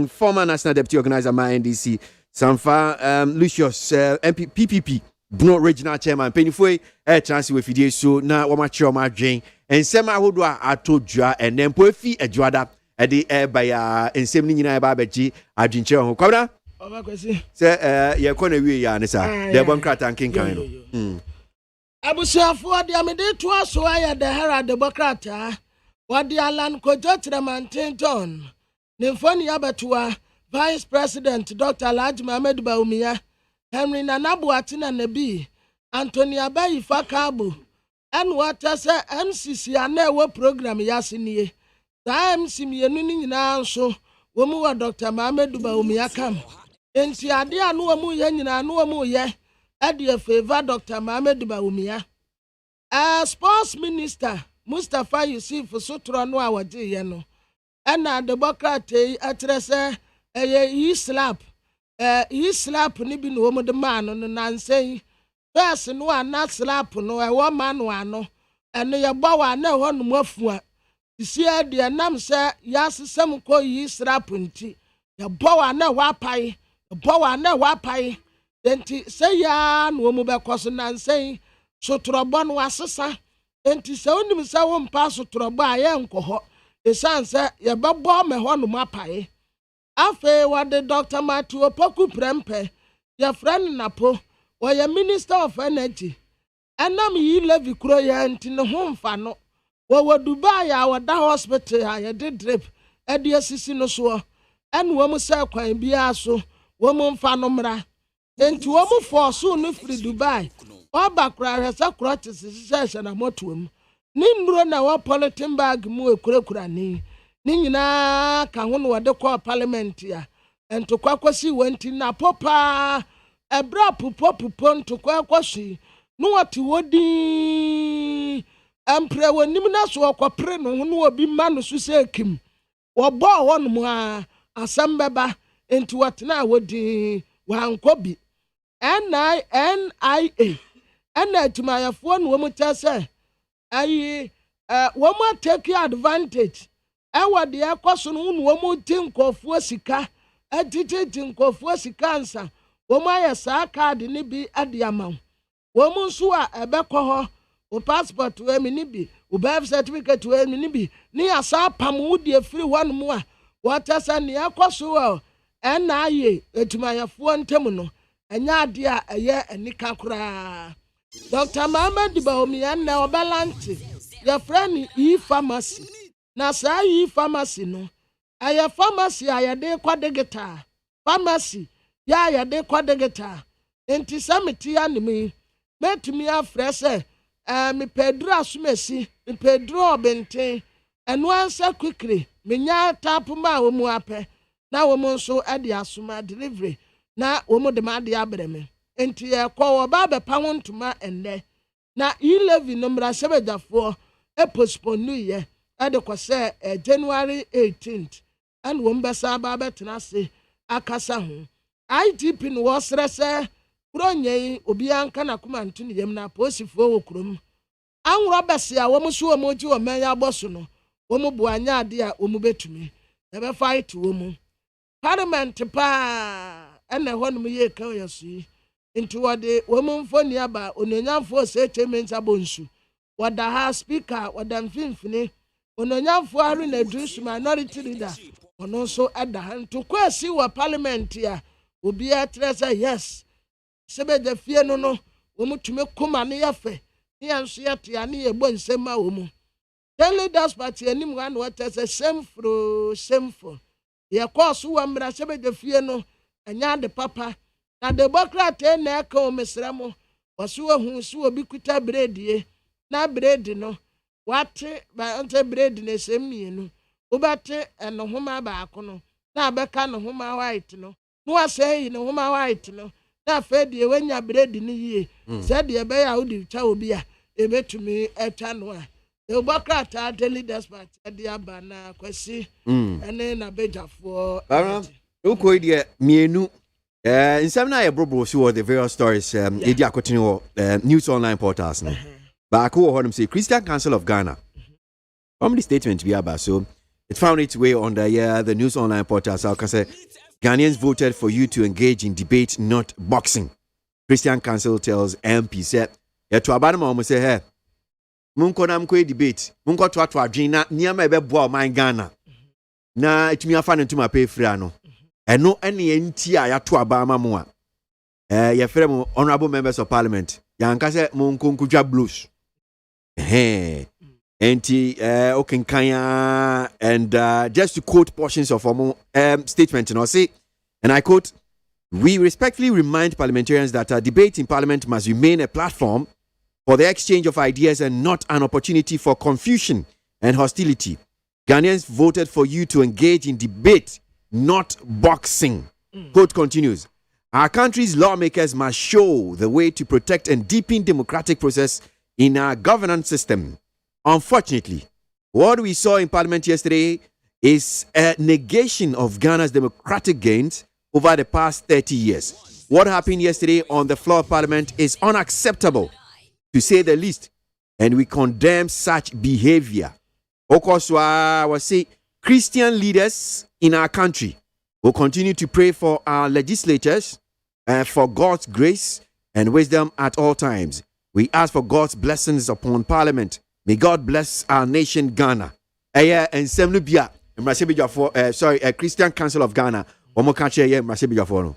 Speaker 1: former national deputy organizer my NDC Sanfa Lucius PPP Bno regional chairman Penifue chance with video so na wamacho ma dwen and sema hodwa atodwa and then poefi adwada e de by ensem ni nyina ba beji adwinche ho kwabra say ye kona wie ya ne sa de bon krata nkenkan no
Speaker 2: abusuafo de amede to aso aya de hera de bokrata wadi alan kojo tremantenton ne mfoni abatoa vice president Dr. Alhaji Mohammed Bawumia Henry Nanabuati na Nabi Anthony Abayi Fakabo and what say MCC ana we program yasiniye ta MC mienu ni nyina so wo mu wa Dr. Mohammed Bawumia kam enti ade anu wo mu ye nyina anu wo mu ye ade favor Dr. Mohammed Bawumia sports minister Mustafa Yusuf Sotro no awaje ye no na democrat atrese he slap ni bi no mo de man no nansen first no ana slap no e wo man no ano eno ye gbawa na ho no afua isi e de nam se yasesem ko yi slap nti ye gbawa na wa pai enti se ya no mo be koso nansen sotrobo no asesa enti se onim se wo mpa sotrobo aye nkoho esanse ye bebo me ho no mapai afe wade Dr. Matthew Opoku Prempe your friend Napo or your minister of energy enam yi levi kuro ya nti ne ho mfa no wo Dubai ya da hospital ya de drip e de asisi no so en wo mu se kwan bia so wo mu mfa no mra enti wo mu force no free Dubai o bakra hwesa kuro tisisi na motuom ni nduro na wo politin bag mu ekurekura ni nyina ka ho no wode call parliament ya ento kwakwasi wanti na popa ebra pupo ento kwakwashi no what wodi ampre wonim na so okopre no no obi ma no so se kim wo bo won mu a asam beba enti what na wodi wankobi NIA ana tumayafo no mu tese ayi wo ma take advantage ewa de akoso no wo mu tinkofo sika atiti tinkofo sika ansa wo ma ya sa card ni bi ade amaw wo mu nso a ebekọ ho o passport we mi ni bi o birth certificate we mi ni bi ni asa pam wo de free one mu a wo tese ne akoso NIA etumayafo ntem no enya ade a eye enika kura Dr. Mohammed Baomiya na obalante ya friend e-pharmacy na sa e-pharmacy no aya pharmacy aya de kwadegeta pharmacy ya de kwadegeta enti samiti ya nimi metumi afrese me pedro asumesi me pedro obente eno ansa quickly menya tap ma wo mu ape na wo mu nso ade asuma delivery na wo mu de ma de abreme enti ekwo ba be pa wontuma enne na 11 number sebedafo postpone ye ade ko se January 18th and wo mbesa ba betena se akasa ho ITP no wosrese pronye obi anka na kuma ntu ne yem na posifo wo krom anwro bese a wo mu so wo mu ji wo man ya boso no wo mu bu anya ade a wo mu betumi e be fight wo mu parliament pa ene ho no ye ka yesu into wode wo mu mfoni aba ononyamfo se chementa bonsu wada ha speaker wada mfimfini ononyamfo aru na drusu minority leader ono so ada ha to kwasi wa parliament ya obi atresa yes sebe de fie no wo mutume kuma ne yafe ne yanso yate ya ne yebo nsema wo mu the leaders party anim wan what is shameful ye course wa mra sebe de fie no anya de papa na democrat na ka o mesramo waso hu so obi kuta breadie na bread no wate ba ante bread na semienu obate eno homa ba akono na abeka no homa white no no asey no homa white no na fedie wanya bread ni yie said ye be ya odi cha obi a ebetumi etwa no a democrat the leaders party de aba na kwasi ene na bejafo
Speaker 1: bara ukoi de mienu nsem na ye brobro so the various stories edi akotini wo news online portals no ba ko ho say Christian Council of Ghana the statement be about so it found its way on the news online portals. I can say Ghanaians voted for you to engage in debate, not boxing. Christian Council tells MP said ya to abanama mo say hey munko na mko debate munko to adwin na niam ebe boa man Ghana na etumi afa ne ntuma pay free ano eno ene enti a ya to abama mo a ya frem honorable members of parliament ya nka say munko nkudwa blues Okinkanya and just to quote portions of our statement, say, and I quote, we respectfully remind parliamentarians that debate in parliament must remain a platform for the exchange of ideas and not an opportunity for confusion and hostility. Ghanaians voted for you to engage in debate, not boxing. Quote continues, our country's lawmakers must show the way to protect and deepen democratic process in our governance system. Unfortunately, what we saw in Parliament yesterday is a negation of Ghana's democratic gains over the past 30 years. What happened yesterday on the floor of Parliament is unacceptable, to say the least, and we condemn such behavior. Okoswa was say Christian leaders in our country will continue to pray for our legislators and for God's grace and wisdom at all times. We ask for God's blessings upon Parliament. May God bless our nation, Ghana. And Semnubia, Christian Council of Ghana. Omo kache ye Mrasebijafo no.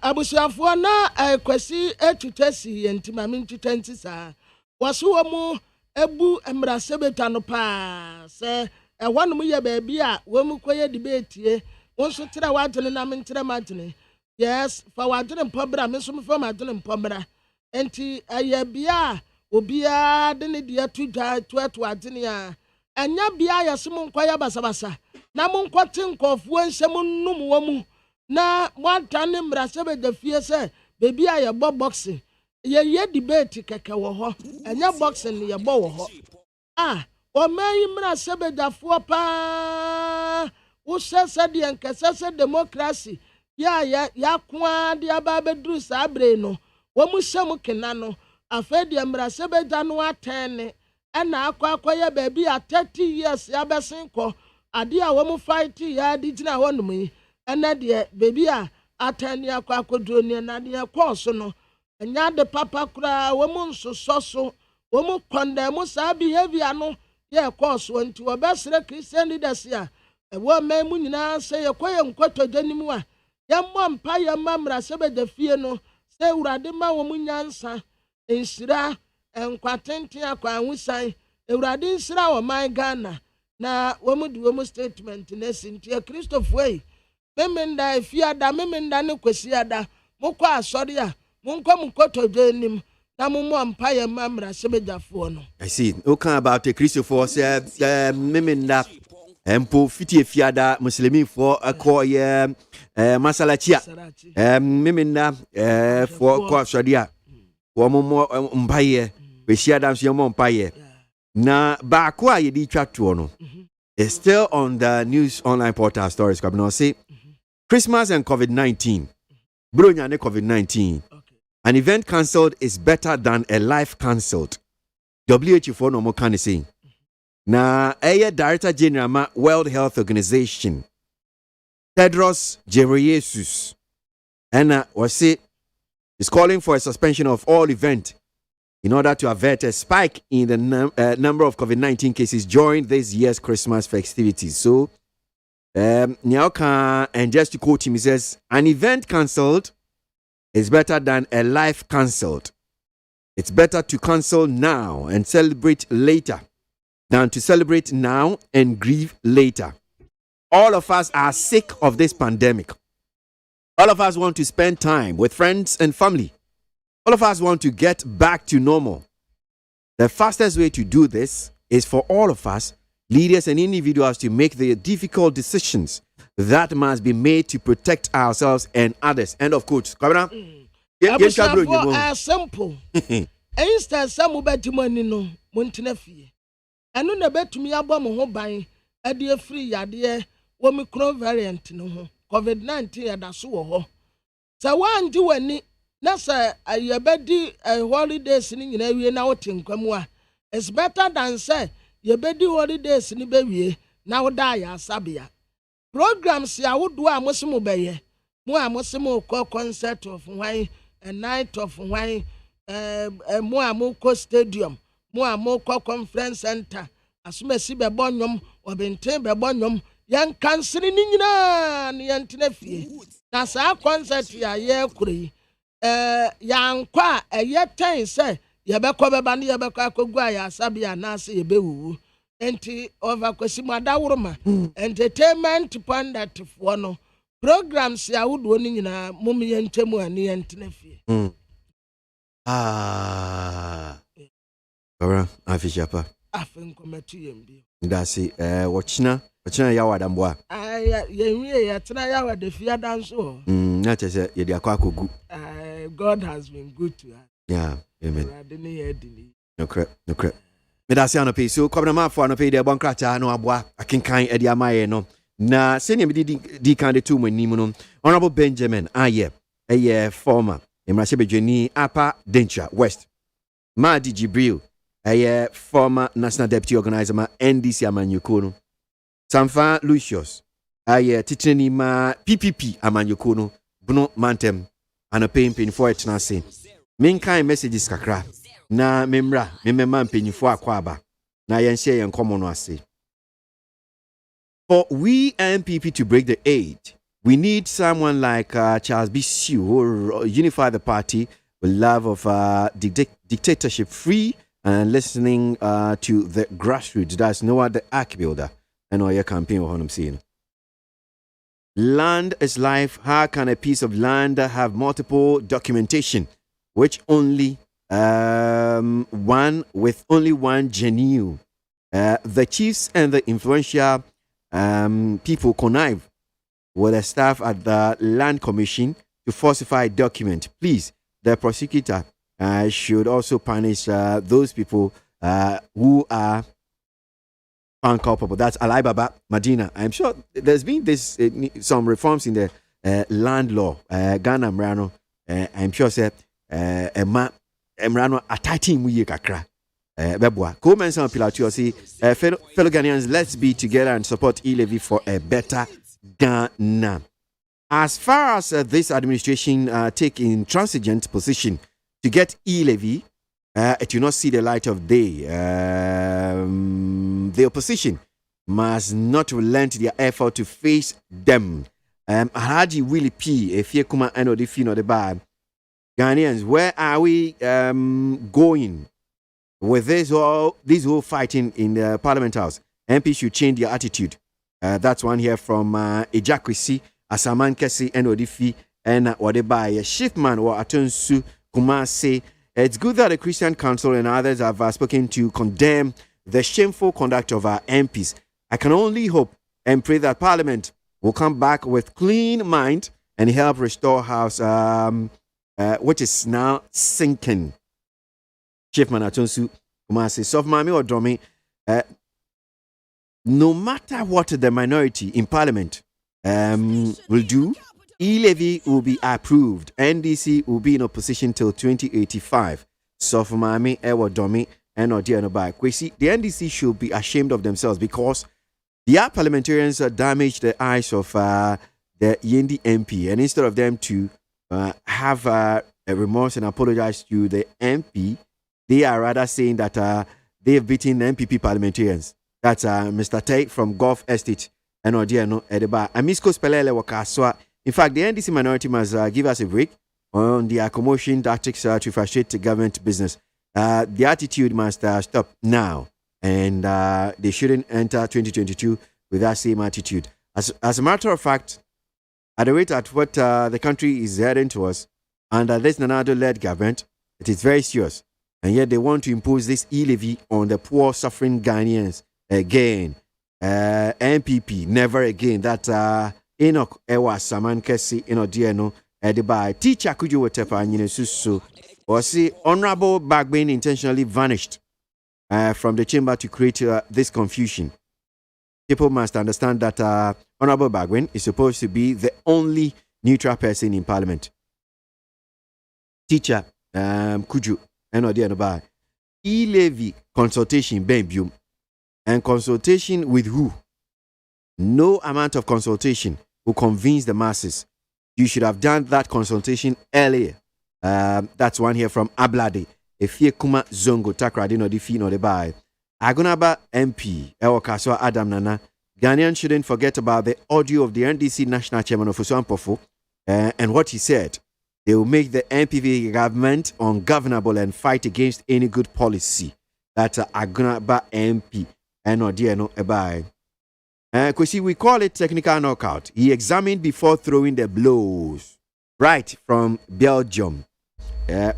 Speaker 2: Abusuafo na kwasi etutesi yentima mintutenti sa. Waso mu ebu Mrasebeta no pa se ehwanu mu ye baabi a wo mu koye debate ye. Wonso tira wadene na mentira madene. Yes, fa wadene mpobra, me so me fa madene mpobra. Enti ayabia obia de ne dia tudwa tuatu adene a anya bia yasemu nkwaya basabasa na mo nkwate nkofo nsem nnum wo mu na mwanta ne Mrasebeda fie se bebi a ye boxing ye debate keke wo ho enya boxing ye bo wo ho o mai mra sebedafo pa wo sese de enkese democracy ya kwa de ababedru sabre no wo mu hyem kena no afedi mra sebeda no atene na akwakoye baby a 30 years ya besen ko ade a wo mu fight ya di gina ho no yi ena de baby a atene akwakodro ni na de course no enya de papa kura wo mu nsoso so wo mu condemn sa behavior no ye course wonti wo besere Christian leaders ya wo memu nyina se ye koye nkotoje nimu a ye mo mpa ye mamra sebeda fie no se urade ma wo mu nyansa ensira enkwatente akwa anwusan urade nsira wo man Ghana na wo mu di wo mu statement na sintie Christopher wey memenda efiada memenda ne kwesiada mokọ asori a monko mukotoje nim na mo mpa ye mamra sebedafo no.
Speaker 1: I see. Okay, about the Christopher said memenda empo fiti efiada muslimi for akoye masalachia memenda for ko asori a wo mo mpaye kwesiada nso mo mpaye na ba ko a ye di twatwo no is still on the news online portal stories come no say Christmas and COVID-19. Bronya ne COVID-19. An event cancelled is better than a life cancelled. WHO for no more can say. Na Director General ma World Health Organization Tedros Ghebreyesus and was say is calling for a suspension of all events in order to avert a spike in the number of COVID-19 cases during this year's Christmas festivities. So Nyauka, and just to quote him, he says, an event cancelled is better than a life cancelled. It's better to cancel now and celebrate later than to celebrate now and grieve later. All of us are sick of this pandemic. All of us want to spend time with friends and family. All of us want to get back to normal. The fastest way to do this is for all of us, leaders and individuals, to make the difficult decisions that must be made to protect ourselves and others. End of quote. Kamera?
Speaker 2: Simple. Instead, some money no Montenefie. And no betumi abo mo ho ban ade free yade Omicron variant no COVID-19 adaso wo ho. Sa wan di wani na sa ayebedi holidays ni nyina wie na wotenkwamu a it's better than say yebedi holidays ni bewie na woda ya asabia programs ya wodo a mosimo beye mo a mosimo ko concert of wine a night of wine mo a mo ko stadium mo a mo ko conference center asumasi be bonyom obenten be bonyom yan kansiri ni nyina ne yantena fie na sa concert ya ye kuri yan kwa ten say yebekọ beba ne yebekọ akogu aya asabia na ase yebewu enti over kwasimada wuruma entertainment pundit fo no programs ya wodo ni nyina mum ye ntemu ani ye ntena fie
Speaker 1: Ora afishapa
Speaker 2: afen komatu yembi
Speaker 1: ndasi wachina ya wadamboa
Speaker 2: ye ya tena ya wade fia danso
Speaker 1: na chese ye dia kwa akogu
Speaker 2: God has been good to us.
Speaker 1: Yeah, amen. No crap. Me da se anope so kwabna mafo anope de bon kracha no aboa akenkan edi amaye no na senior me di kan de tu manim no Honorable Benjamin aye former Emrashebedweni Upper Dencha West Madi Jibril aye former National Deputy Organizer ma NDC Amanyuko no Samfa Lucius aye titini ma PPP Amanyuko no Bruno Mantem anope mpinfo etna se minkan messages kakra na memra memema mpanyifo akwaba na yenhye yen komo no ase. For we MPP to break the age, we need someone like Charles B. Sue who unify the party with love of dictatorship free and listening to the grassroots. That's no other arc builder and all your campaign what I'm saying. Land is life. How can a piece of land have multiple documentation which only one with only one genuine? The chiefs and the influential people connive with the staff at the Land Commission to falsify document. Please, the prosecutor should also punish those people who are found culpable. That's Ali Baba, Medina. I'm sure there's been this some reforms in the land law, Ghana Mrano. I'm sure say Mrano attacking mu kakra. Bebwa. Comments on Pilatio say fellow Ghanaians, let's be together and support e-levy for a better Ghana. As far as this administration take intransigent position to get e-levy, it will not see the light of day. The opposition must not relent their effort to face them. Alhaji Willie P. Efie Kuma Eno the Fino the Bar. Ghanaians, where are we going with this whole fighting in the Parliament House? MP should change their attitude. That's one here from Ejakwisi, Asaman Kesi, Eno the Fi, and Wadeba. Shiftman or Atonsu Kuma say it's good that the Christian Council and others have spoken to condemn the shameful conduct of our MPs. I can only hope and pray that Parliament will come back with clean mind and help restore House, which is now sinking. Chiefman Atonsu Kumasi, Sofmami or Domi, no matter what the minority in Parliament will do, e-levy will be approved. NDC will be in opposition till 2085. Sofmami Ewo Domi and Odianoba KWASI. The NDC should be ashamed of themselves because their parliamentarians damaged the eyes of the Yendi MP, and instead of them to have a remorse and apologize to the MP, they are rather saying that they have beaten the MPP parliamentarians. That's Mr. Tay from Gulf Estate and Odiano Edeba. Amisco Spelele Wakaswa. In fact, the NDC minority must give us a break on their commotion tactics to frustrate the government business. The attitude must stop now, and they shouldn't enter 2022 with that same attitude. As a matter of fact, at the rate at what the country is heading towards, under this Nanado-led government, it is very serious. And yet they want to impose this e-levy on the poor, suffering Ghanaians again. MPP, never again. That Enoch Ewa Saman Kesi Inodiano Edibai. Teacher Kujo Wetepa Nyinesusu. Or see, Honorable Bagbin intentionally vanished from the chamber to create this confusion. People must understand that Honorable Bagbin is supposed to be the only neutral person in Parliament. Teacher Kujo Enodiano e-levy consultation Bembium. And consultation with who? No amount of consultation will convince the masses. You should have done that consultation earlier. That's one here from Ablade. Efie Kuma Zongo Takradino di Fino de Bai. Agunaba MP Ewo Kaswa Adam Nana. Ghanaians shouldn't forget about the audio of the NDC National Chairman of Usampofo and what he said. They will make the MPV government ungovernable and fight against any good policy. That's Agunaba MP. And Odiano Ebai. KWASI, we call it technical knockout. He examined before throwing the blows. Right from Belgium.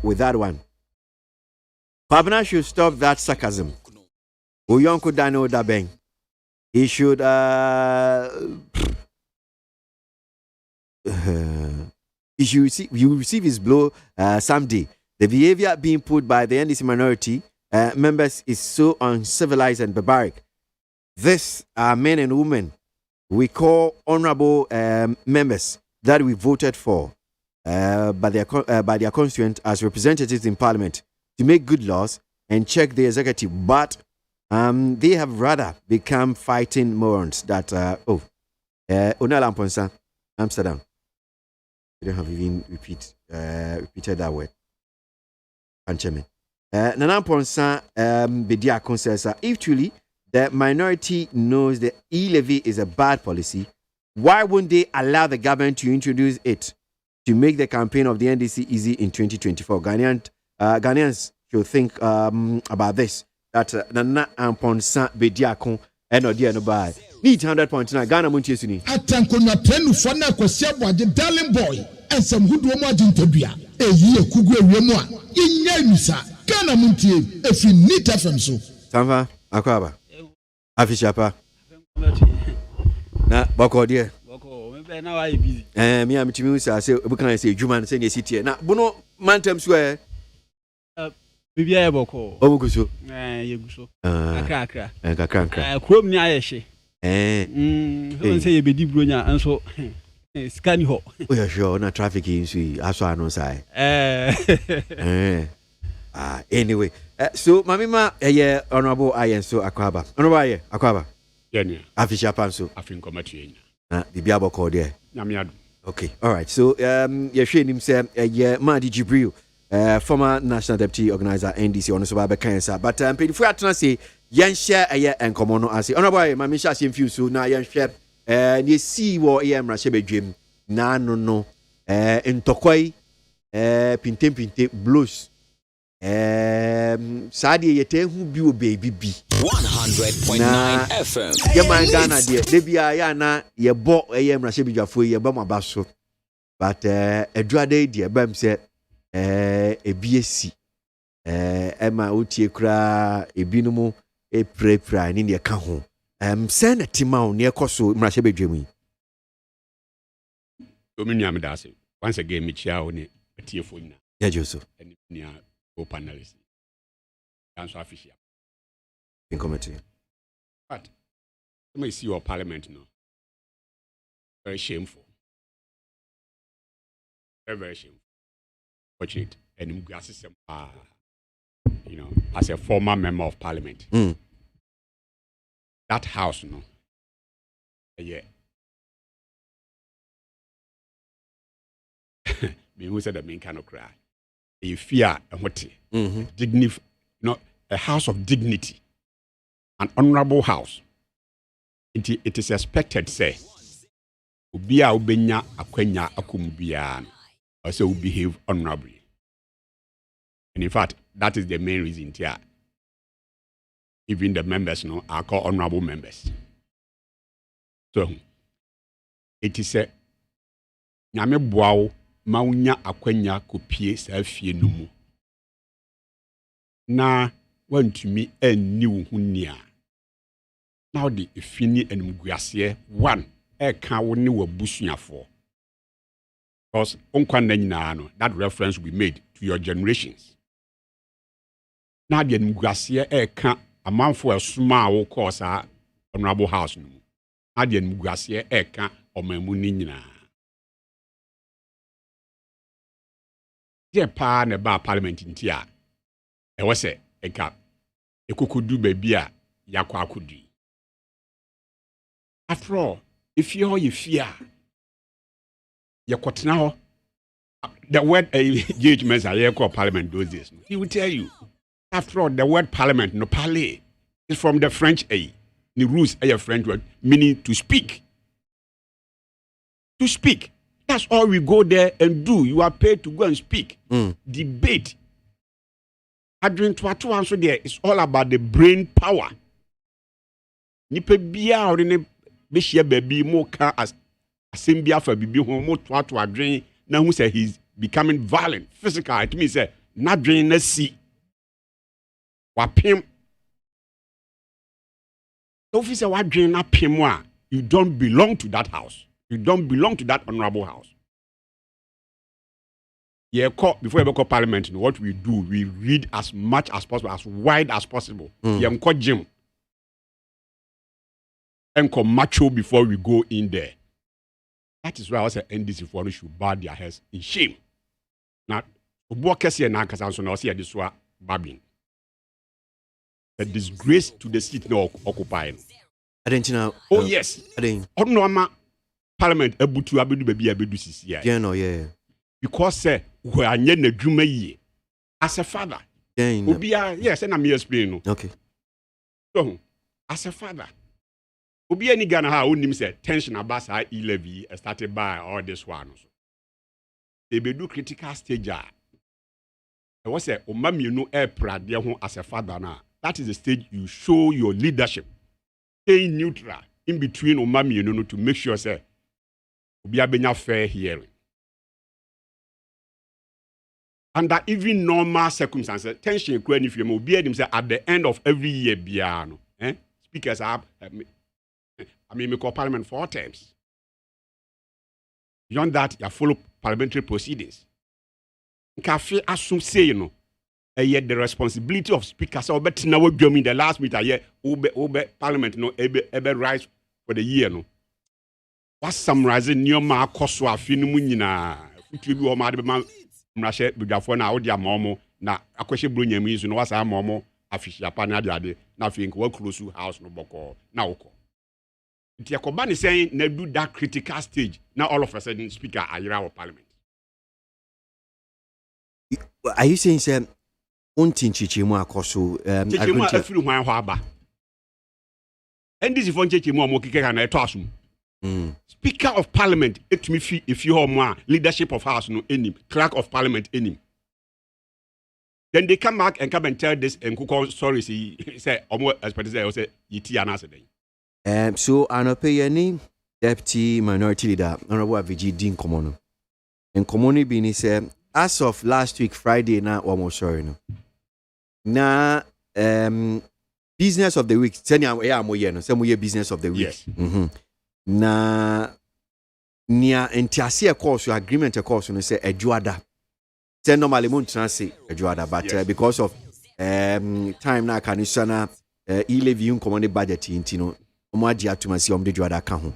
Speaker 1: With that one. Pabna should stop that sarcasm. Uyonko Dano Dabeng. He should receive his blow someday. The behavior being put by the NDC minority members is so uncivilized and barbaric. These are men and women we call honorable members that we voted for by their constituent as representatives in Parliament to make good laws and check the executive. But they have rather become fighting morons that Onala Amponsa, Amsterdam. You don't have even repeated that word. Ancheme. Nana Ponsa Bediakon says, if truly the minority knows the e-levy is a bad policy, why wouldn't they allow the government to introduce it to make the campaign of the NDC easy in 2024? Ghanaians should think about this. That Nana Ponsa Bediakon and Odiano Bai. Need 100.9 Ghana MONTIE Suni.
Speaker 3: Atankona penu fana KWASI ABOAGYE darling boy. And some who do more jintabia. A year Kugu Remua. In Yamisa. Ghana MONTIE. If you need to from so.
Speaker 1: Samva, Akwaba. Afishapa. Na, Boko dear.
Speaker 16: Boko, now I busy.
Speaker 1: Me, I'm Timusa. Say, we can say, Juman, say, city. Now, Bono, Mantem swear.
Speaker 16: Bibi aye boko.
Speaker 1: Omuguso.
Speaker 16: Yeguso. Akra.
Speaker 1: Kakra.
Speaker 16: Krom ni ayehye. So say ye bedi bronya anso scan ho.
Speaker 1: Oh yeah, sure. Na traffic in sui aso anonsai. Anyway, so mamima honorable ayen so akwaba. Honorable aye akwaba.
Speaker 17: Yeah.
Speaker 1: Afisha panso.
Speaker 17: Afin komati.
Speaker 1: Na bibi aboko there.
Speaker 17: Nyamiadu.
Speaker 1: Okay. All right. So you share him say Madi Jibril, former national deputy organizer NDC on Soba Cancer. But if we are to say yan share a year and come on as honorable my mission seem few so now yan share you see what Rashebe dream na no in Tokoi pinte blues Sadi yete who be baby
Speaker 11: 100.9 FM.
Speaker 1: Yeah, man, Ghana, dear. They be a na ye bought a yam Rashabi Jaffu, ye bama basso. But a drade, dear Bam said, a BSc, Emma Uti cra, a binumo, a pre-prine in the account. Send a Timon near Koso, Rashabi Jimmy.
Speaker 17: Dominion Dasi. Once again, Michia on a tear for now.
Speaker 1: Yeah, Joseph.
Speaker 17: And near panelists. Answer official.
Speaker 1: In committee.
Speaker 17: But you may see your parliament now. Very shameful. Very shameful. Fortunate and system you know, as a former member of parliament. That house, no. Yeah. Me who said the main kind of cry. A fear and what dignity, a house of dignity. An honorable house. It is expected, say, Ubia ubenya akwenya akumbian, also will behave honorably. And in fact, that is the main reason here. Even the members are called honorable members. So, it is a nyame boao maunya akwenya kopie sa fie no mu. Na wantumi anni wo hunia. Now the fini and mguasie one can woni wabusuafo. Because that reference will be made to your generations. Now the mguasie can a man for a small course honorable house no. Now the mguasie can o mamuni nyina. Dear pa na ba parliament ntia. E wo se eka ekukudu babia yakwa akudi. After all, if you fear, the word judgments are called parliament those days. He will tell you. After all, the word parliament, no parler, is from the French a. The rules a French word meaning to speak. To speak. That's all we go there and do. You are paid to go and speak. Debate. Adrian to answer there, it's all about the brain power. Nipe bia or in Bishia baby more car as Simbia for Bibi more to adrenaline. Now who say he's becoming violent, physical. It means not drain the sea. Wapim. Officer what drain up him. You don't belong to that house. You don't belong to that honorable house. Yeah, before we go parliament, what we do, we read as much as possible, as wide as possible. Yeah, gym. And macho before we go in there. That is why I say NDC for should bow their heads in shame. Now, this babbling. A disgrace to the seat now occupying.
Speaker 1: I didn't know.
Speaker 17: Oh yes.
Speaker 1: I didn't.
Speaker 17: Parliament ebutu abedu baby abedu sisi.
Speaker 1: Yeah, no, yeah.
Speaker 17: Because we are near the Juma ye as a father. Yes, and I'm explaining.
Speaker 1: Okay.
Speaker 17: So, as a father. Obi any Ghana ha onim say tension about sa e-levy started by all this one. They be do critical stage. I was say o mam you know air prade ho as a father na. That is the stage you show your leadership. Staying neutral in between o mam you know to make sure say obi abenya fair hearing. Under even normal circumstances, tension kura ni fi mo obi edim say at the end of every year bia no, speakers have we call parliament 4 times. Beyond that, you follow parliamentary proceedings. Cafe assume say, yet the responsibility of speaker. So bet now we in the last meeting here, ube parliament no ebe rise for the year no. What's summarizing your ma koso afinu munyina futu bi o ma de ma mrashe bidwafo na odi amomo na akwehye bronya mu izu no wasa amomo afishia pa na ade na fi nko close house no boko na woko. Nti yakoba ne saying na do that critical stage now all of a sudden speaker ayira of parliament.
Speaker 1: Are you saying say untinchichimu akoso
Speaker 17: chichimu afiri hwan ho aba ndc fo chichimu omo kike na eto asum speaker of parliament etumi fi if you more leadership of house no enim clerk of parliament enim then they come back and come and tell this and cook sorry say omo expect say yiti anase den
Speaker 1: so anopeyani deputy minority leader honorable Avigi din komono en komoni bi ni say as of last week Friday na omo sorry no na business of the week send ya amoye no say moye business of the week
Speaker 17: yes.
Speaker 1: Na nia entiase e course agreement e course no say adwada say normally mo ntrance adwada but yes. Because of time na kanisana e-levy uncommon budget inti no mo agi atumasi om de adwada ka ho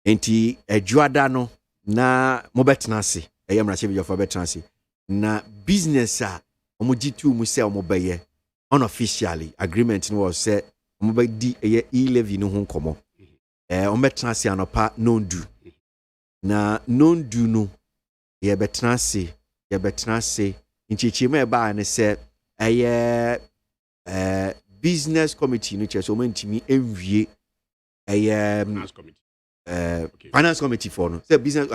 Speaker 1: enti adwada no na mo betnase eyamra che bi for betnase na business a mo gitu mu say mo beye unofficially agreement no was say mo be di e-levy no ho komo on betnase anopa non-do na non-do no ye betnase nchichima e ba ne se business committee no che so mantimi enwie finance committee for no say business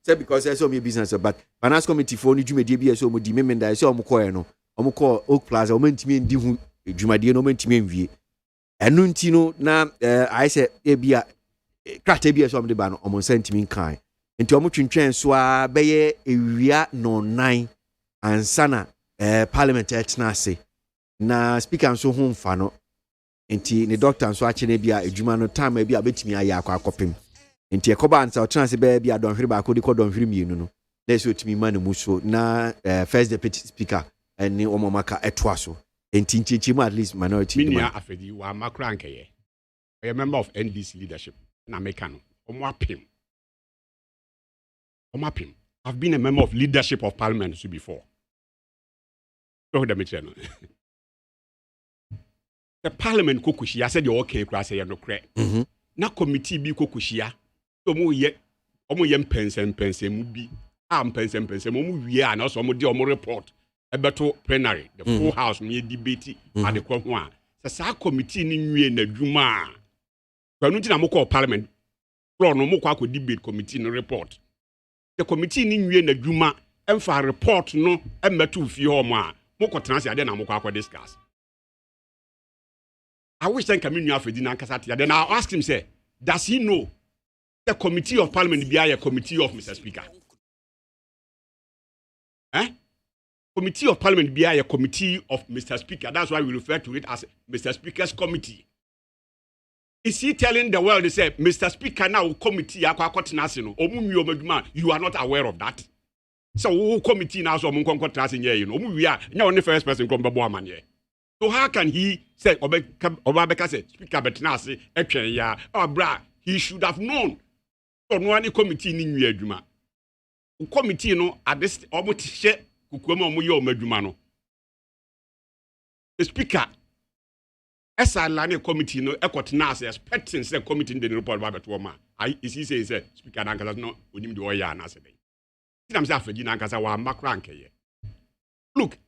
Speaker 1: say because say so me business but finance committee for no dwumadi bia so mo di memenda say omo koye no omo ko Oak Plaza mantimi ndi hu dwumadi no mantimi enwie enu nti no na I say e bia krata bia so am de ba no omo sentimi kan nti omo twentwen so a beye ewia no 9 ansana parliament etnase na speaker so hu mfa no nti ne doctor so ache na bia edwuma no time bia betimi aya akopem nti ekoba ansa otnase be bia donhwere ba ko di ko donhwere mienu no na so otimi ma no muso na first deputy speaker eni omo maka etwa so nti nchichimu at least minority
Speaker 17: minia afedi wa makra nkeye a member of NDC leadership na mekano omwapim I've been a member of leadership of parliament so before so the parliament kokushia said you okay kra say no kre na committee bi kokushia so mo ye mpense mu bi mpense mu wie na so mo de omo report ebeto plenary the full house me debate at the ho a sa committee ni nwie na dwuma kwanu ti na mo call parliament floor no mo kwa debate committee no report the committee ni nwie na dwuma emfa report no emeto fie ho mo a mo ko transi ade na mo kwa discuss. I wish then community afedi na nkasa then I ask him say does he know the committee of parliament be a committee of Mr. Speaker? Committee of Parliament be a committee of Mr. Speaker. That's why we refer to it as Mr. Speaker's committee. Is he telling the world, they say, Mr. Speaker now committee, you are not aware of that? So committee now so we are only first person come back. So how can he say Obabeka say Speaker Betnasi ya he should have known. So no any committee ni adwuma. Committee no at this almost the speaker committee no expecting say committee the report about woman is he say speaker nankasa no onim de oya na say I'm say afegi nankasa wa makra nkeye look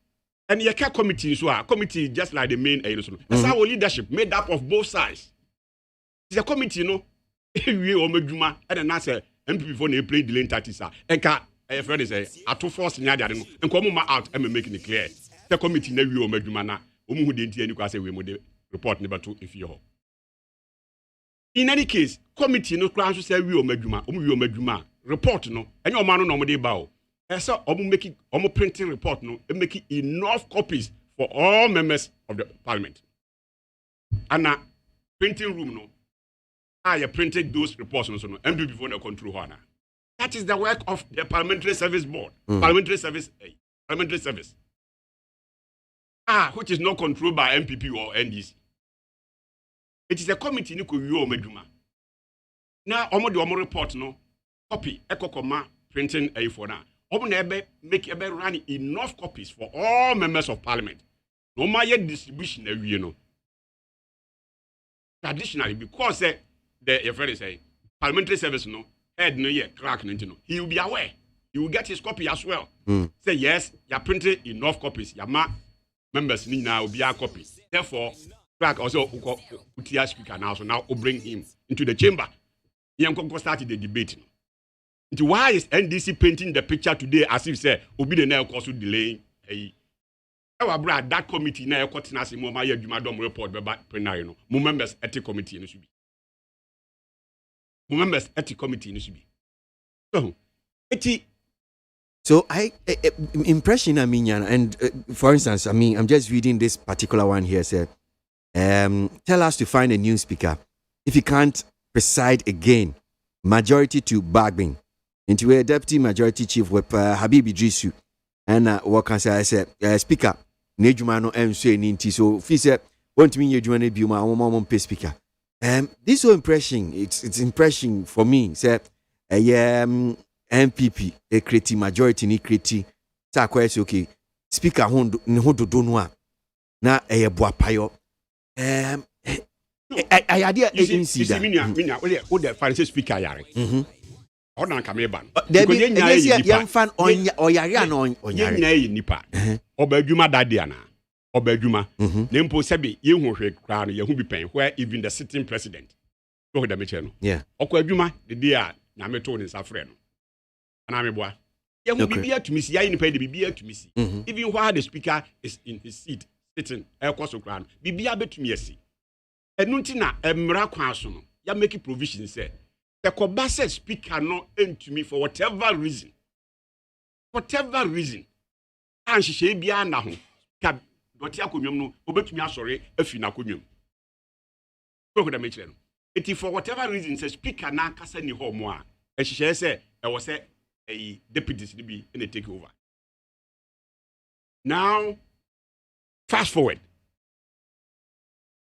Speaker 17: and your committee so committee just like the main that's our leadership made up of both sides the committee no we omedwuma and na say MPP for na play delaying tactics enka a friend is a to force nya de no enko mo ma out am making it clear the committee na wi o madwuma na o mu hu de ntia ni kwa say we mo de report ne bato if you in any case committee no kra so say wi o madwuma o mu wi o madwuma report no enya o ma no mo de ba o so o mu make o mo printing report no make enough copies for all members of the parliament and printing room no I printed those reports no so no MPP before the control hana. That is the work of the Parliamentary Service Board. Parliamentary Service. which is not controlled by MPP or NDC. It is a committee ni ko wi o madwuma. Na omo de omo report no copy ekokoma printing for na. Omo na ebe run enough copies for all members of parliament. No matter distribution awie no. Traditionally, because the friend say parliamentary service no head no year crack no, he will be aware. He will get his copy as well. Say yes, you printed enough copies. Your members need now be a copy. Therefore, crack also Utia speaker now, so now we'll bring him into the chamber. He can start the debate. Why is NDC painting the picture today as if say Obi the nail cause delaying? That committee na ekotina se mo ma ya dwuma dom report be ba plenary no mo members ethics committee no should be mo members ethics committee no should be
Speaker 1: so impression I mean and for instance I mean I'm just reading this particular one here say tell us to find a new speaker if you can't preside again majority to bargaining into a deputy majority chief with Habib Idrisu and what can I say speaker Nejuma no enso ninti so fi say want me yedwuma na biuma awon pe speaker this so impression it's impression for me say MPP a creative majority ni creative ta kwese okay speaker ho dodo no a na boapayo I idea agency
Speaker 17: that minya o the Pharisee speaker yare Odan kameba.
Speaker 1: Because yam fan oyare na onyare.
Speaker 17: Na yi nipa. Obadwuma dade na. Obadwuma. Na mpo sebe ye hu hwe kra no ye hu bi pen where even the sitting president. So the meche no.
Speaker 1: Yeah.
Speaker 17: Okwadwuma the day a na meto ne safre no. Ana meboa. Ye hu bibia tumisi ya nipa de bibia tumisi. Even while the speaker is in his seat sitting ekoso kra no. Bibia betumi esi. Enu nti na emra kwan so no. Ya make provision say the KWASI speaker no into me for whatever reason. And she be na ho. Ka doti akonwom no obetumi asore afi na akonwom. So the meche no. Eti for whatever reason say speaker na kasa ni ho mo a. She say e was say a deputies be in a take over. Now fast forward.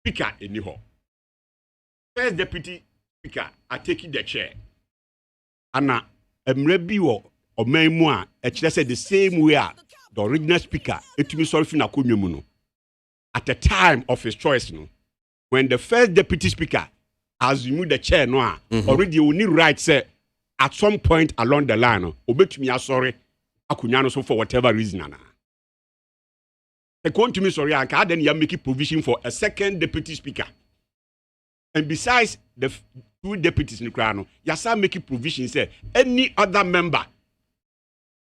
Speaker 17: Speaker in ho. First deputy speaker are taking the chair. Anna emrebi wo omaimu a said the same way the original speaker etumi sorry fi na konwemu no. At the time of his choice no, when the first deputy speaker has removed the chair no already you need right say at some point along the line no obetumi asori akonya no so for whatever reason ana. The continue sorry anka then you make provision for a second deputy speaker. And besides the two deputies in the crown, Yasa make provision say any other member.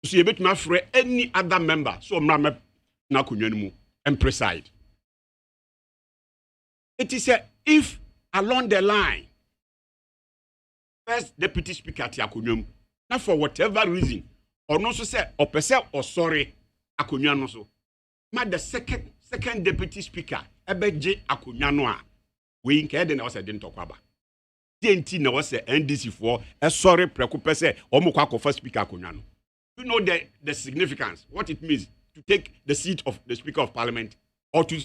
Speaker 17: So you bet me for any other member. So I'm not and preside. It is if along the line, first deputy speaker Tiakunyum, not for whatever reason, or no so say or person or sorry, Akunyano so. But the second deputy speaker, Ebeje Akunyanoa. We in Keden was a didn't talk about. TNT na was a NDC for a sorry precopese or Mokako first speaker Kunyano. You know the significance, what it means to take the seat of the Speaker of Parliament or to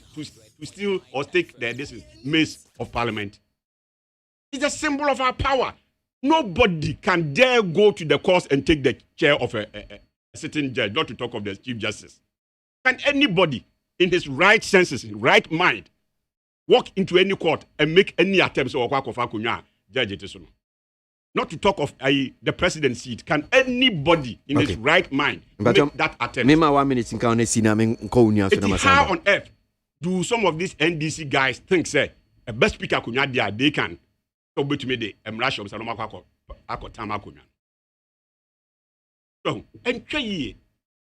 Speaker 17: steal or take the mace of Parliament. It's a symbol of our power. Nobody can dare go to the court and take the chair of a sitting judge, not to talk of the Chief Justice. Can anybody in his right senses, right mind, walk into any court and make any attempts or judge it? Not to talk of the president's seat. Can anybody in his right mind make that attempt? How on earth do some of these NDC guys think say a best speaker they can talk to me the emrash of Salomako Akotama Kunya? So and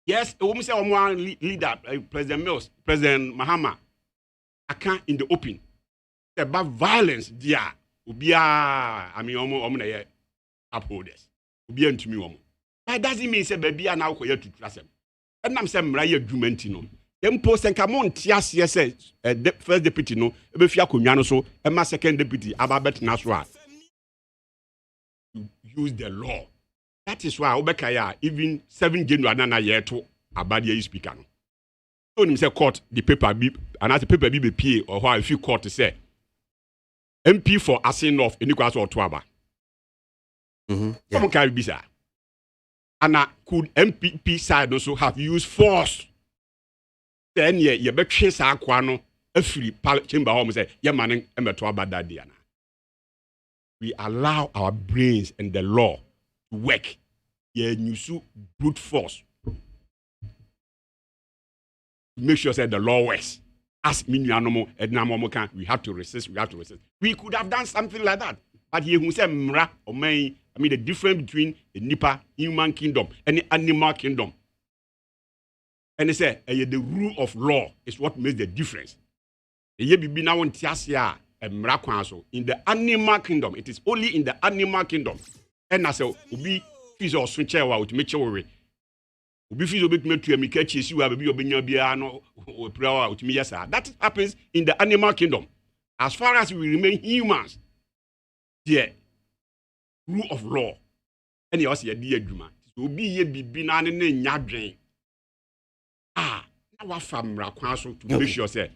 Speaker 17: yes, a woman say one leader, President Mills, President Mahama, I can't in the open. About violence, dear, ubia, I mean, upholders. Ubia to me, but doesn't mean say baby are now here to trust him. And I'm saying, Raya Jumentino. Then post and come on, Tias, yes, the first deputy, no, Befia Kunyano, so, and my second deputy, Ababet Nasra. Use the law. That is why Obekaya, even 7 January, Nana, year to Abadia speaker. Only say court the paper be and as the paper be pay or how if you court to say MP for asking off any class or twaba. Someone can be sir. And could MPP side also have used force? Then you bet chase our quano a free chamber home say, yeah, man, and twaba that diana. We allow our brains and the law to work. Yeah, you so brute force. Make sure that the law works. As mini animal and normal can, we have to resist. We could have done something like that. But here who said mra or may, I mean the difference between the Nipa human kingdom and the animal kingdom. And they say the rule of law is what makes the difference. In the animal kingdom, it is only in the animal kingdom. And I say, ubi fish or switch out to make sure ubi fish obi to make you catch you baby obinya biano or prayer to me yes. That happens in the animal kingdom. As far as we remain humans, the rule of law. And you also dear Juma. So be ye be na ne nyadwen. Now what famra council to make sure say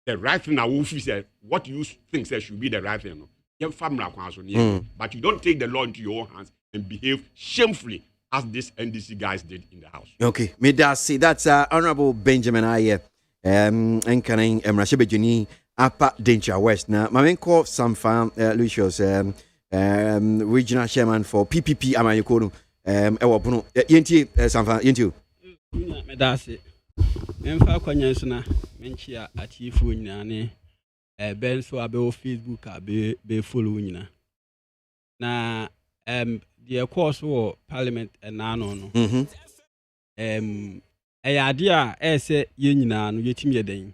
Speaker 17: the right thing I will say what you think say should be the right thing. But you don't take the law into your own hands and behave shamefully as this NDC guys did in the house. Okay, may that say that's Honorable Benjamin Aye, Enkaning Emrashebejuni, Apa Dencha West. Now, my main call some farm Lucius, regional chairman for PPP Amayokonu, Ewapuno, Yenti, Sanfa, Yentu.
Speaker 16: That's it. Memfa Kwanyasuna, Menchia, Atifu Nane. Ben so abe o Facebook abe be follow nyina na the course wo parliament na no ade a say ye nyina no yetimi yeden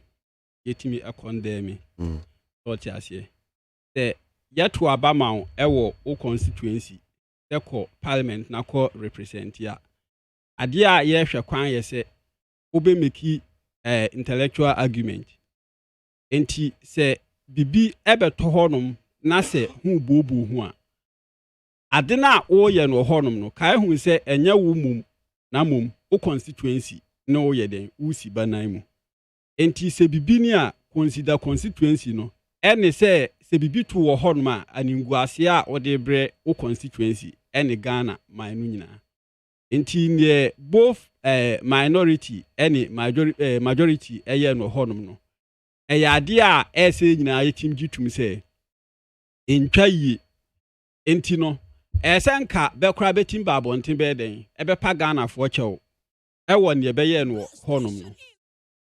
Speaker 16: yetimi akondem so ti ase se yeto abama wo o constituency se ko parliament na ko represent ya ade a ye hwe kwan ye se obe make intellectual argument enti se bibi ebeto honom na se hu bobu hu a ade na o ye no honom no kai hu se enya wo mum na mum o constituency na o ye den usi banan mu enti se bibi ni a consider constituency no ene se bibi to wo honom a aninguase a o de bre o constituency ene Ghana man no nyina enti ne both minority ene majority eye no honom no ade a ese nyina yetim gitum se entwa yi enti no esenka bekora betim babonten be den ebepa Ghana fo chew ewo ne beye no honom no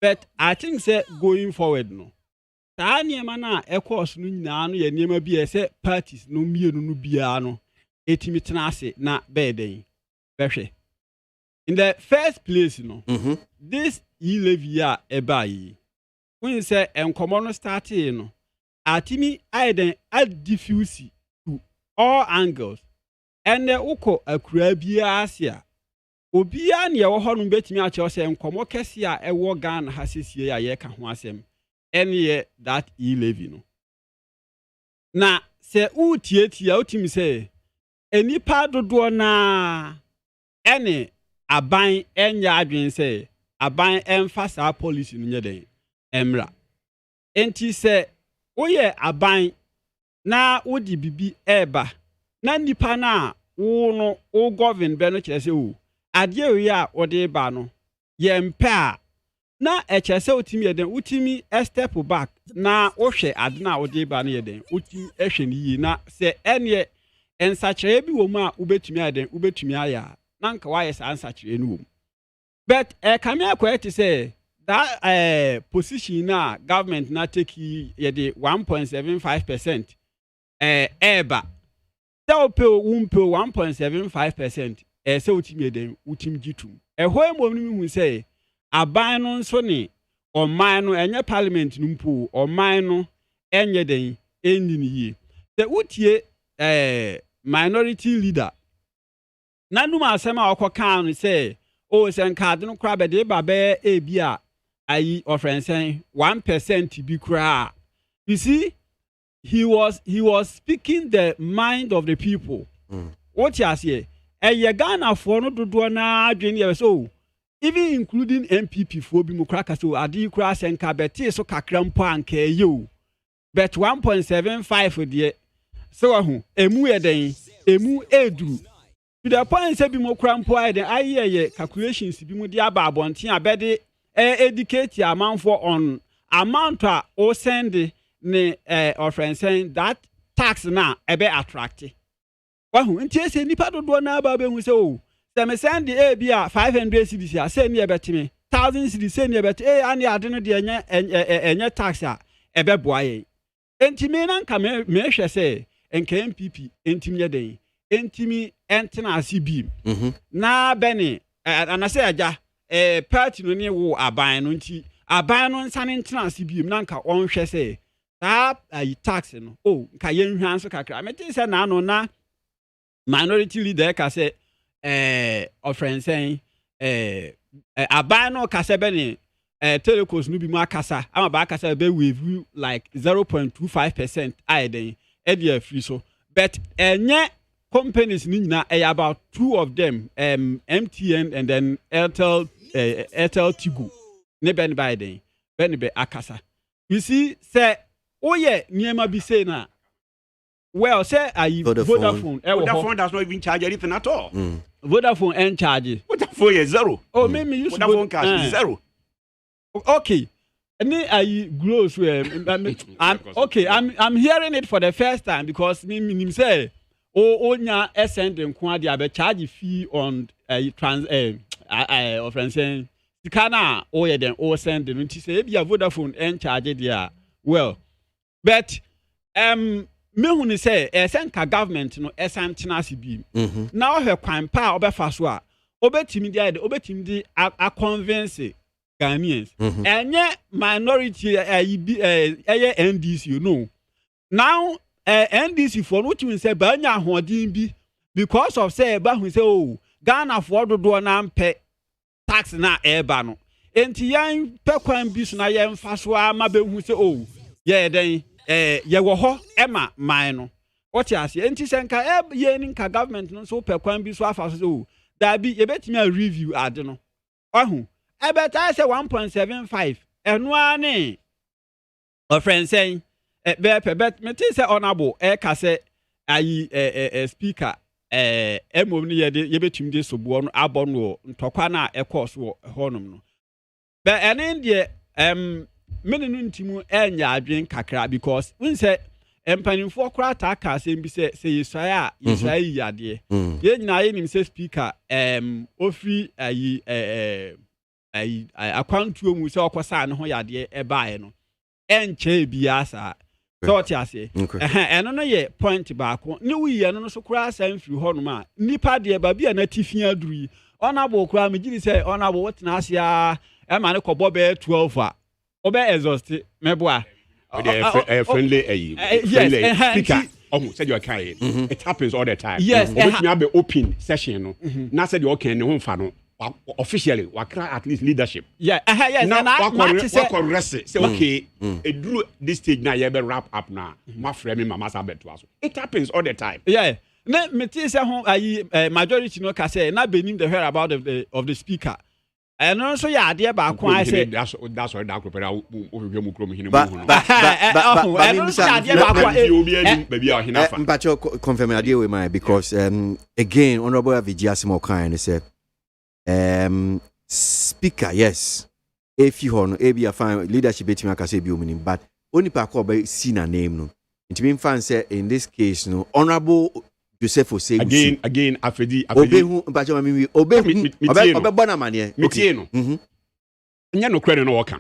Speaker 16: but I think say going forward no ta niema na ekos no nyina no ye niema bi ese parties no mienu no bia no etimi tena ase na be den behwe in the first place no this levy a ebai when say enkomo no starting no atimi aiden add diffuse to all angles and uko akura bia asia obia ne wo hono betimi a che say enkomo kese a ewo Ghana hasesie ya ye ka ho asem ene that levy no na se utietia utimi say enipa dodo na ene aban enya adwen say aban emphasize policy no nyeden emra enti se oye aban na odi bibi eba na nipa na wo no o govern be no kire se o ade oye a ode ba no ye mpa na eche se otimi yeden utimi step back na ohwe ade na ode ba no yeden utimi ehwe ni yi na se ene ensachire bi wo mu a ubetumi aden ubetumi aya na nka wa yes ansachire no wo but kame akwete say that position na government na take ye the 1.75% eba so pe 1.75% se utimi den utimi gitum ho emom ni hu say aban no nso ne oman no enye parliament no mpo oman no enye den enni ni yi the utie minority leader nanu ma asema okoka no say o sen card no kra be de ba be ebia ayi offense 1% bi kra. You see, he was speaking the mind of the people. What you say? Ghana for no dodo na adwene ye so even including MPP for bi mu kra ka so ade kra senka beti so kakra mpo anka ye but 1.75 de so ahu emu eden emu eduru to the point say bi mu kra mpo eden ayeye calculations bi mu de aba abonten abede educate amanfo on amount o send ne offering that tax na ebe attract wahu ntie se nipa dodo na aba be hu se o se me send the bia 500 cedis a se ne ebetime 1000 cedis se ne ebet ani ade no de enye tax a ebe boa ye entimi na nka me hwe se enka MPP entimi ye den entimi entena asibi na bene anase aja party no ne wo aban no nti aban no nsa ne entena asibi na nka on hwe se tax no nka ye nhwan so kakra meti se na no na minority leader ka say offering saying aban no ka say be ni telecos no bi mu akasa ama ba akasa be wave like 0.25% aiden e dey free so but enye companies ni nyina about two of them MTN and then Airtel Tigo ne ben Biden ben be akasa you see say oye niema bi say na well, say Vodafone.
Speaker 17: Vodafone does not even charge anything at all.
Speaker 16: Vodafone and charge.
Speaker 17: Vodafone is zero.
Speaker 16: Oh, maybe you should
Speaker 17: Vodafone cash is zero.
Speaker 16: Okay. And then I grows where I'm hearing it for the first time because me say nya send in kwa dia charge fee on offering saying kana then send the nti say be Vodafone and charge there. Well, but me hu ni say esenka government no esantina sibi na o he kwan pa obefa so a obetimi di a convince Ghanaians enye minority NDC you know now NDC for no timi say ba nya hodin bi because of say ba hu say Ghana for dodo na mpe tax na eba no enti yan pe kwan bi so na yan fa so ama be hu say den ye wo ho ema man no what you say enti senka ye nka government no so pe kwan bi so afa so da bi ye betimi a review ade no ohu e beta say 1.75 eno ane o friend saying bet me say honorable ka say ayi speaker emom ni ye betimi de sobo no abo no ntokwa na course wo honum no be ene de mene no ntimu enya adwen kakra because when say empanimfo kra taka say bi say Yesaya yade ye nyina ye nim say speaker ofri ayi akwantuo mu say okosa ne ho yade e baaye no enche bia sa so ti ase eno no ye point baako ne wiye no so kra san firi ho no ma nipa de ba bia na tifia aduru onabo kra me giri say onabo wotena ase a e ma ne kobo be 12 obe exhaust meboa
Speaker 17: friendly speaker said you can it happens all the time
Speaker 16: yes
Speaker 17: you have open session no na said you can no fa no officially wakra at least leadership
Speaker 16: yes
Speaker 17: now what rest say okay eduru this stage now you be wrap up now ma frame mama sabeto aso it happens all the time
Speaker 16: na me say ho majority no ka say na benin the hear about of the speaker and also ya ade ba ko I say
Speaker 17: that's all that prepare ohwe mu krom hinu
Speaker 1: but you confirm ade we my because again honorable Aviji Asimo kan say speaker yes if you no e be fine leadership betimi aka say bi omunim but only pa ko be see na name no it mean fan say in this case no honorable Joseph say
Speaker 17: again afedi
Speaker 1: obehu mpacho mami obehu obebona mane
Speaker 17: okay no nya no kwere no work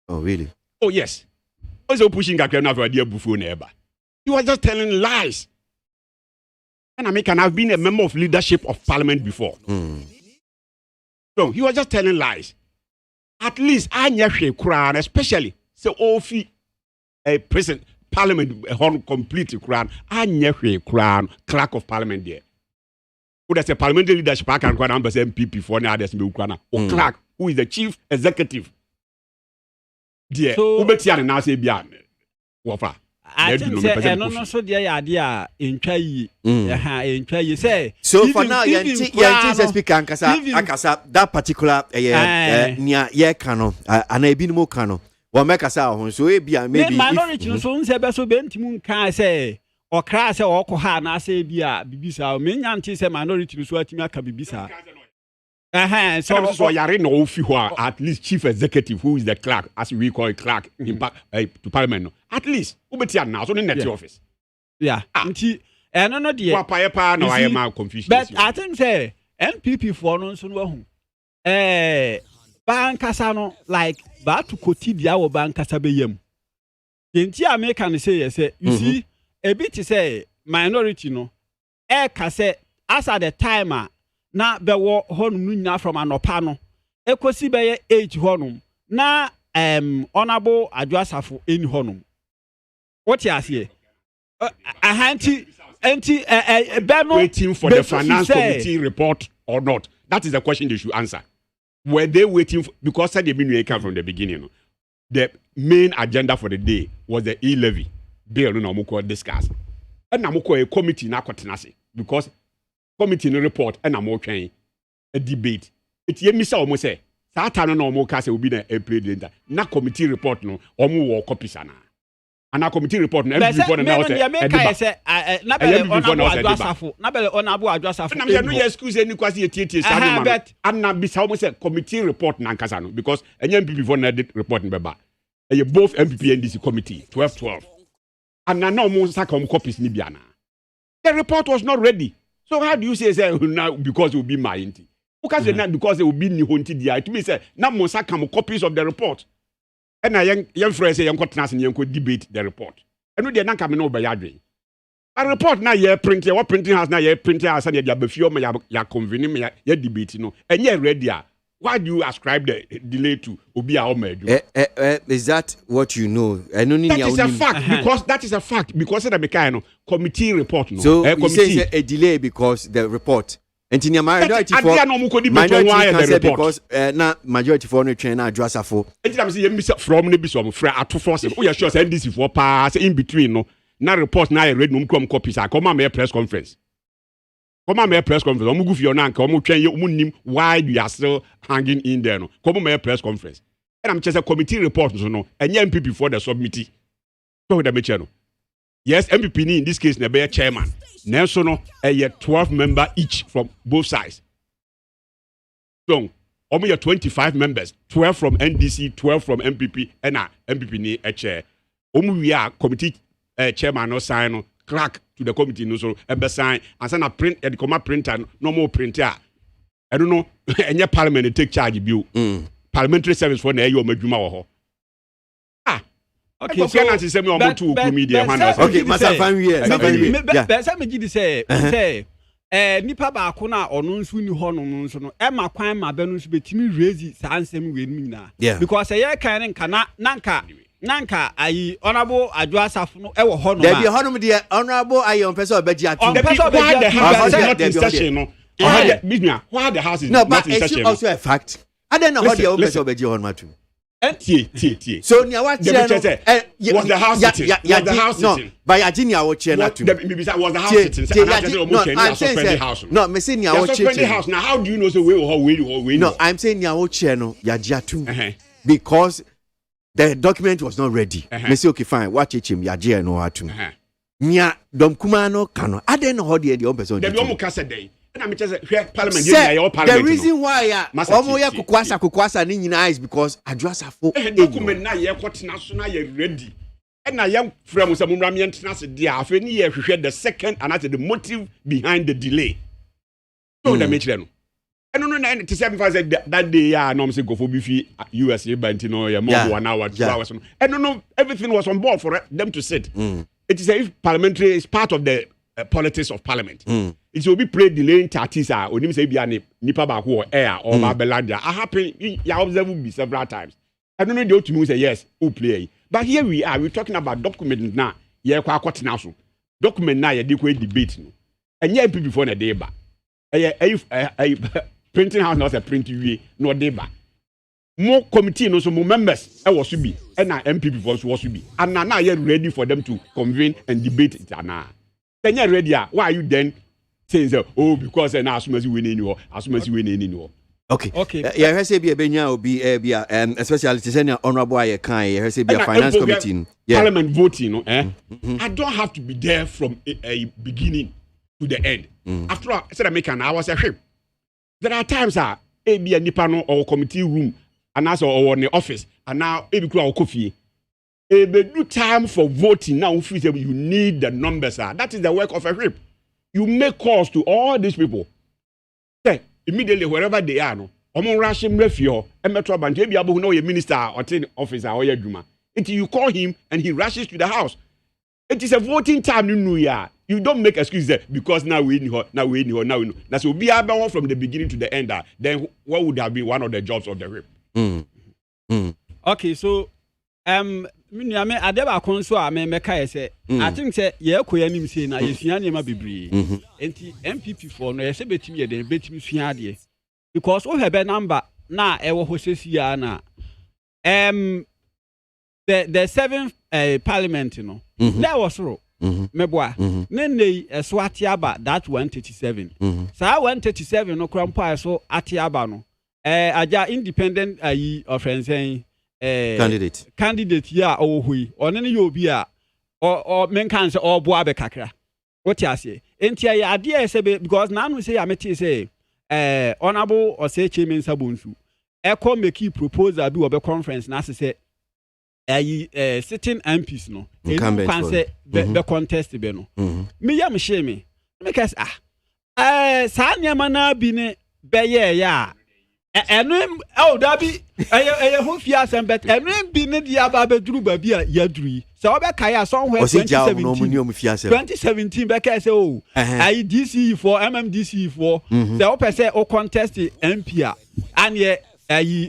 Speaker 1: oh really
Speaker 17: oh yes also pushing kakra na afadi abufu na eba you are just telling lies and I can have been a member of leadership of parliament before so you are just telling lies at least anya hwe kura especially say ofi a president Parliament complete Quran anya hwe Quran clerk of parliament there who there's a parliamentary leadership I can Quran but MPP for na others be Quran or clerk who is the chief executive there so, who betia na say bia wofa
Speaker 16: I think say no so dey idea entwa yi. Entwa yi say.
Speaker 1: So for now yenti speaker akasa that particular nia ye kano ana ebinumo kano. Wa mekasa ho so e bia maybe
Speaker 16: minority no so nse be so bentimu kan say okra say okọ na say bia bibisa me nyanti say minority no so atimi aka bibisa.
Speaker 17: So yare no ofi ho at least chief executive who is the clerk as we call it clerk in to parliament no. At least ubeti na so net office.
Speaker 16: Yeah. Nti no dey.
Speaker 17: Pa na why am confusion.
Speaker 16: But I think say MPP for no so no hu. Bankasa no like ba to kotidia wo bankasa beyam. Yenti American say yes you see a bit say minority no ka say as at the timer na bewo honum nu nya from anopa no ekosi beye age honum na honorable adwasafo eni honum what you say anti beno
Speaker 17: waiting for the finance committee report or not? That is the question they should answer. Were they waiting for, because said they been come from the beginning, the main agenda for the day was the e-levy bill no mo discuss and na mo a committee na kotenase because committee no report and na mo twen a debate it ye misa omo say Satan no mo ka say obi na April data na committee report no omo wo copies ana and a committee report no every report na say
Speaker 16: na bele honorable adwasafo
Speaker 17: na me no excuse any kwasi etietie say man and na bisa omo say committee report na nkasa no because enya MPP for na edit report no beba e both MPP and DC committee 12 and na omo saka omo copies ni bia na the report was not ready. So how do you say now because it will be my inti? Because because it will be ni honti dia. It means say na mo saka mo copies of the report. And na young friends say young cotnas and young debate the report. And no dey na come no be yadwe. A report na ye print what printing house na ye printing house and ye befio me ya convene me ya debate no. And ye ready a. Why do you ascribe the delay to Obi Ahmed?
Speaker 1: Is that what you know? That
Speaker 17: is a fact because that is a fact because the mechanical committee report. No.
Speaker 1: So you say a delay because the report. And in your majority for because na majority for no train na address for.
Speaker 17: And I'm saying from ne bisom fra ato force. We are sure say NDC for pass in between no. Na report na read no come copies. Come on press conference. Come on, press conference. I'm going to go why you are still hanging in there. No, come on, press conference. And I'm just a committee report. No, and MPP before the submittee. So the channel. Yes, MPP in this case, the chairman. Nelson, a 12 member each from both sides. So, only 25 members, 12 from NDC, 12 from MPP, and MPP need a chair. We are committee chairman no sign. Clerk to the committee no so e be sign and send a print e come printer no more printer I don't know any parliament take charge bill parliamentary service for na e o madwuma wo ho okay so na say me o mo to media
Speaker 1: okay masa fan we
Speaker 16: be say me gidi say nipa ba ko na ono nso ni ho no nso no e ma kwan ma be no nso betimi raise sansem we ni na because ye kan nka na nanka ayi honorable adwasafo no e wo ho no
Speaker 1: there be honum de honorable ayi on person obeji atu
Speaker 17: on person obeji the house is not in session no why the house is
Speaker 1: not in session no but it's also a fact I don't know how the person obeji honum atu
Speaker 17: tie
Speaker 1: so nia what
Speaker 17: was the house sitting was the house sitting
Speaker 1: no by ajinia wo che na tu
Speaker 17: was the house sitting
Speaker 1: no me say nia wo che
Speaker 17: house now how do you know so we
Speaker 1: no I'm saying nia wo che no ya atu because the document was not ready. Me say okay fine. Watch it him. Yaje no atu. Nya dom kuma no kano. I don't know how the own person.
Speaker 17: The omo kasa dey. Na me just parliament dey your parliament.
Speaker 1: The reason why ya omo ya kukwasa ni nyina is because adwasafo
Speaker 17: document na ye kwotena so na ye ready. And na ye frem say mumra me ntena se dey afa ni ye hwehwe the second and that's the motive behind the delay. So the make no. And no, to say that day, no, say go for beefy USA, but you know, more than 1 hour, 2 hours. And no, everything was on board for them to sit. It is if parliamentary is part of the politics of parliament. It will be played delaying tatisa, or him say be a nipa back or air or Babelanda. I happen, you observe will be several times. I don't know the ultimate say yes, who play. But here we are, we're talking about document now. Yeah, quite now. Document now, you debate. And yeah, people before the day back. Printing house not a print we no deba more committee no so more members I was to be and MPP was to be and now you're ready for them to convene and debate it now. Then you're ready. Why are you then saying oh because now as soon as you win anymore, as soon as you win anymore.
Speaker 1: Okay. Yeah, I say be a benya or be especially to send honorable I say be a finance committee.
Speaker 17: Parliament voting, I don't have to be there from a beginning to the end. After all, I said I make an hour, there are times be a nipano or committee room and also or in the office and now maybe coffee. A do time for voting now you need the numbers. That is the work of a whip. You make calls to all these people. Say immediately wherever they are, no. Rush him refio and metro band maybe abu know your minister or ten officer or your juma. Until you call him and he rushes to the house. It is a voting time in New Year. You don't make excuses because now we know. That's will be about from the beginning to the end. Then what would have been one of the jobs of the whip?
Speaker 16: Okay, so me adeba konso a me meka say I think say ye koyanim say na yesua nema bebre. Enti MPP for no yese betimi ye den betimi sua ade. Because we have a number na ewo hosesi ya na the seventh parliament no there was ro meboa nene eso atiaba that 137 sa 137 no krampa so atiaba no aja independent of friends candidate ya ohui onene ye obi a o menkan se oboa be kakra what you say entia ya ade say because na no say ya meti say honorable or say chairman sabunsu echo make proposal bi obe conference na say sitting MPs no can say the contest be no me ya me share me because sa nyama na bi ne be ya enem dabi ho fia sembet enem bi ne dia ba be duru ba bi a ya duru so obe kai a somewhere 2017 be kai say DC for MMDC for the ope say o contest MP a and ye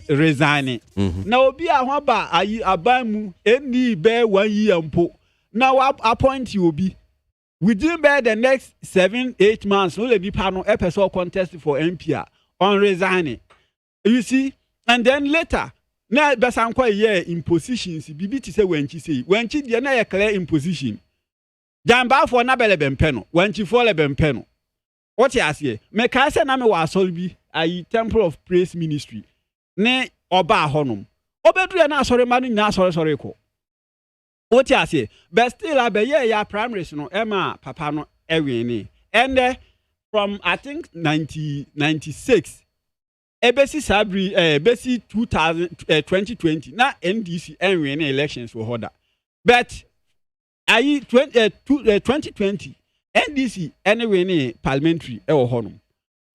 Speaker 16: resign na obi a ho ba aban mu eni be 1 year mpo na wa appoint you obi within be the next 7-8 months no le bi pa no episode contest for MP a on resigning. You see, and then later, now besan kwa ye impositions. Bibi ti say wenchi dey na ye clear imposition. Jamba for na bele bempeno, wenchi for le bempeno. What you say? Me ka say na me wa asori bi Temple of Praise Ministry. Ne oba honum. Obedu na asori manu na asori ko. What you say? But still abeye ya primaries no ema papa no ewini. And from I think 1996 ebesi sabri ebesi 2020 na NDC enwin elections for order but 2020 NDC anyway parliamentary e wo honum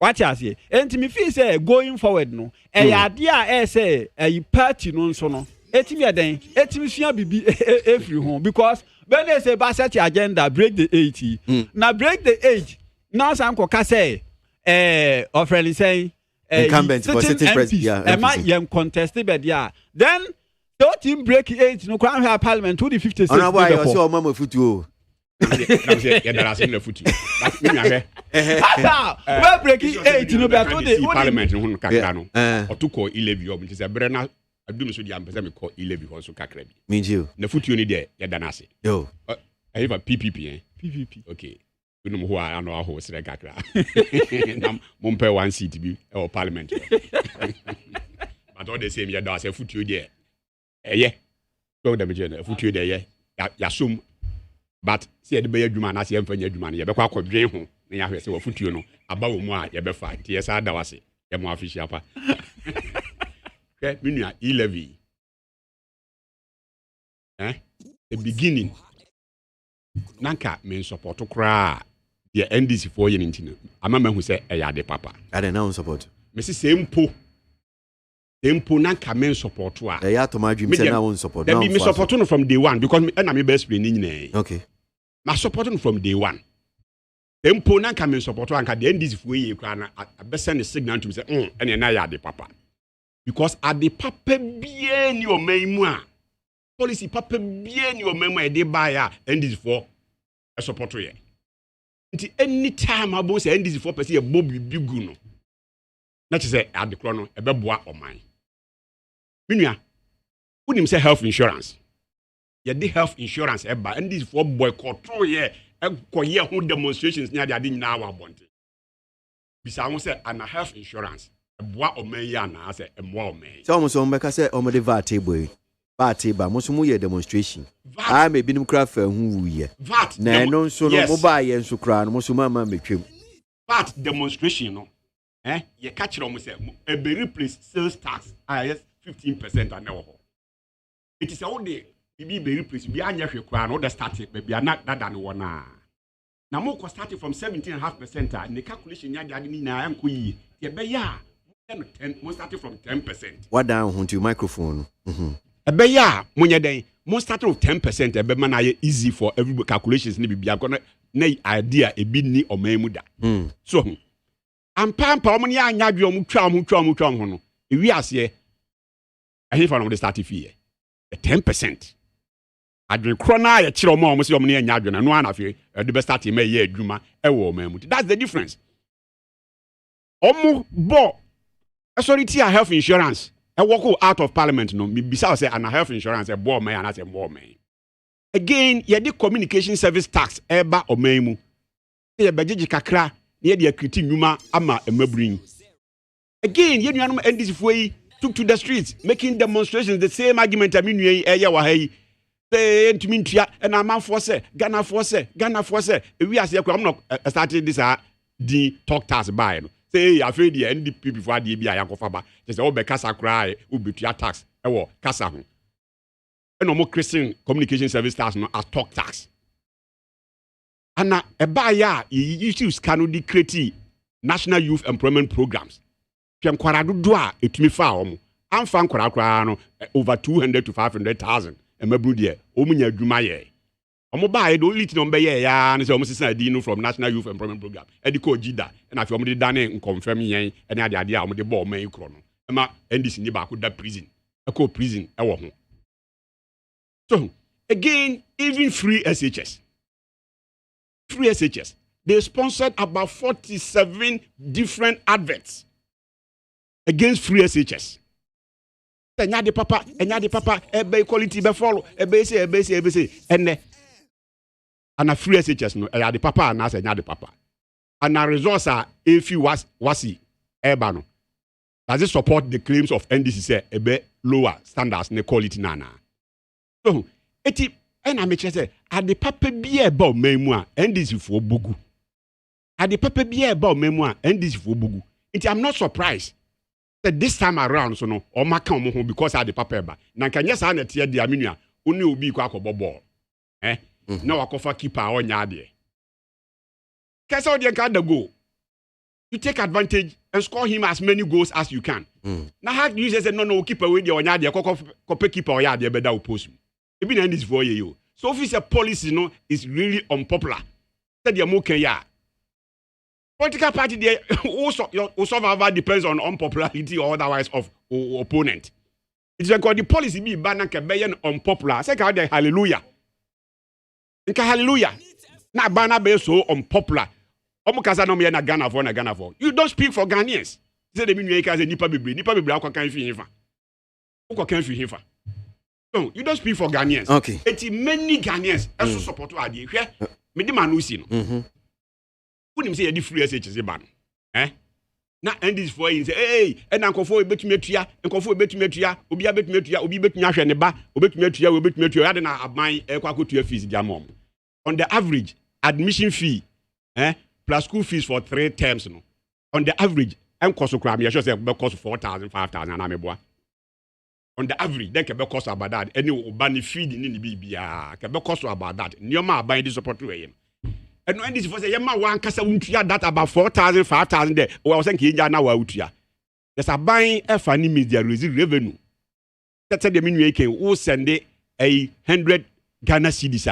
Speaker 16: what you say enti me feel say going forward no ya de a say party no nso no etimi eden etimi sua bibi every home because when they say ba set agenda break the 80 na break the age now some ko ka say offering saying
Speaker 1: incumbent for sitting president
Speaker 16: am I contested but then don't team break 8 no crown have parliament to the 56
Speaker 1: on why you so mama futu
Speaker 17: yeah there are similar futu but me ahwe
Speaker 16: we break 8 no be to the
Speaker 17: parliament no kakra no otuko 11 ob nti se bre na adum so di ampesa me call 11 ho so kakra bi
Speaker 1: minju
Speaker 17: na futu ni de ya dana ase
Speaker 1: yo
Speaker 17: ayiva PPP okay no mo I know how sere kakra na mo mpe 1 seat bi e parliament but all the same ya da say futuo there so dem je na futuo there ya sum but see de be adwuma na se emfa nya adwuma na ye be kwa akwadwen ho na ya hwe se wa futuo no aba wo mu a ye be fa tie sa da wase ye mo official pa okay minua 11 the beginning nanka men support kra the NDC for yen ntina amama hu say e ya de papa
Speaker 1: I don't know support
Speaker 17: me say sempo nanka men support a
Speaker 1: e ya to my dream say na won support
Speaker 17: now me support no from day one because na me best play ni nyina
Speaker 1: okay
Speaker 17: ma support no from day one sempo nanka men support anka the NDC for ye kra na abesend signal to me say ene na ya de papa because at the papa bia ni o man mu a policy papa bia ni o man mu e de ba ya NDC for support ye nti anytime abo say NDC for person e bob bigu no na che say adekro no e beboa oman Minua, who him say health insurance? Yeah, the health insurance eba, and this for boycott yeah, who demonstrations near the adin now want it. Bisa say an health insurance, a bois or may na say a more may.
Speaker 1: So almost on make say on the VAT boy. VAT ba musumu ye demonstration. I may be no craft who ye.
Speaker 17: VAT
Speaker 1: na no so no mobile yen so kra no musuma ma metwem.
Speaker 17: VAT demonstration no. You catch it almost say a be replace sales tax. Yes, 15% and now. It is all day. Be replace. Be anya hwe kra no the starting be be not that than one na. Na mo ko starting from 17.5% and the calculation ya dey ni na enko yi. Ye be ya 10 mo starting from 10%.
Speaker 1: What down onto microphone.
Speaker 17: Ebe ya munye den mo start with 10% ebe man na easy for every calculations ni bibia kono na idea ebi ni omemu da. So ampampa omo ni anya dwe omo twa ho no ewi ase ahe fa no the start fee 10%. Adwe krona ya kire omo se omo ni anya dwe na no ana fe the best start me ye adwuma e wo omemu. That's the difference. Omo bo authority health insurance I walk out of parliament no besides say an health insurance a board man and as a board man. Again, ye the communication service tax eba o memu. Ye bejeji kakra ye the equity nyuma ama emabrin. Again, ye nuanom NDC foi took to the streets making demonstrations the same argument aminu eye wa hai. Say ntumi ntua and amanfo say Ghana force we as am not started this the talk tax by no. Say afraid the NDP before the bi ayakofa ba just all be kasa cry ubetua tax e wo kasa ho e no mo Christian communication service tax no as talk tax ana e ba ya issues can di create national youth employment programs twem kwara dodo a etumi fa omo amfa nkwara kwara no over 200 to 500,000 e mabru de omo nya adwuma ye omo ba e do only thing ombe ye ya na say omo sisa di from national youth employment program e di ko jida na afi omo de dane confirm yen e na ade a omo de bo man ikro no e ma NDC ni ba ko da prison e ko prison e wo ho. So again, even free SHS they sponsored about 47 different adverts against free SHS. Enya de papa e be quality be follow e be say and and a free SHS no the papa and as enya de papa and a resource if you wasi eba no does it support the claims of NDC say e be lower standards ne quality nana. So eti and I make say the papa bi e ba memu a NDC for bugu the papa bi e ba memu a NDC for bugu. I'm not surprised that this time around so no o maka omo ho because the papa eba na kanya sa na tie dia menua oni obi kwa akobobol na wakofa keeper onya ade kesa odi kan da go you take advantage and score him as many goals as you can. Now how do you say no keeper we dey onya ade kope keeper oya ade beda o post e bi na this for you so if it's a policy no is really unpopular said the mo kan ya political party there also your survival depends on unpopularity or otherwise of opponent. It's because the policy be ban can be unpopular. Say ka dey hallelujah. Nka hallelujah. Na ban be so unpopular. Omo kasa no me na Ghana for. You don't speak for Ghanaians. Say the mean you say nipa bebre akwa kan fi hifa. Ukwa kan fi hifa. No, you don't speak for Ghanaians.
Speaker 1: Okay.
Speaker 17: Eti many Ghanaians also support ade. Hwe me di manu si no. Wouldn't say the free SHS ban. Na end this for you say, hey, and Uncle betumi atua, nkofo betumi atua, obi betumi atua, obi betumi ahwe ne ba, obetumi atua, obetumi atua, ya na aban ekwakotua fees dia mom. On the average, admission fee, plus school fees for 3 terms no. On the average, enkoso kra me sure say be cost 4,000, 5,000 na meboa. On the average, then can be cost about that. Any obani feed ni bibia, can be cost about that. Nyoma aban di support to him. And when this was a yama one kasa untia that about 4,000, 5,000 there. I was saying Kenya na wa utia. There's a buying funny media revenue. That's the mean we can who send a 100 Ghana cedis.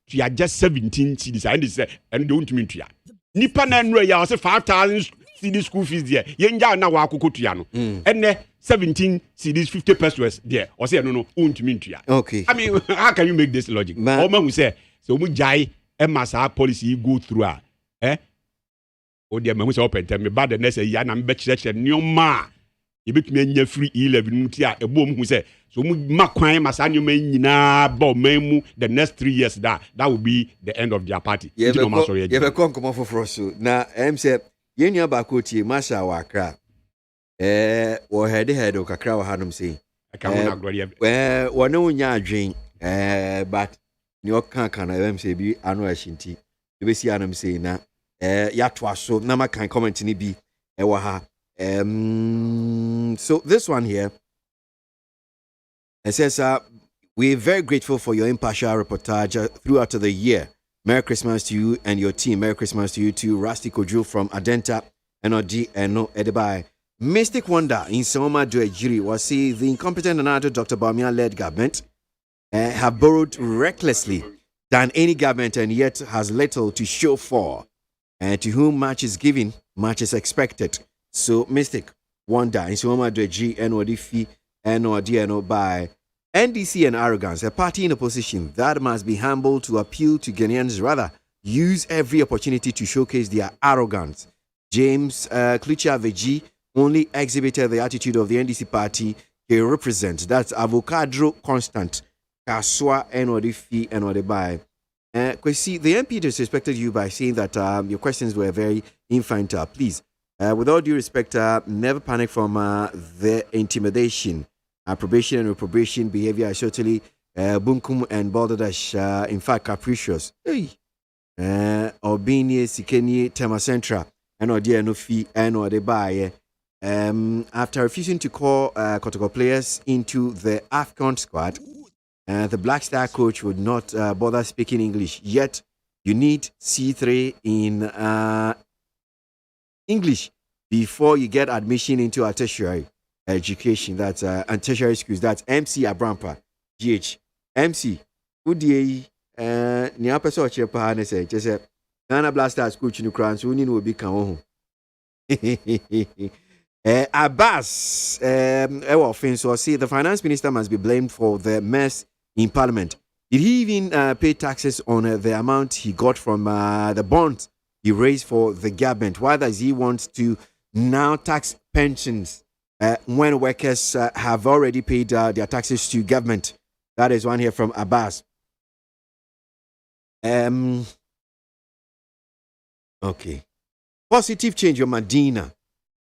Speaker 17: You are just 17 cedis. And don't mean to ya. Nipa na nwe ya say 5,000 cedis school fees there. Yenja na wa akoko to ya no. And 17 cedis 50 pesos there. Or say no won't mean to ya.
Speaker 1: Okay.
Speaker 17: I mean, how can you make this logic? All man will say so we jai masa policy go through o dia me say open tell me bad the next year na me church nyoma You bet me nya free 11 mutia a boom who say so makwan masanyo men nyina ba memu the next 3 years that will be the end of their party.
Speaker 1: Yeah, be kon come for so na say yenya ba ko tie masha wa kra wo head o kakra wa hanom say wona wonya adwen but ni o kan na say bi anu ashinti e be si anam say na ya to aso na makan comment ni bi e wa ha. So this one here, it says, we're very grateful for your impartial reportage throughout the year. Merry Christmas to you and your team. Merry Christmas to you too. Rusty Kojo from Adenta, NOD, and no Edibai. Mystic Wonder in Soma Duejiri was see the incompetent and other Dr. Bamia-led government have borrowed recklessly than any government and yet has little to show for. And to whom much is given, much is expected. So Mystic Wonder in Soma Duejiri, NOD, Fee, NOD, by NDC and arrogance, a party in opposition that must be humble to appeal to Ghanaians, rather use every opportunity to showcase their arrogance. James Klucha only exhibited the attitude of the NDC party he represents. That's Avocado Constant, Kaswa, NOD, NOD by. Kwesi, the MP disrespected you by saying that your questions were very infantile. Please, with all due respect, never panic from the intimidation. Probation and reprobation behavior is certainly bunkum and balderdash, in fact, capricious. Hey. Albania, Sikeni, Temacentra, and Odia no fee, and or the buy. After refusing to call Kotoko players into the AFCON squad, the Black Star coach would not bother speaking English. Yet, you need C3 in English before you get admission into a tertiary education. That's and tertiary schools. That's MC Abrampa, GH. MC, good day. Ni apeso chepa na say just Ghana Blasters coach no kran so ni no obi kan ho. Abbas offense or say the finance minister must be blamed for the mess in parliament. Did he even pay taxes on the amount he got from the bonds he raised for the government? Why does he want to now tax pensions when workers have already paid their taxes to government? That is one here from Abbas. Okay. Positive change, your Medina.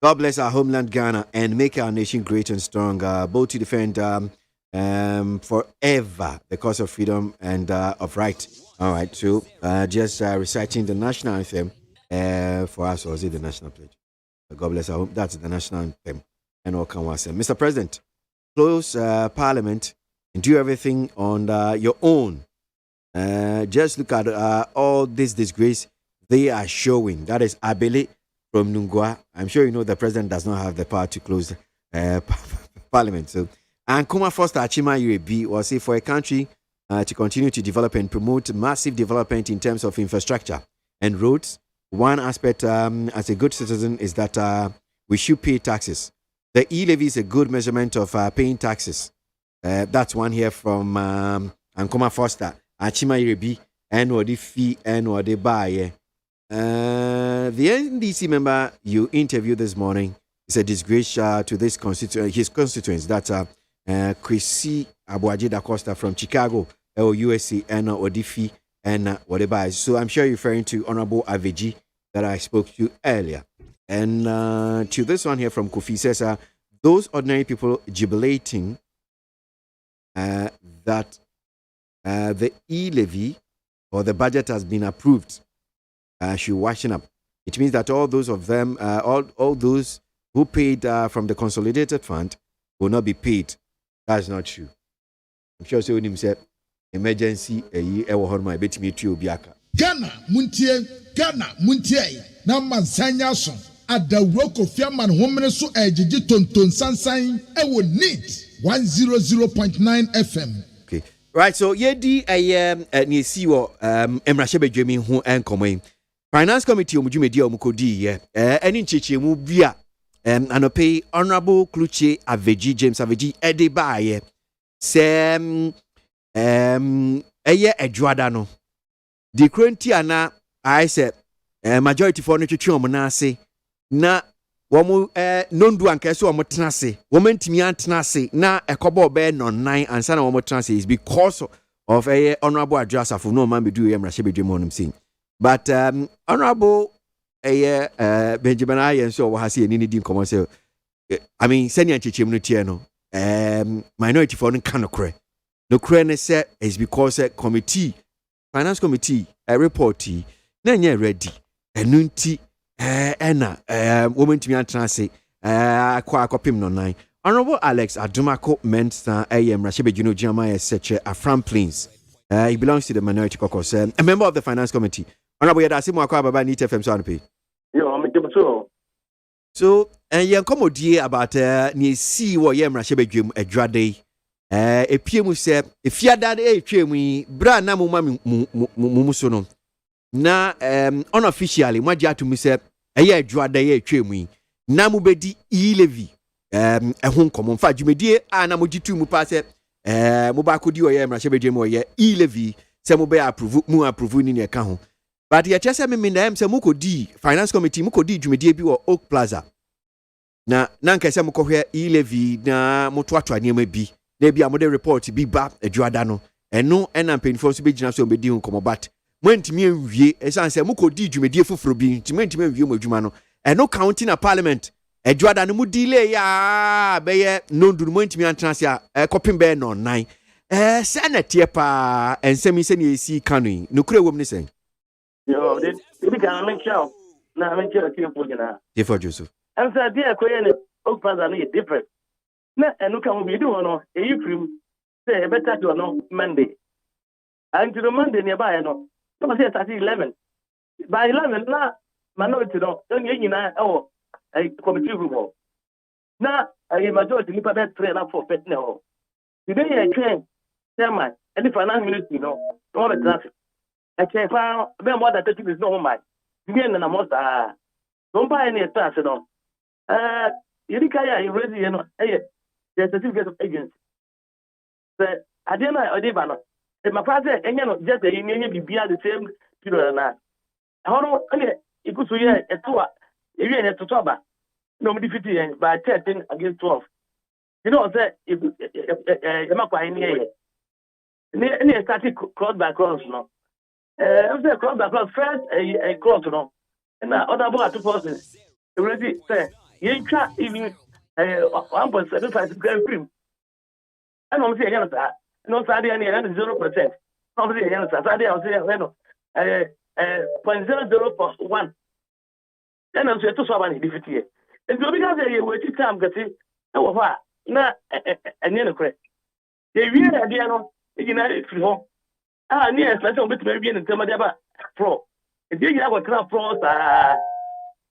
Speaker 1: God bless our homeland Ghana and make our nation great and strong, both to defend forever the cause of freedom and of right. All right, so just reciting the national anthem for us, or is it the national pledge? God bless our home. That's the national anthem. And all KWASI. Mr. President, close Parliament and do everything on your own. Just look at all this disgrace they are showing. That is Abele from Nungwa. I'm sure you know the president does not have the power to close Parliament. So, and Kuma Foster Achima UAB was say for a country to continue to develop and promote massive development in terms of infrastructure and roads. One aspect as a good citizen is that we should pay taxes. The e-levy is a good measurement of paying taxes. That's one here from Ankoma Foster, Achima Irebi, and what the fee and what they buy. The NDC member you interviewed this morning is a disgrace to this his constituents. That's KWASI ABOAGYE Da Costa from Chicago, USA, and Odifi and whatever. So I'm sure you're referring to Honorable Aveji that I spoke to earlier. And to this one here from Kofi says, those ordinary people jubilating that the e-levy or the budget has been approved should washing up. It means that all those of them, all those who paid from the consolidated fund will not be paid. That's not true. I'm sure so him said emergency my bet me to Biaka.
Speaker 3: Ghana Muntie na mansanya so adawro Kofiaman homene so ejiji tonton sansan ewo neat 100.9 FM.
Speaker 1: Okay. Right, so yedi ni si wo emrahye bedwemi ho enkomo. Finance committee omudwumedi omukodi ye eni nchechemu bia anope Honorable Kluche Aveji James Aveji Edibaye se eye edwada no the current ana I said majority for no twetwe omna ase na Womu nondu ankeso womu tenase. Woman timi antenase na ekobo be no 9 ansana womu tenase is because of honorable address of no man be do yem rashe be dream sin. But honorable Benjamin Ayen so wa hasi ni di nkomo say I mean senior chechim no tie no minority for no kanokre. No kre ne say is because committee finance committee report na nye ready enunti woman to me antrase akopim no 9. Honorable Alex Adumako meant Rashebe Juno Jama such a Plains. He belongs to the minority caucus, a member of the finance committee. Honorable Yadasimu Akwababa Nita FM Sonpe.
Speaker 10: Yo, I'm a
Speaker 1: so and come about near see what Yam Rashebe Jum a drade. A PM said, if ya dad a tree, bra namu mumusono. Na unofficially mwaja to me say eye dwada ye twemu na mu bedi e-levy ehun komo fa dwumedie na mo gitu mu pa se mo ba kodi oye mrahye bedwe mo ye e-levy se mo be approve ni ne ka ho but ye chese me na em se mo kodi finance committee mo kodi dwumedie bi wo Oak Plaza na nkese mo kohwe e-levy na mo toato anema bi na bia mo de report bi ba adwada no eno na mpenfo so be gina so be di hun komo but Mwentimi enwie esan se mukodi dwumedie foforo bi ntimi enwie mo adwuma no eno county na parliament edwada no mu delay ya beye nonduru mwentimi antrase a kopim be no 9 senate pa ensemi se ne esi kanu no kure wom ne sen
Speaker 10: yo de kan mention na mention ti po gina
Speaker 1: Defo Joseph
Speaker 10: am say dia koye ne okpaza no different na eno kan bi di wono eyi prim say e better to no Monday and to the Monday nearby no so say 11 by 11 na minority no don ye nyina a committee room na a majority ni pa be 3 na 4 pet no today ye train chairman and finance ministry no be traffic I can find be more than 30 minutes no man me na most don't buy any tax no yirika ya raise you know the certificate of agency say adena odiba no my father enya no just enye bibia the same period na hono ene ikusu ye etoa ewie ne totoba no me defeat yen by 13 against 12 you know say makwa ene ye ne started cross by cross no say cross by cross first a cross no na other boy two persons already say yen twa even 1.75 grand prix and I'm saying yen no Saturday and 0%. Somebody else Saturday I was saying 0.001. Then I'm saying to someone defeat here. And because they were time getting na and correct. They really idea no United free home. Near special bit maybe in Tamadaba pro. If you have a crowd pro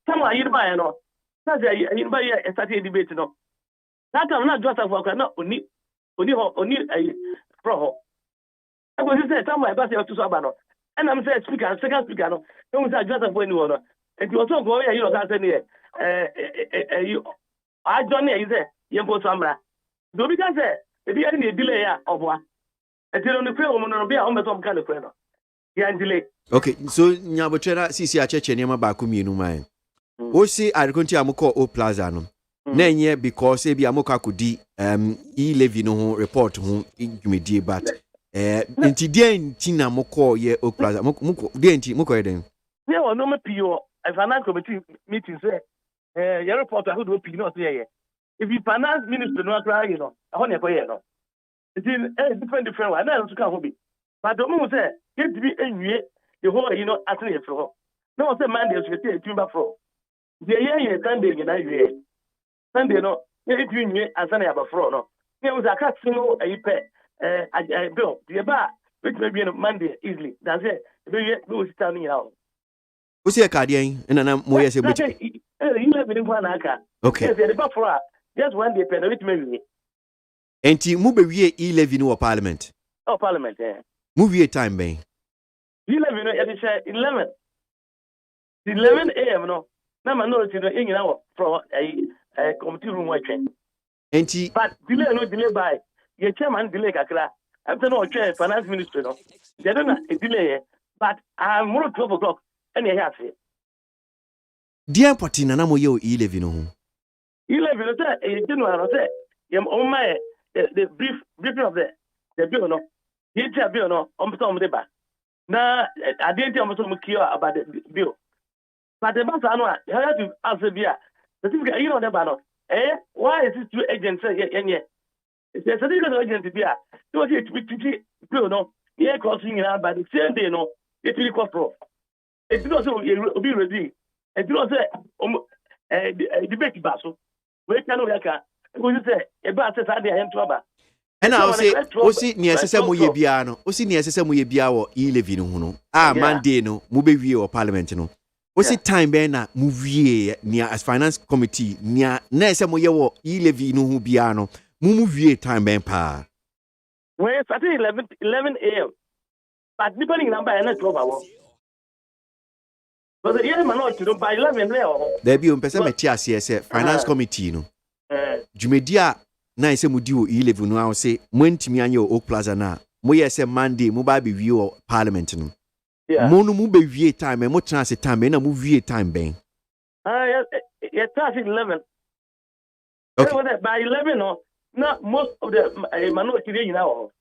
Speaker 10: someone you buy no. That's you buy a Saturday debate no. That I'm not just for no only pro. I was say somewhere about to Sabano. And I'm saying speaker, second speaker, no, don't say just for anyone. And you also go here, you know, you I don't know, you say, you go somewhere. Do because if you any delay of one. Until on the film, on be on the top kind of friend. Yeah, delay.
Speaker 1: Okay, so Nyabochera CC Acheche Nema Bakumi no man. O si arikonti amukọ Oak Plaza no. Na enye because ebi amoka kudi e-levy no ho report ho dwumedie but nti die nti na mokọ ye Oak Plaza mokọ die nti mokọ eden
Speaker 10: yeah no me pio finance committee meeting say your report I do pio no say if you finance minister no try you know how na koye no it is different one na so kan ho bi but do me say get be enwie the whole you know atene e fro no say Monday so say tumba fro the year Sunday na wie Sunday no if you knew asana ya bafro no me was aka sino ayipe bill the ba which may be on Monday easily that's it we was standing out
Speaker 1: o si akade en na mo yese mo
Speaker 10: you let me go na aka
Speaker 1: okay
Speaker 10: the bafro just one day pen which may be
Speaker 1: enti mu be wie e-levy no parliament
Speaker 10: parliament
Speaker 1: mu wie time ben
Speaker 10: e-levy no it is 11 am no na minority no enyina wo for committee room watching.
Speaker 1: Enti
Speaker 10: but delay by your chairman delay kakra after no chair finance minister no they don't delay but I'm more 12 o'clock and you have
Speaker 1: Dear Patina na mo ye o E11 no ho.
Speaker 8: E11 say January say on my the briefing of the bill no. The bill no on some deba. Na I didn't tell some clear about the bill. But the boss I have to answer via certificate you know the no. Why is it two agents yenye? It's a certificate of agent via. So it bill no. Yeah crossing by the same day no. It will cost pro. It will also be ready. It will also debate baso. We can work. We say about say that I am trouble.
Speaker 1: And I say osi ni esese mo ye bia no. Osi ni esese mo ye bia wo E11 no ho no. Monday no mo be wie o parliament no. Osi time be na mo wie ni as finance committee ni na esese mo ye wo E11 no ho bia no. Mo wie time be pa.
Speaker 8: We started 11 a.m. But depending number and 12 hours. But the year man not to by 11 there.
Speaker 1: There be on person meti ase finance committee no. Jumedia na ese mudi o E11 no a say mo ntimi anye o Oak Plaza na mo ye say Monday mo ba be wie o parliament no. Mo no mo be wie time mo tran se time na mo wie time ben.
Speaker 8: Yeah, 11.
Speaker 1: Okay.
Speaker 8: By 11 no. Not most of the minority you know.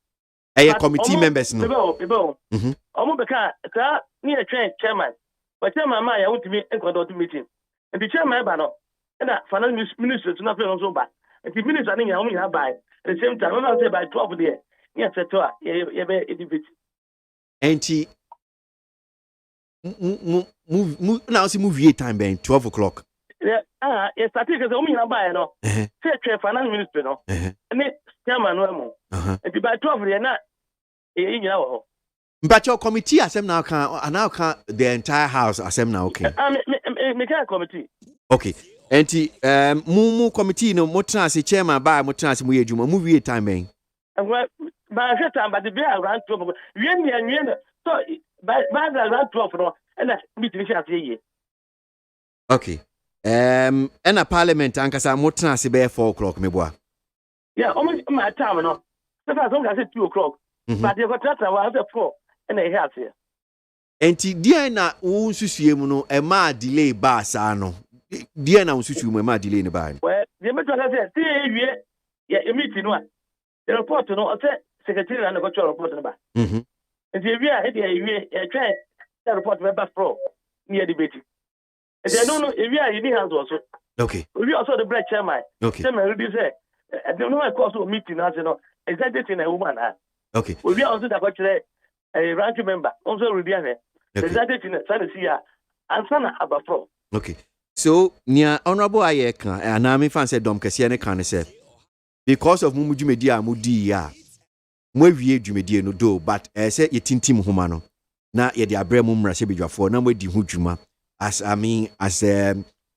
Speaker 1: Committee members no.
Speaker 8: People. Because near chairman. But chairman I want to be in conduct meeting. And the chairman no. And that finance minister to not feel so bad. And the minister I only have by at the same time I say by 12 there. Yes, be
Speaker 1: Anti move now see movie time ben 12 o'clock.
Speaker 8: Yes, I think it's only by no. Say finance minister no. And then chairman no more. And by 12 there na you know.
Speaker 1: But your committee asem now can the entire house asem now okay.
Speaker 8: Me can committee.
Speaker 1: Okay. Anti mu committee no mo trans chairman ba mo trans mo yejuma mu wie time ben.
Speaker 8: Well, by that time but the be around 12. Yen so by around 12 no and that meeting shall say.
Speaker 1: Okay. And a parliament ankasa mo trans be 4 o'clock me boa.
Speaker 8: Yeah, almost my time no. So far as I say 2 o'clock. But you got that was 4 and a half here.
Speaker 1: Enti dia na wo nsusue mu no e ma delay ba sa no. Dia na wo nsusue mu e ma delay ne ba.
Speaker 8: Well, the matter say see you meeting no. The report no say secretary and the report no ba. And the try the report we back pro near debate. And they don't know if you are in hands also.
Speaker 1: Okay.
Speaker 8: We also the break chairman.
Speaker 1: Okay.
Speaker 8: Chairman really say I don't know cause of meeting as you know. Exactly in a woman.
Speaker 1: Okay.
Speaker 8: We also the question a ranking member also ready. Exactly in the see and sana about pro.
Speaker 1: Okay. So near honorable Ayeka and Ami fan said Dom Kasiane can say because of Mumujumedia Mudi ya mwe wie dwumedie no do but say ye tintim homa no na ye de abrem mmrasebedwafo na mwe di hu dwuma as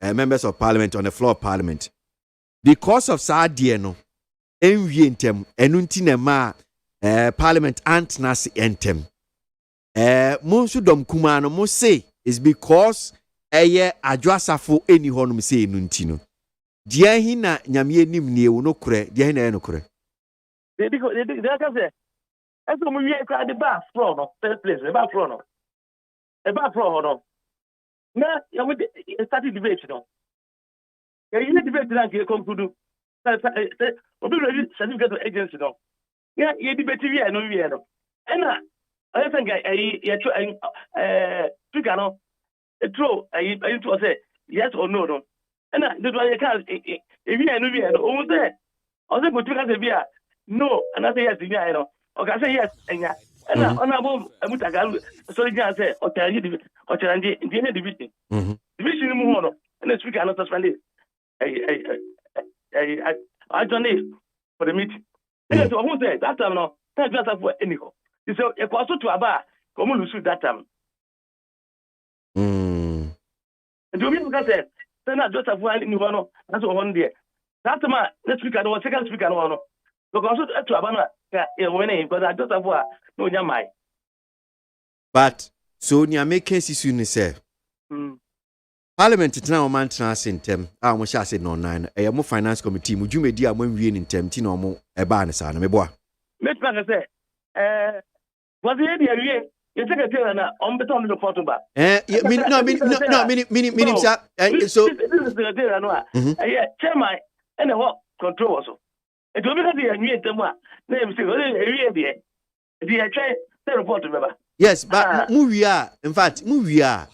Speaker 1: members of parliament on the floor of parliament because of sadie no enwie ntem enu nti na ma parliament antnas entem mo nso dom kuma no mo say is because eye adwasafo eni honum say enu nti no dia hi na nyame anim ne ewu no kure dia hi na ye no kure
Speaker 8: they can say as we cry the bar floor no first place the bar floor no na ya we started debate no ya you debate that you come to do obi ready certificate of agency no ya you debate we no and I think I speaker no throw I to say yes or no and this one you can if you no o say o say go to say bia no and I say yes you know okay say yes enya and honorable Mutagalu sorry just say okay you the division division mu ho no and the speaker not suspended I don't need for the meeting and so who say that time no that just for anyhow so e kwaso to aba come lose that time and do me because say na just for any no that's one there that time the speaker no second speaker no because to aba na when because I just for no nyamai
Speaker 1: but so nya make cases you say parliament tena o man tena sentem a mo sha say no nine mo finance committee mo dwumedi a mo nwie ni ntem ti na mo e ba ne sa na me boa
Speaker 8: me try say was the area You take a deal na on beton the portuba.
Speaker 1: Meaning, sir. So
Speaker 8: this is the deal no. Chairman and what control also. It will be the new tema. Name say the try the report remember.
Speaker 1: Yes, but Muvia, in fact, Muvia,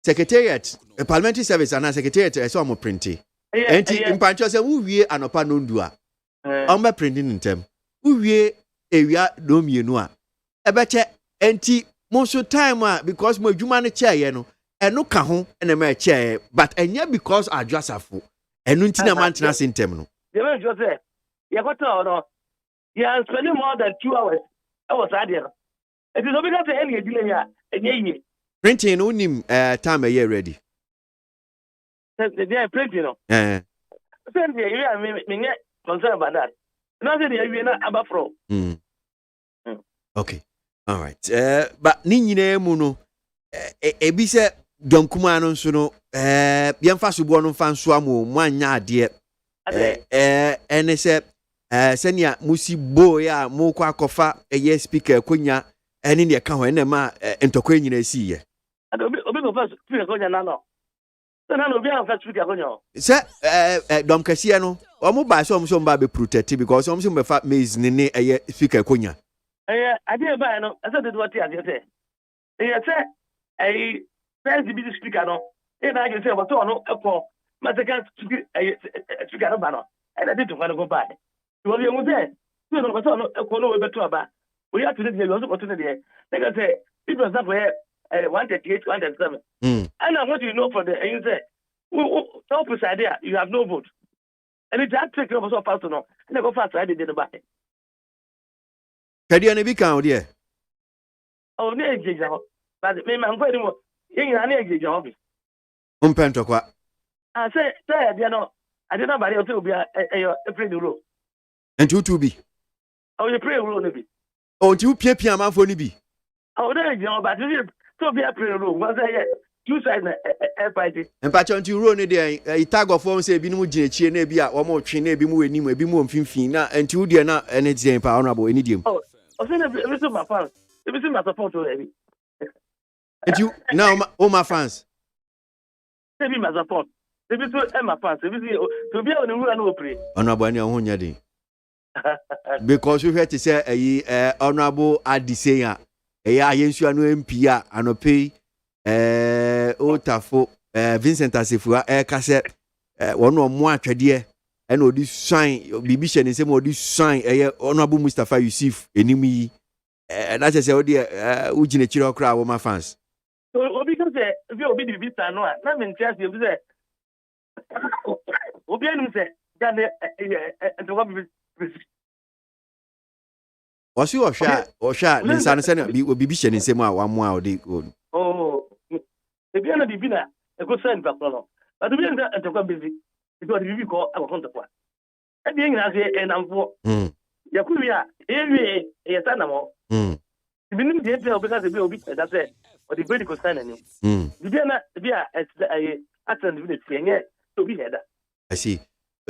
Speaker 1: Secretariat, Parliamentary Service, and Secretariat, I saw more printing. And in Pancho said, Muvia and Opanundua. I'm printing in them. Muvia, area, no me noa. A better anti most of time because my human chair, you know, and no cajon and a mere chair, but and yet because I just a fool. And Nuntina Mantinas in Temno.
Speaker 8: The man just said, you got to you are spending more than 2 hours. I was idea. It is obvious to any delay here.
Speaker 1: Printing only time a year ready.
Speaker 8: They are printing, Send the area, me concerned about that. Nothing you are about from.
Speaker 1: Okay. All right. But Nina Muno, Ebise Donkumano Suno, Bianfasubuano Fansuamo, Manya dear. And they said, Senya Musi Boya, Mokwa Kofa, a yes speaker, Kunya, and in the account, and ma, and Toquin, see.
Speaker 8: I don't be first speaker, no. Then I will be first speaker,
Speaker 1: Sir, Dom Cassiano, or mobile some baby protected because some fat maize Nene, a speaker, Kunya.
Speaker 8: I didn't buy no. I said what you say. I said a fancy business speaker, no. And I can say about no, a poor, but I can't speak a banner. And I didn't want to go by. You will be on there. You know, a corner better about. We have to do the opportunity. Like I say, it was not where 138, 107. And I want you to know for the and you say, top idea, you have no vote. And it's that trick of so personal. And I go fast, I didn't buy it.
Speaker 1: Kadiane bi kan de
Speaker 8: oh na ejeja ho but me man kwani mo yin na ejeja ho bi
Speaker 1: umpentokwa
Speaker 8: say de no ade na bare o se obi e pray the rule
Speaker 1: and you bi
Speaker 8: oh you pray rule no bi
Speaker 1: oh you pia manfo ni bi
Speaker 8: oh na ejeja but you so be pray rule was say two sides na party
Speaker 1: empacho nti rule ni de itago form say bi no gine chie na bi a wo mo twe na bi mu enim bi mu mfimfin na nti wo de na ene design pa honorable eni dem
Speaker 8: I said, everything my fans, everything my support already.
Speaker 1: And you now, my fans.
Speaker 8: Maybe my support. Everything my fans, everything to be on the rule and operate.
Speaker 1: Honorable, any because we had to say, honorable Adisea, Yensu and MP, and pay Otafo, Vincent Asifua, cassette, one or more dear. And all this sign, Bibishan is some of this sign, Honorable Mustafa Yusuf, enemy. And as I say, oh dear, Ujine Chiro crowd, my fans.
Speaker 8: So, because if you'll be the vista, no, not in chance, you'll be there. Obianum said, and what
Speaker 1: was you or shot, Nissan Senate be Bibishan in some one more day.
Speaker 8: Oh, if you're not the dinner, a good sign, but the dinner and to come busy. Because we call our counterpart. At the end, I say, and I'm for Yakuya, every Yatanamo. The minimum detail because the bill that's it, or the medical signing. The dinner, I attend with the to be head.
Speaker 1: I see.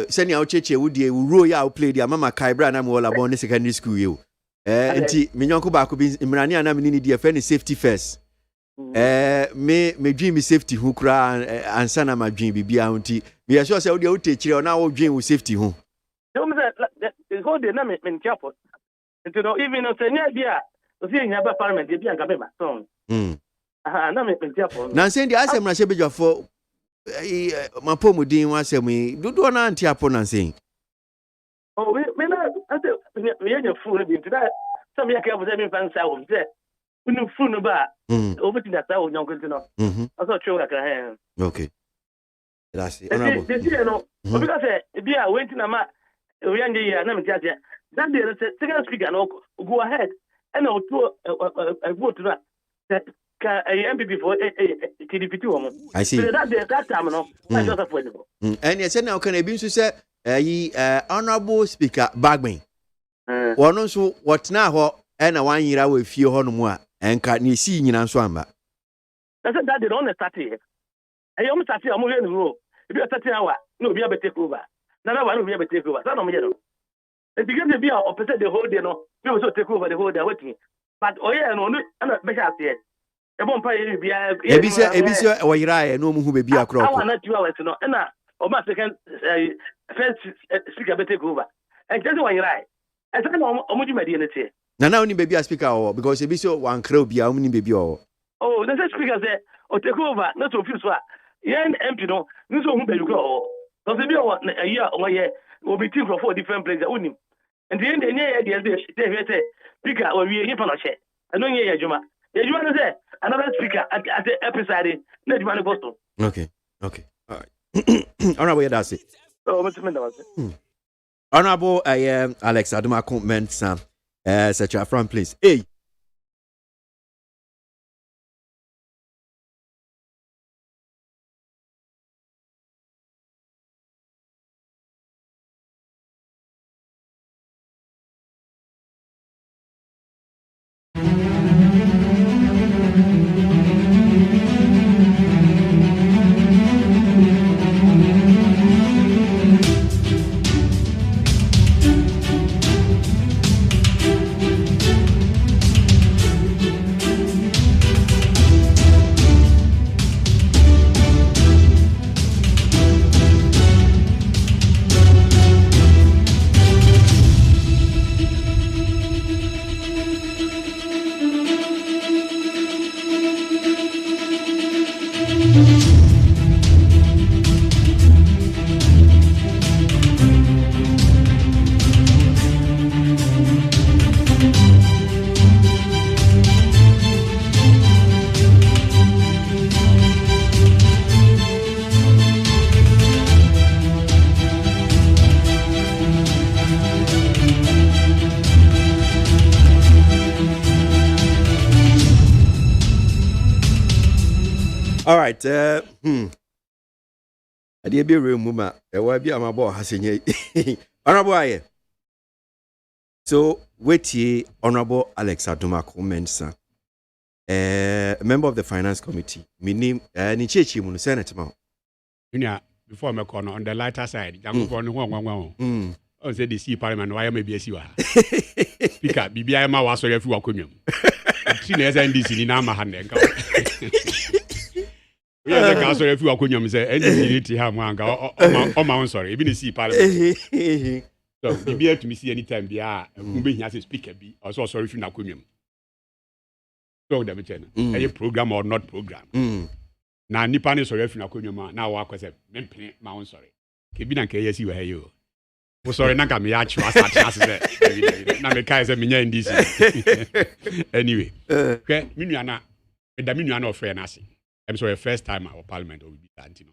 Speaker 1: Send out Cheche would you royal play the Mama Kaibra and I'm all about the secondary school. You. And Minyonko Baku be Imrania and I'm in the offending safety first. Me dream is safety who cry and son of my dream be auntie. We are sure say the teacher or now dream with safety who.
Speaker 8: The whole dynamic in careful. And to know even on Senya Bia, to see in your parliament, the Bianca Bema song. Now make me careful.
Speaker 1: Now saying the Assam Rashabeja for my poem didn't want to me. Do not anti upon saying.
Speaker 8: Oh, we are your fool into that. Some year careful, every fan sound there. We know fool about over to that sound, young good to know. I thought you like a hand.
Speaker 1: Okay. That's it.
Speaker 8: Because if you are waiting a mat, we are the tell you. That the second speaker go ahead and I'll do a vote to that MPP for KDP2.
Speaker 1: I see.
Speaker 8: That time, no, I just affordable.
Speaker 1: And yes, now can I be to say, honorable speaker Bagman. One also what now, and a 1 year away few honor and can you see in Answamba?
Speaker 8: That's that they don't start here. I almost start here, I'm in the row. If you're 30 hours, no, be able to take over. None of one will be able to take over. That's not me. And because they be opposite the whole day, no, we also take over the whole day waiting. but oh yeah no ana be sha se e bon pa ye bia
Speaker 1: ebi se oyira no mu hu be bia kroko
Speaker 8: awa na 2 hours no na o ma second first speaker be take over and just oyira e say no o mu di madi ne tie
Speaker 1: na oni be bia speaker o because ebi se wan kra bia o mu ni be bia o
Speaker 8: oh the speaker say o take over na to feel so yen MP no ni so hu be you o because be o ya o ye o be team for different places unim and the end dey dey speaker o wie hipa no che eno nye yejuma no say another speaker at the episode na eduma no Boston.
Speaker 1: Okay all right honorable that's it honorable Alex Adomako Mensah Secretary from please hey. All right. I did be real muma. I will be a my boy Hasenye. Honorable Aye. So wait ye, Honorable Alex Adomako Mensah. Member of the Finance Committee. My name Nichechi Munu Senate Mao.
Speaker 17: Before me corner on the lighter side, I go on one. On say the Parliament, why may be a sewer. Speaker, BBI ma was so if you are coming. Seen as NDC in Nama hand. Yeah, so if you are coming, say NDC to have one go. Oh, my own sorry, even the C Parliament. So BBI to me see anytime they are moving as a speaker be also sorry if you are coming. So the chairman, any program or not program. Na nipa ne sorry if you are coming, now I was a mempe my own sorry. Kebi na KWASI we you. Oh sorry, na ka me achu asate na me kai say me nya NDC. Anyway, okay, me nua na ofre na ase. I'm sorry, first time our parliament will be that, you know.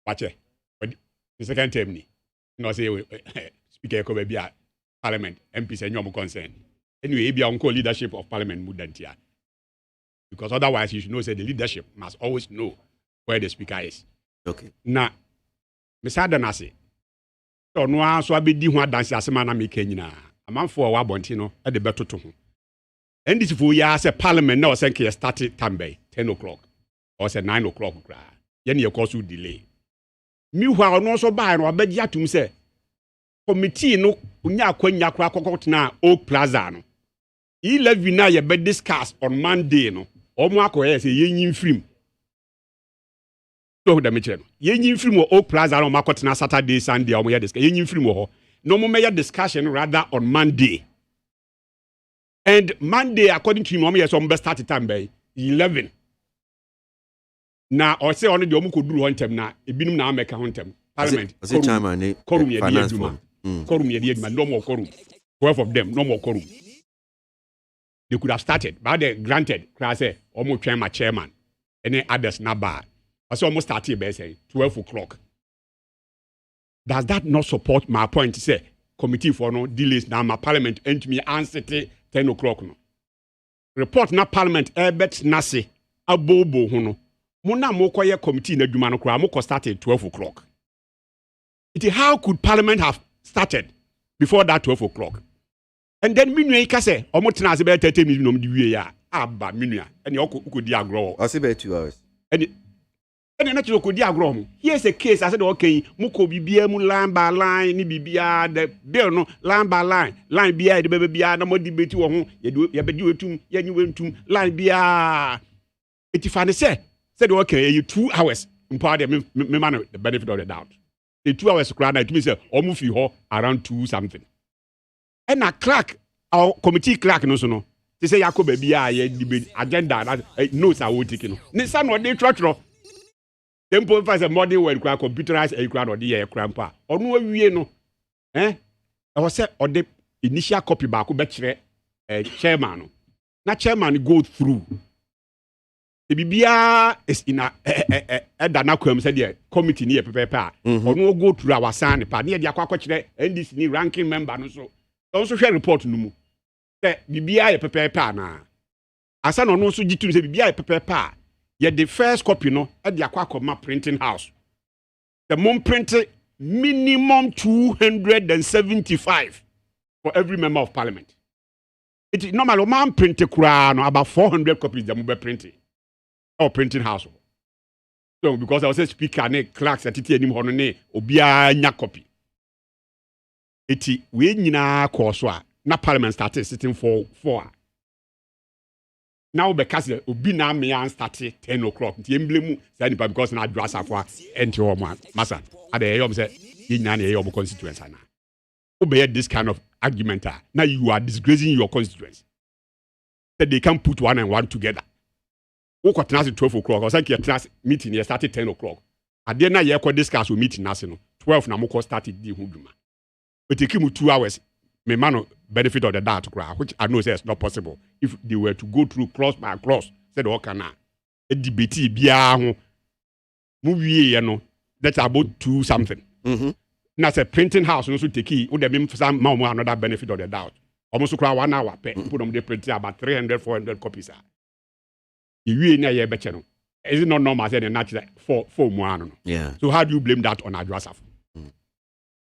Speaker 17: Watch it. But the second term ni, no say speaker ko be parliament MP say no concern. Anyway, be on leadership of parliament mudant here. Because otherwise you should know say the leadership must always know where the speaker is.
Speaker 1: Okay.
Speaker 17: Na me say da na say. So no so abedi ho adanse asema na me kanyina. Amanfo wa bonti no e de betoto ho. And this for ya say parliament now say ke start time by 10 o'clock or say 9 o'clock kra. Ye ne cause delay. Mi hwa no so ba no abegi atum say committee no unya kwanya kra kokot na Oak Plaza no. 11 na ye be discuss on Monday no. Omo akoye say yenyin film. So the meche no. Yenyin film Oak Plaza no makot na Saturday Sunday omo ye discuss. Yenyin film ho. No mo me discussion rather on Monday. And Monday, according to him, yes, on best start time by 11. Now, or say only the omu could do one time now. It been now make a one time. Parliament. Quorum ye finance fund. Quorum ye no more quorum. 12 of them, no more quorum. They could have started, but they granted. Class say almost chairman, and then others not bad. I saw almost started by say 12 o'clock. Does that not support my point? To say committee for no delays now. My parliament and me answer 10 o'clock no. Report na parliament bet nase abobo ho no. Mo na mo koye committee na dwuma no kra mo ko start at 12 o'clock. How could parliament have started before that 12 o'clock? And then minua ika say omo tena ase be 30 minutes no di wie ya aba minua. And you could di agro.
Speaker 1: I say be 2 hours.
Speaker 17: And And then you could diagram. Here's a case. I said, okay, Muko bibia mu line by line, ni bibia the bill no line by line bia the baby bia no more debate wo ho ye do ye be do etum ye nyi wentum line bia. If I said okay, you 2 hours. Impart me man the benefit of the doubt. The 2 hours crowd it means almost you around 2 something. And a clerk our committee clerk no so no. They say Yakob bia ye debate agenda notes are taking. Ne san no dey trotro. Tempo fa say modern world kwa computerized a crowd or the crampa. Onu awie no. I was say or the initial copy back be kire chairman no. Na chairman go through. The bibia is in a dana kwam say the committee near prepare. Onu go through our sign pa near the akwa kire NDC ni ranking member no so. Also share report no mu. Say bibia e prepare na. Asa no no so jitu say bibia e prepare. Yet the first copy no at the Aquacoma printing house. The mom printed minimum 275 for every member of parliament. It is normal man print about 400 copies the mobile printing or printing house. So because I was a speaker ne clerks at it any honone obia nya copy. Iti we nyina koso na parliament started sitting for 4. Now because obi na me an start 10 o'clock. Nti emblemu say nipa because na address afwa enti o man. Masa ade yom say yinya na yom constituents ana. Obey this kind of argument now you are disgracing your constituents. That they can put one and one together. Who got at 12 o'clock or say class meeting here started 10 o'clock. At then na ye ko discuss meeting na no 12 na mo ko started di huduma. But take him 2 hours. Me man benefit of the doubt, which I know says not possible. If they were to go through clause by clause, said okay na a debate bia movie that's about 2 something. Now say printing house no so take would have some more another benefit of the doubt. Almost 1 hour pay put them they print about 300-400 copies. You na ye beche no. Is it not normal say the natural for more no?
Speaker 1: Yeah.
Speaker 17: So how do you blame that on Adrasaf?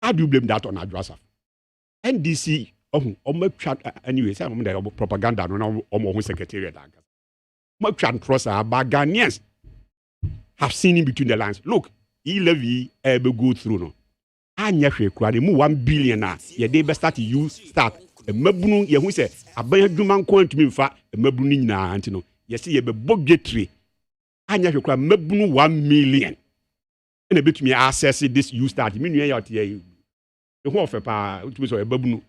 Speaker 17: How do you blame that on Adrasaf? NDC anyway say the propaganda no omo secretariat mo twan trust about Ghanaians have seen in between the lines. Look, he levy be go through no anya hwe kura mu 1 billion na ye dey be start use start mabunu ye hu say aban adwuma nko antumi mfa mabunu nyina anti no ye say ye be budgetary anya hwe kura mabunu 1 million na betumi access this use start me nua ya ote the whole of pa utumi so ebabunu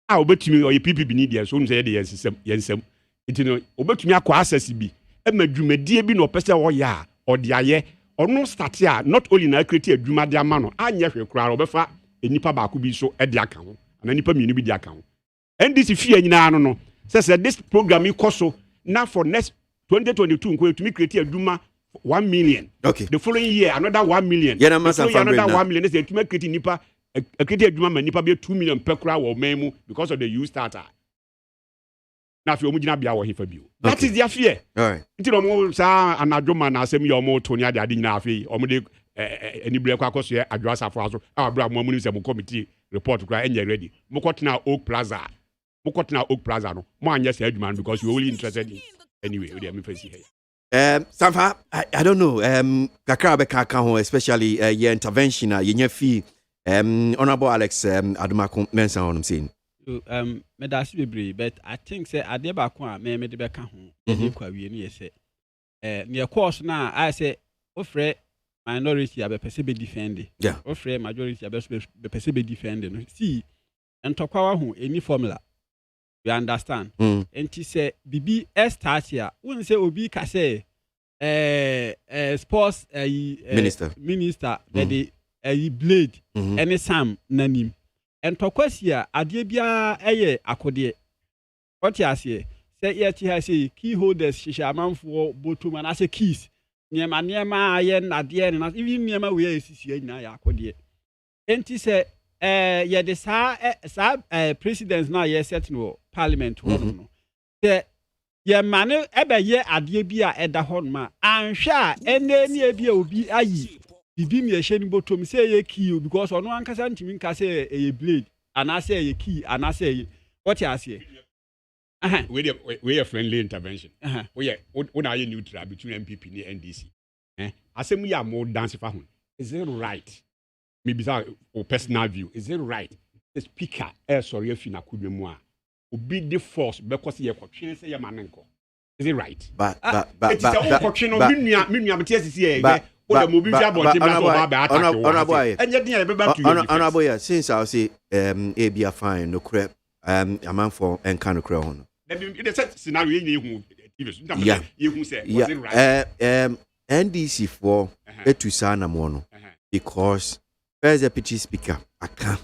Speaker 17: obetumi or PPP need there so no say dey yensem it no obetumi akọ access bi emadwumadie bi no pese wo ya or de aye or no start ya not only na create adwuma de ama no anya hwe kura obefa enipa ba ko bi so e de aka ho ana nipa mienu bi de aka ho NDC fie nyina no say this program ikoso now for next 2022 nko etumi create adwuma 1 million.
Speaker 1: Okay.
Speaker 17: The following year another 1 million.
Speaker 1: Yeah, another
Speaker 17: 1 million. They etumi create nipa a create adwuma nipa be 2 million per kura wo memu because of the use starter. Na fi omugina bia wo hefa bio. That is their fear.
Speaker 1: All right.
Speaker 17: Nti no mo sa anadwoma na asem yo mo to ni ade ade nyina afi omo de anibere kwa koso ye adwasa afo aso abra mo mu ni se mo committee report kura enye ready. Mo kotena Oak Plaza no. Mo anya se adwuma because you only interested in anyway we dey me face here.
Speaker 1: Sanfa, I don't know. Kakra be kaka ho, especially your intervention your fee. Honorable Alex Adumakun mention on him saying.
Speaker 16: Me da si bebre, but I think say ade ba ko a me de be ka ho. E kwa wie ne say. Near course na I say ofre minority abe pese be defend.
Speaker 1: Yeah.
Speaker 16: Ofre majority abe pese be defend. No see entokwa wa ho any formula. You understand? Enti say bibi start here. Won say obi ka say sports minister that the blade any sam nanim. Entokwasi ade bia eye akode. What you say? Say yet he say key holders shisha manfo botum and as a keys. Niema aye na de na even niema we esisi nyina ya akode. Enti say ye de sa presidents na ye set no parliament no. Say ye mane ebe ye ade bia eda hon ma anhwa ene ni e bia obi ayi bibi mi ehye ni botom say ye key because ono ankasa ntimi nka say ye blade ana say ye key ana say what you say
Speaker 17: We a friendly intervention. We are neutral between MPP and NDC. asem ya more dance fa ho. Is it right? Maybe that or personal view. Is it right? The speaker sorry if you na kudwemu a obi the force because ye kwotwe say ye manenko. Is it right?
Speaker 1: But
Speaker 17: kwotwe no minua mete asisi e o the mobi via body na so ba ba attack you. Enye dia e be back to you.
Speaker 1: Honorable, since I say be a fine no crap a man for and kind of crow on.
Speaker 17: The set scenario you who say was it right?
Speaker 1: NDC for to sana mono because first deputy speaker aka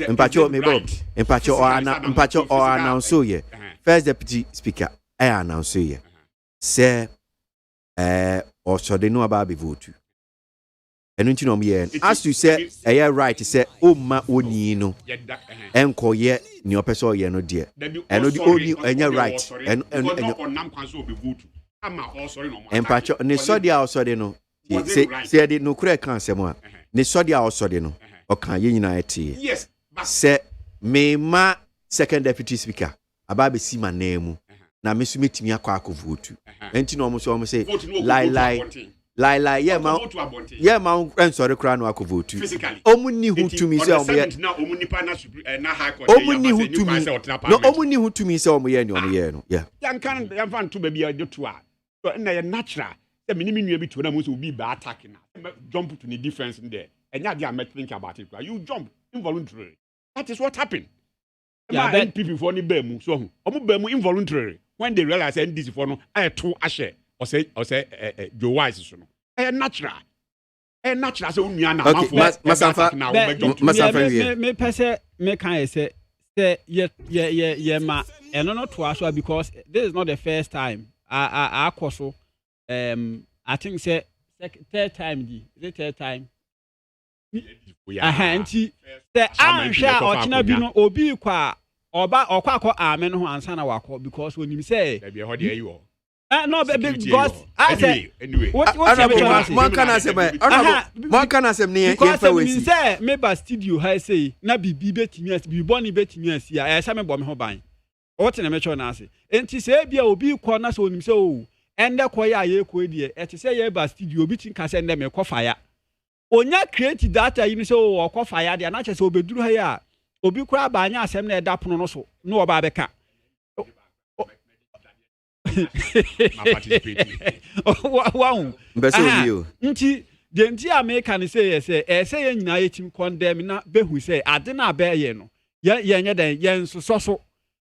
Speaker 1: mpacho or announce so ye first deputy speaker I announce ye say or so they know about be vote and you know me as you say right to say o ma oni no enko ye ni opeso ye no de and the only enya right and mpacho ne so dia so de no say de no kura kan asem a ne so dia so de no o kan ye nyina ete
Speaker 17: yes
Speaker 1: say me ma second deputy speaker aba be si manemu na me so metimi akwa vote enti no mo so say lie yeah ma sorry kra no akwa vote omuni hu to me say
Speaker 17: na omuni pa na high court
Speaker 1: omuni hu to me no omuni hu to me say omoye ni omoye no yeah
Speaker 17: yan fan to be a to a so na ye natural say me nua bi to na mo so be attack na jump to the defense in there and ya dey think about it you jump involuntarily that is what happened yeah but people for ni ba mu so omo ba mu involuntarily when they realize NDC for no to ashe or say Joe Wise so no natural so nua na
Speaker 1: masafa
Speaker 16: me pese me kan say ye ma eno no to aso because this is not the first time I akoso I think say third time anti the ansha ochina bi no obi kwa oba okwa amen ho ansa na wakọ because onim say
Speaker 17: be ho de ayi wo
Speaker 16: no because I say
Speaker 17: anyway
Speaker 16: what
Speaker 1: man can say ne
Speaker 16: because me say me ba studio ha say na bibi betimi as bibi boni betimi as ya say me bo me ho ban what na me cho na say enti say bia obi kọ na so onim say o ende kọ ya ye kọ die eti say ye ba studio obi tin ka say ende me kọ fire onya create data yi say o kọ fire dia na che say obeduru ha ya obi kura ba anya asem na eda pono no so no oba beka wow nti denti America ni say say ye nyina ye tim condemn na behu say ade na ba ye no ye nya den ye nso so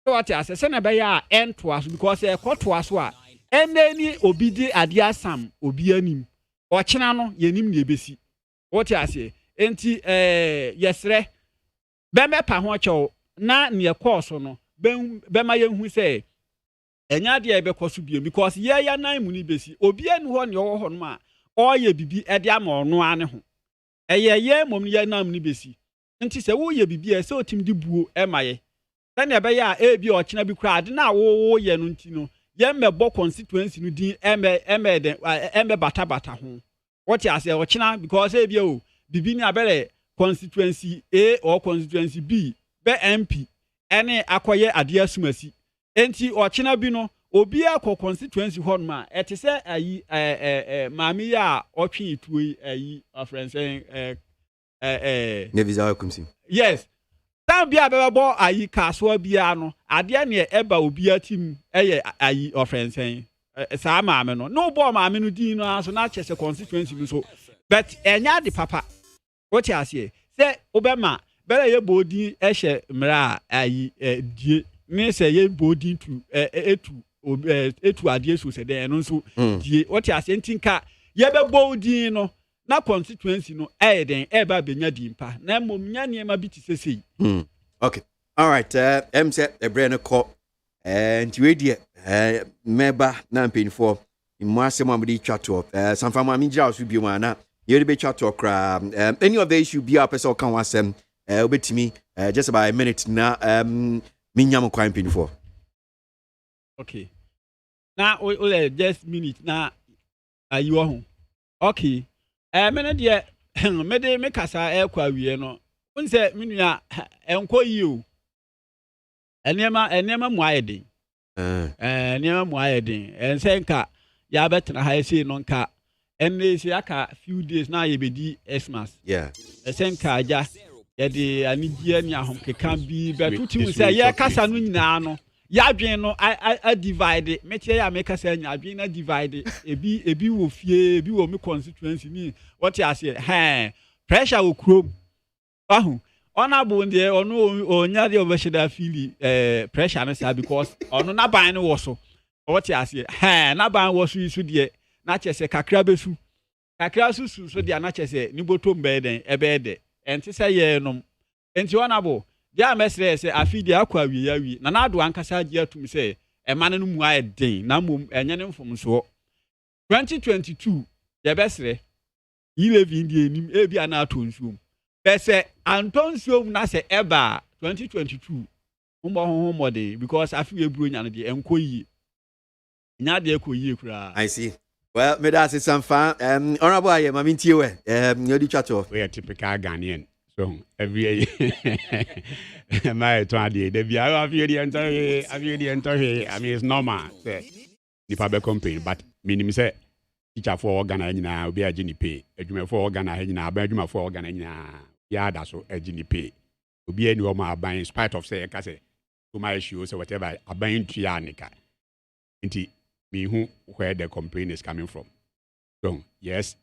Speaker 16: what I say na be ya ento aso because e koto aso a eneni obi di ade asam obi anim ochina no ye nim na ebesi what I say enti yesre be me pa ho chew na ne course no be ma ye hu say enya de e be koso biem because ye ya nan mu ni besi obi anu ho ne wo ho no ma oye bibi e de ama ono ane ho ye mom ye nan mu ni besi nti se wo ye bibi e se otim di buo e maye na be ya e bi ochina bi kra ade na wo ye no nti no ye mebo constituency no din eme bata ho what you say ochina because e bi o bibi ni abere constituency A or constituency B be MP ene akoye ade asumasi enti ochina bi no obi akọ constituency ho ma ete se ayi maami ya otwe tuoi ayi afrensen
Speaker 1: ne visa kumsi
Speaker 16: yes tan bia bebo ayi kaso bia no ade ne eba obi atim eye ayi ofrensen sa maami no bo maami no din no aso na chese constituency bi so but enya de papa what you say say obema bele ye bodin ehye mra ayi die me say ye bodin to etu ade so say den no so die what you say ntinka ye be bodin no na constituency no den eba benya dimpa na mom nya ne ma biti sesei
Speaker 1: okay all right say ebre no call and we die member na mpinfo imu asem amdi twato sanfa ma minjira osu bi mu na you be chat talk any of the issue be up person can wasem obetimi just about a minute na minyam kwan pin for
Speaker 16: okay na o just minute na ayiwo ho okay me de me kasa kwa wie no unse menua enko yi o enema mu ayedin enema mu ayedin ense nka ya betena ha ese no nka and they say aka few days now you be Xmas.
Speaker 1: Yeah.
Speaker 16: Esenka aja yɛde anigye ne ahomke kan bi bɛtutu sɛ yɛ kasa no nyinaa no yɛadwen no I divide metie ya make kasa nya adwen na divide ebi wɔ fie ebi wɔ me constituency ni what you say pressure wɔ krom ahu honorable de ono onya de obeshida feel pressure no say because ono na ban no wɔ so what you say na ban wɔ so isu de na kyese kakra besu kakra susu so de na kyese ni botom bɛden ɛbɛde enti sɛ yɛ nom enti honorable dia mesre sɛ afidi akwa wi na na ado ankasa agi atum sɛ ɛma no mu ayɛ den na mom ɛnyɛ ne mfom so 2022 yɛ bɛsrɛ yilevi ndi enim ebi ana ato nsuom bɛsɛ anton nsuom na sɛ ɛba 2022 mbɔ ho mɔde because afi eburo nya no de enko yi nya de ekɔ yi kura.
Speaker 1: I see. Well, me that's it some fun. Honorable aye mami ntie we. You di chat off.
Speaker 17: We are typical Ghanaian. So every year my 20 they be I feel the entire I mean it's normal. Nipa be complain but minimum say teacher for Ghana nyina obi agye ni pay. Adwuma for Ghana nyina aba adwuma for Ghana nyina ya da so agye ni pay. Obi eni o ma aban in spite of say ka say to my issue so whatever aban tua nika. Nti me who where the complaint is coming from. So yes,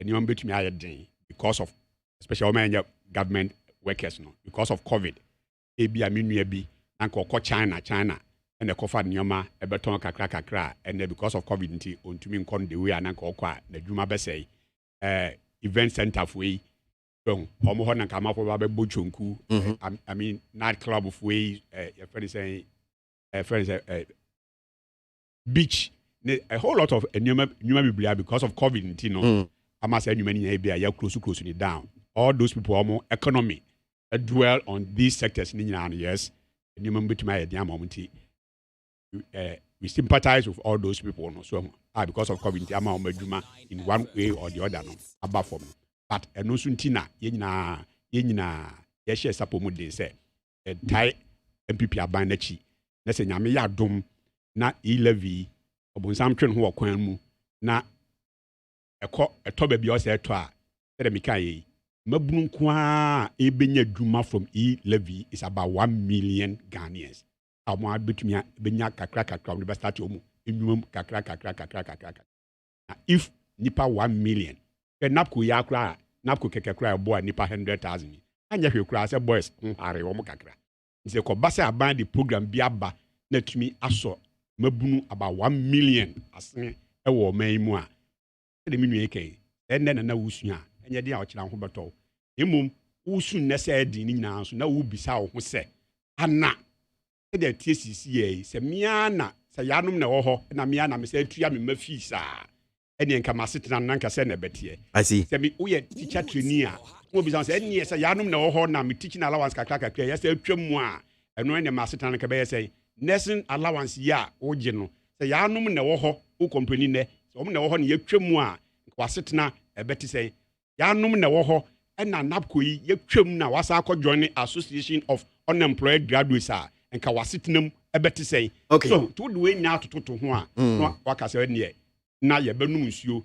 Speaker 17: anyone between me I den because of especially when government workers no because of COVID. Ebi aminu bi nanko ko China and the cofa nyoma ebeton kakra and because of COVID nti ontumi nkon the way nanko kwa na dwuma be say event center for we so omo ho nanka mafo ba be bochonku I mean night club of we your friend saying beach a whole lot of nyoma biblia because of COVID nti no ama say nyoma ni bia ya close ni down all those people almost economy dwell on these sectors yes nyoma betuma ya dia monti we sympathize with all those people no so because of COVID nti ama omadwuma in one way or the other no aba from but eno so ntina ye nyina ye share support mu de say tie MPP aban na chi na se nyame ya dom na e-levy obonsam twen ho okwan mu na eto ba bi o se eto a se me kan yi mabunu kwa ebenya dwuma from e-levy is about 1 million Ghanaians amo abetumia benya kakra we start omu enwum kakra na if nipa 1 million napko ya kra napko keke kra boy nipa 100,000 anya hwe kra se boys hare omu kakra nse ko basa aban the program bi aba na tumi aso mabunu about 1 million asene ewo man mu a de minu eke na wusua enye de a okira ho beto emum wusun na se adi ni nyina so na wo bisa wo ho se ana de TCC ye se miana se yanom na wo ho na miana me se atua me mafisa ene nka masetena nanka se na betie
Speaker 1: I see
Speaker 17: se me wo ye teacher trainee a wo bisa se ene se yanom na wo ho na me teaching allowance kakra ye se atwam a eno ene masetena nka be ye se nursing allowance ya oje no se yanom na wo ho wo company ne so mo na wo ho na yatwam a wasetena ebeti se yanom na wo ho na napko yi yatwam na wasa akọ join association of unemployed graduates a nka wasetenam ebeti se so to do we nya atoto ho a no waka se ne na ye benum nsuo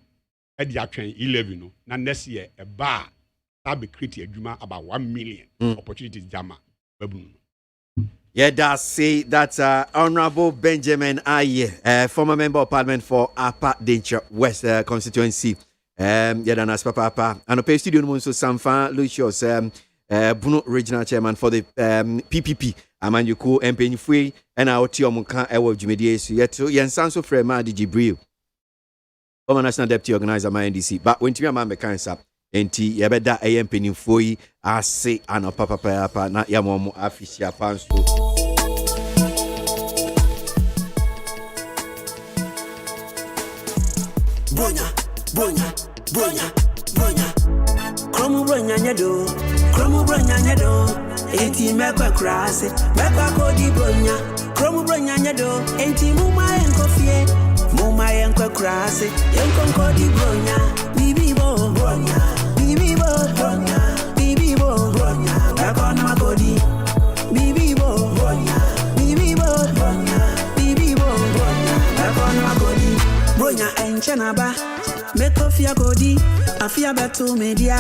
Speaker 17: e di atwen 11 no na next year e ba ta be create adwuma about 1 million opportunities jama babunu.
Speaker 1: Yeah, that's Honorable Benjamin Aye, former member of parliament for Upper Danger West constituency. That's Papa. And a studio Munso Sanfa Lucius, Bruno regional chairman for the PPP. Amanjuku MP Free and our Tiomuka Ewo Jumedies. Yet Yansanso Frema di Jibril, former national deputy organizer my NDC. But when you man cancer. Enti yabeda AM penifoi ase ano papa na yamomo afisia panso
Speaker 18: bronya kromu bronya nyedo enti mekwa krase mekwa kodi bronya kromu bronya nyedo enti muma enkwa krase yenkon kodi bronya bibi bo bronya Bronya enche na ba Meko fia kodi, afia betu media.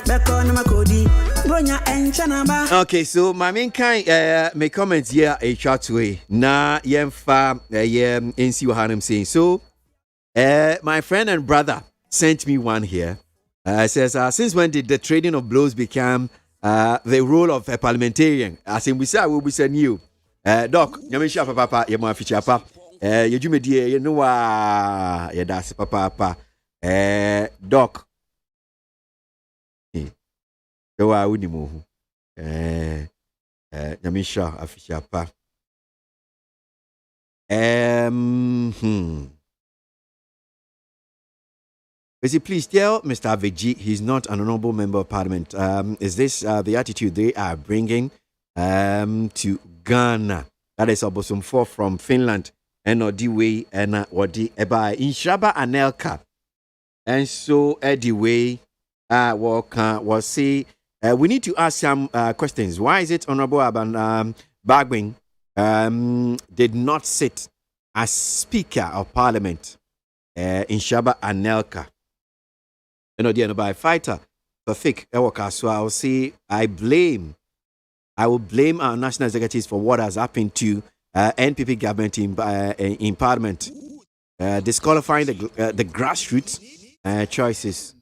Speaker 18: Beko na makodi, bronya enchana ba.
Speaker 1: Okay, so my main kind make comments here a chat way. Na yemfa NC Wahanam saying. So my friend and brother sent me one here. Says since when did the trading of blows become the role of a parliamentarian? As in we say we say new. Doc, nyamisha papa ye mo aficha papa. Ye dwumedie ye no wa ye das papa. Doc. Yo wa uni mo. Nyamisha aficha papa. Please tell Mr. Avegye he's not an honorable member of parliament. Is this the attitude they are bringing to Ghana? That is Obosom 4 from Finland. And Odiwe and Odi Eba in Shaba Anelka. And so Ediwe was say we need to ask some questions. Why is it Honorable Aban Bagwing did not sit as Speaker of Parliament in Shaba Anelka? You know, by fighter, Tofik Ewoka. So I'll say I will blame our national executives for what has happened to NPP government in Parliament, disqualifying the grassroots choices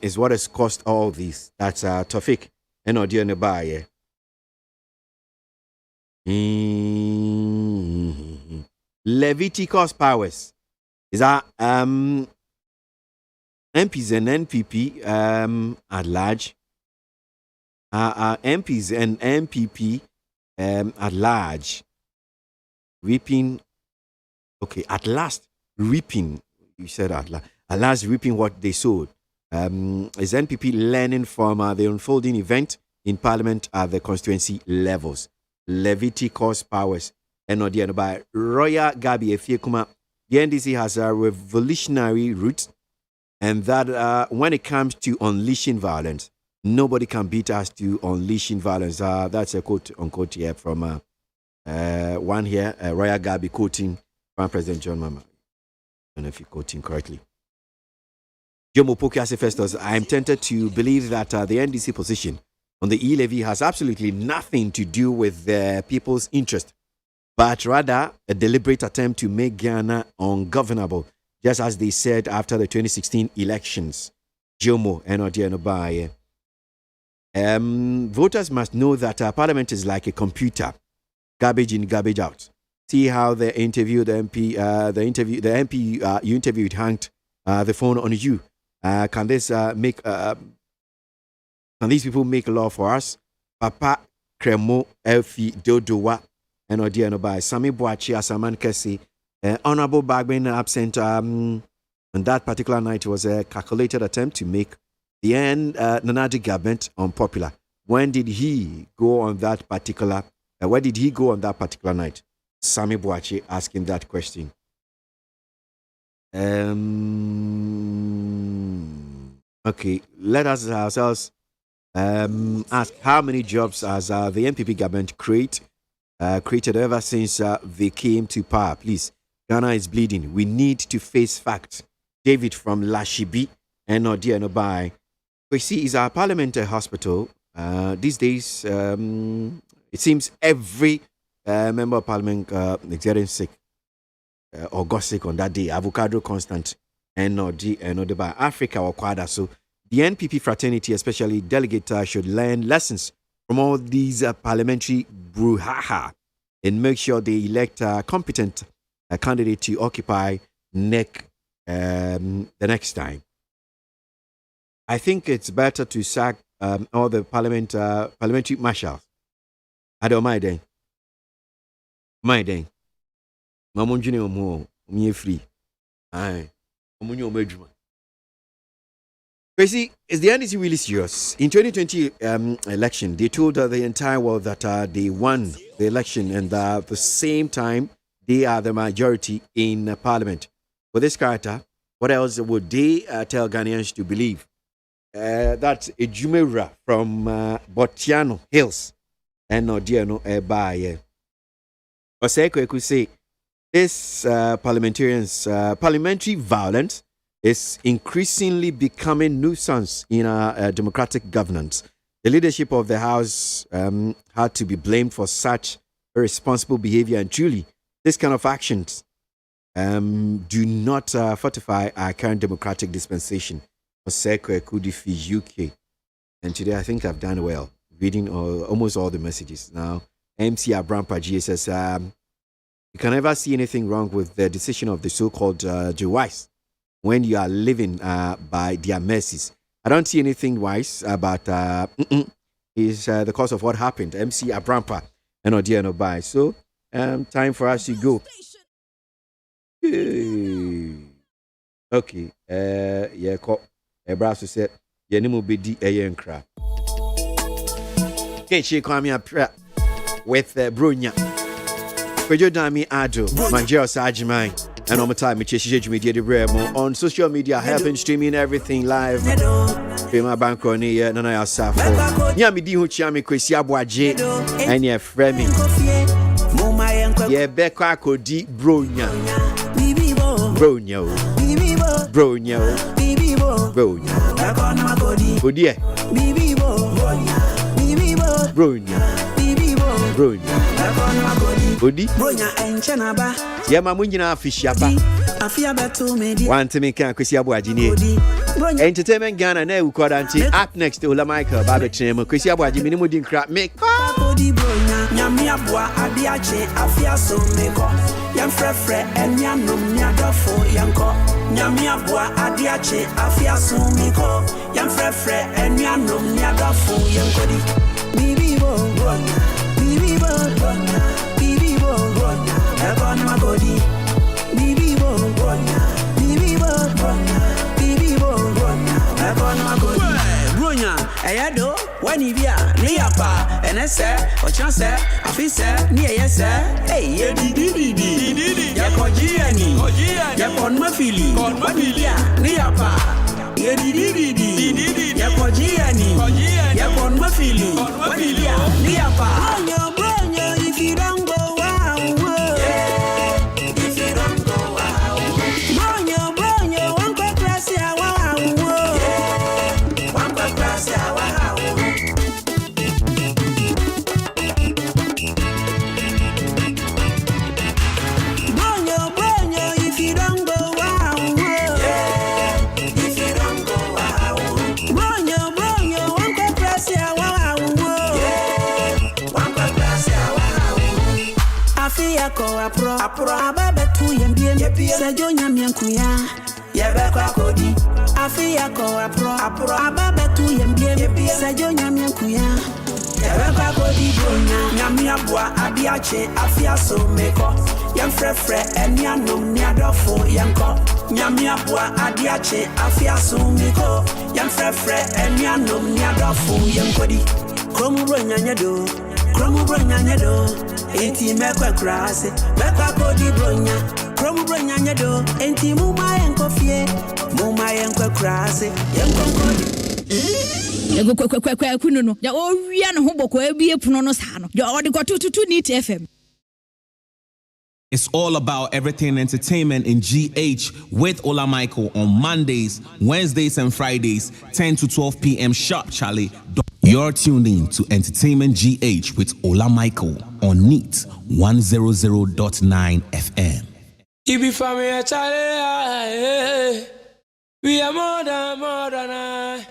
Speaker 1: is what has caused all this. That's Tofik Enodio Leviticus powers is that MPs and NPP at large MPs and NPP at large reaping at last reaping, you said at last reaping what they sowed. Is NPP learning from the unfolding event in Parliament at the constituency levels? Leviticus powers and by Royal Gabi Efiekuma. The NDC has a revolutionary route, and that when it comes to unleashing violence, nobody can beat us to unleashing violence. That's a quote unquote here from one here, Royal Gabi quoting Prime President John Mahama. I don't know if you're quoting correctly. Jomo Pokiase Festus, I am tempted to believe that the NDC position on the e-levy has absolutely nothing to do with the people's interest, but rather a deliberate attempt to make Ghana ungovernable, just as they said after the 2016 elections. Jomo Enodienobaye. Voters must know that Parliament is like a computer, garbage in, garbage out. See how the MP you interviewed hanged the phone on you. Can these people make law for us? Papa Kremo Elfi Dodowa Enodienobaye. Sami Boachi Asaman Kesi. Honorable Bagwin absent on that particular night was a calculated attempt to make the Nanaji government unpopular. When did he go on that particular? Where did he go on that particular night? Sami Boachi asking that question. Okay, let us ourselves ask how many jobs has the NPP government created ever since they came to power, please. Ghana is bleeding. We need to face facts. David from Lashibi and Odianobai. We see is our parliament a hospital. These days, it seems every member of parliament is getting sick or got sick on that day. Avocado constant and Odianobai. Africa or Quada. So the NPP fraternity, especially delegate, should learn lessons from all these parliamentary brouhaha and make sure they elect competent a candidate to occupy the next time. I think it's better to sack all the parliamentary marshals. I don't mind then. Mamun Junior Mo, me free. Aye. Omunyo Mejuma. Crazy, is the NDC really serious? In 2020 election, they told the entire world that they won the election, and at the same time, they are the majority in Parliament. For this character, what else would they tell Ghanaians to believe? That's a Jumera from Botiano Hills. And no dear no Ebaye. Oseko could say this parliamentary violence is increasingly becoming nuisance in our democratic governance. The leadership of the House had to be blamed for such irresponsible behavior, and truly, this kind of actions do not fortify our current democratic dispensation. Oseko Ekudifi UK. And today I think I've done well reading almost all the messages. Now, MC ABOAGYE says, you can never see anything wrong with the decision of the so-called Jewis when you are living by their mercies. I don't see anything wise about is the cause of what happened. MC ABOAGYE and Odiano Bai. So, time for us to go. Okay. Yeah, Ebraso said, Yenimu Bidi Eyenkra. Kechi Kwame Apra with Brunya. Kwejo Dami Ado, Manjero Sajimai, and on my time, Michi Media de Bremo on social media, helping streaming everything live. Fema Bankoni, Nana Safo. Yamidi Huchami Kwesi ABOAGYE, and your Fremi. Yeah, Beka Kodi Brunya. Brunya. Kodie. Brunya. Odi. Yama munyina afishiaba. One to make Kwesi ABOAGYE. Entertainment Ghana na ukwadanti. Up next to Ola Michael Babetchemo. Kwesi ABOAGYE minimum din crap make.
Speaker 18: Nyami abua adiache afia so meko yam frefre enya nom nyadofo yanko nyami abua adiache afia so meko yam frefre enya nom nyadofo yankodi bibi bo ebon magodi bibi bo ebon magodi bronya eyedo wani bia ni yapa enese ochanse afise ni eyese hey ye didi ya kojiani ya konmafili wani bia ni yapa ye didi ya kojiani ya konmafili wani bia ni yapa bronya if you don't go wow if you don't go wow bronya one go class ya wow one go class ya wow Apro ababe tu yembiem sejo nyamiankuya yebe kwa kodi afia ko apro ababe tu yembiem sejo nyamiankuya yebe kwa kodi bronya nyamiabua adiache afia so meko yemfrefre enianom niadofo yanko nyamiabua adiache afia so meko yemfrefre enianom niadofo yankodi kromu bronya nyedo enti mekwa krase mekwa kodi bronya kromu bronya nyedo enti muma yenkwa krase yenkwa
Speaker 19: kodi kunu no ya owia no hoboko abie puno no sa no ya odi kwatututu ni TFM.
Speaker 20: It's all about everything entertainment in GH with Ola Michael on Mondays, Wednesdays, and Fridays, 10 to 12 p.m. sharp, Charlie. You're tuned in to Entertainment GH with Ola Michael on NEAT 100.9 FM.
Speaker 21: Ibi family, Charlie. We are more than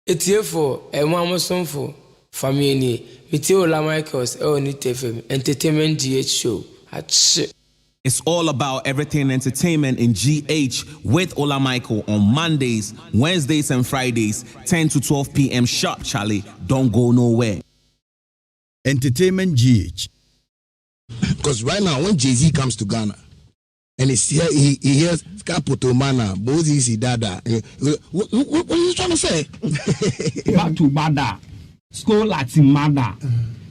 Speaker 21: it's here for a mama song for family. With Ola Michael's on NEAT FM Entertainment GH show.
Speaker 20: It's all about everything entertainment in GH with Ola Michael on Mondays, Wednesdays, and Fridays, 10 to 12 p.m. sharp, Charlie. Don't go nowhere.
Speaker 3: Entertainment GH. Because right now, when Jay-Z comes to Ghana, and he hears Kapoto Mana, Bozi Dada, what are you trying to say?
Speaker 22: Back to Bada. School at Mada.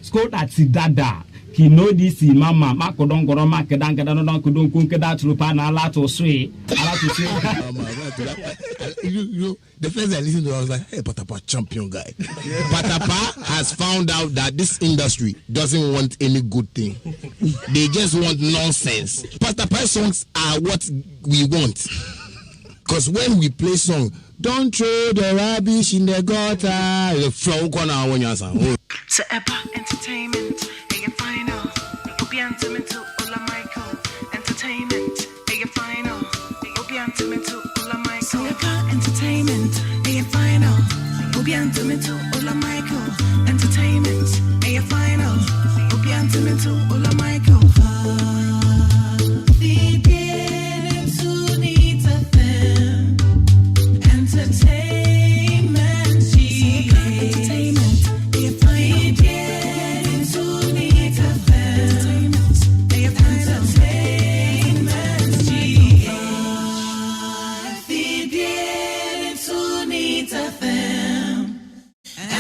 Speaker 22: School at Dada. He know this mama makodon goro makedan kedan don kudun kun keda trupa na ala to swe
Speaker 3: you the first I listened to I was like, hey, Patapa champion guy. Patapa has found out that this industry doesn't want any good thing. They just want nonsense. Patapa songs are what we want. Because when we play song, don't throw the rubbish in the gutter. The flow corner when you say.
Speaker 6: So entertainment, your final. Obianto to Ola Michael. Entertainment, your final. Obianto to Ola Michael. So entertainment, your final. Obianto to Ola Michael. Entertainment, your final. Obianto to Ola Michael.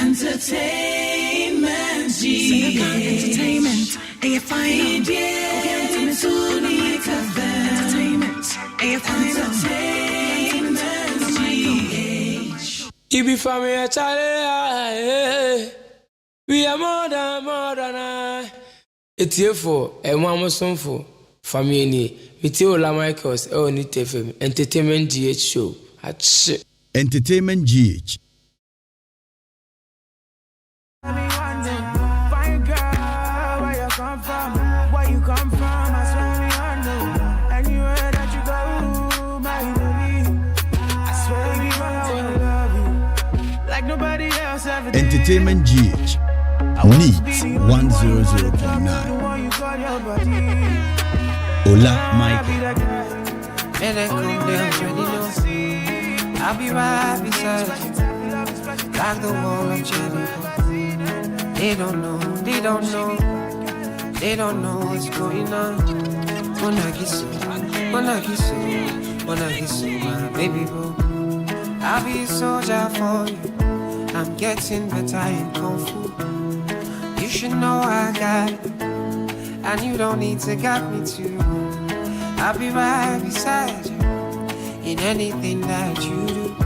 Speaker 6: Entertainment, entertainment, a final.
Speaker 21: You be from here, Charlie. We are more than it's here for a mama son for family. Mitiola Michaels, Nit FM, Entertainment GH show.
Speaker 7: Entertainment GH. Entertainment GH. Needs 100.9. Ola Michael.
Speaker 23: I'll be right beside you, like the wall of Jericho. They don't know what's going on. Wanna kiss you, my baby boo. I'll be a soldier for you. I'm getting better in Kung Fu. You should know I got it, and you don't need to guide me too. I'll be right beside you in anything that you do.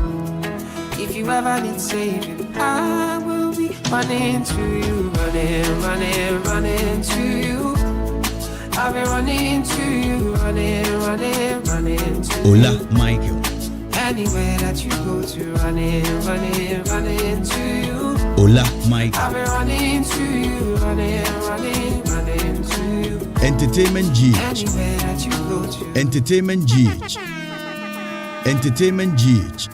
Speaker 23: If you ever need saving, I will be running to you, running to you. I'll be running to you, running to you.
Speaker 7: Ola Michael.
Speaker 23: Anywhere that you go to, running to you.
Speaker 7: Ola Michael.
Speaker 23: I'll be running to you, running to you.
Speaker 7: Entertainment GH.
Speaker 23: Anywhere that you go to.
Speaker 7: Entertainment GH. Entertainment GH.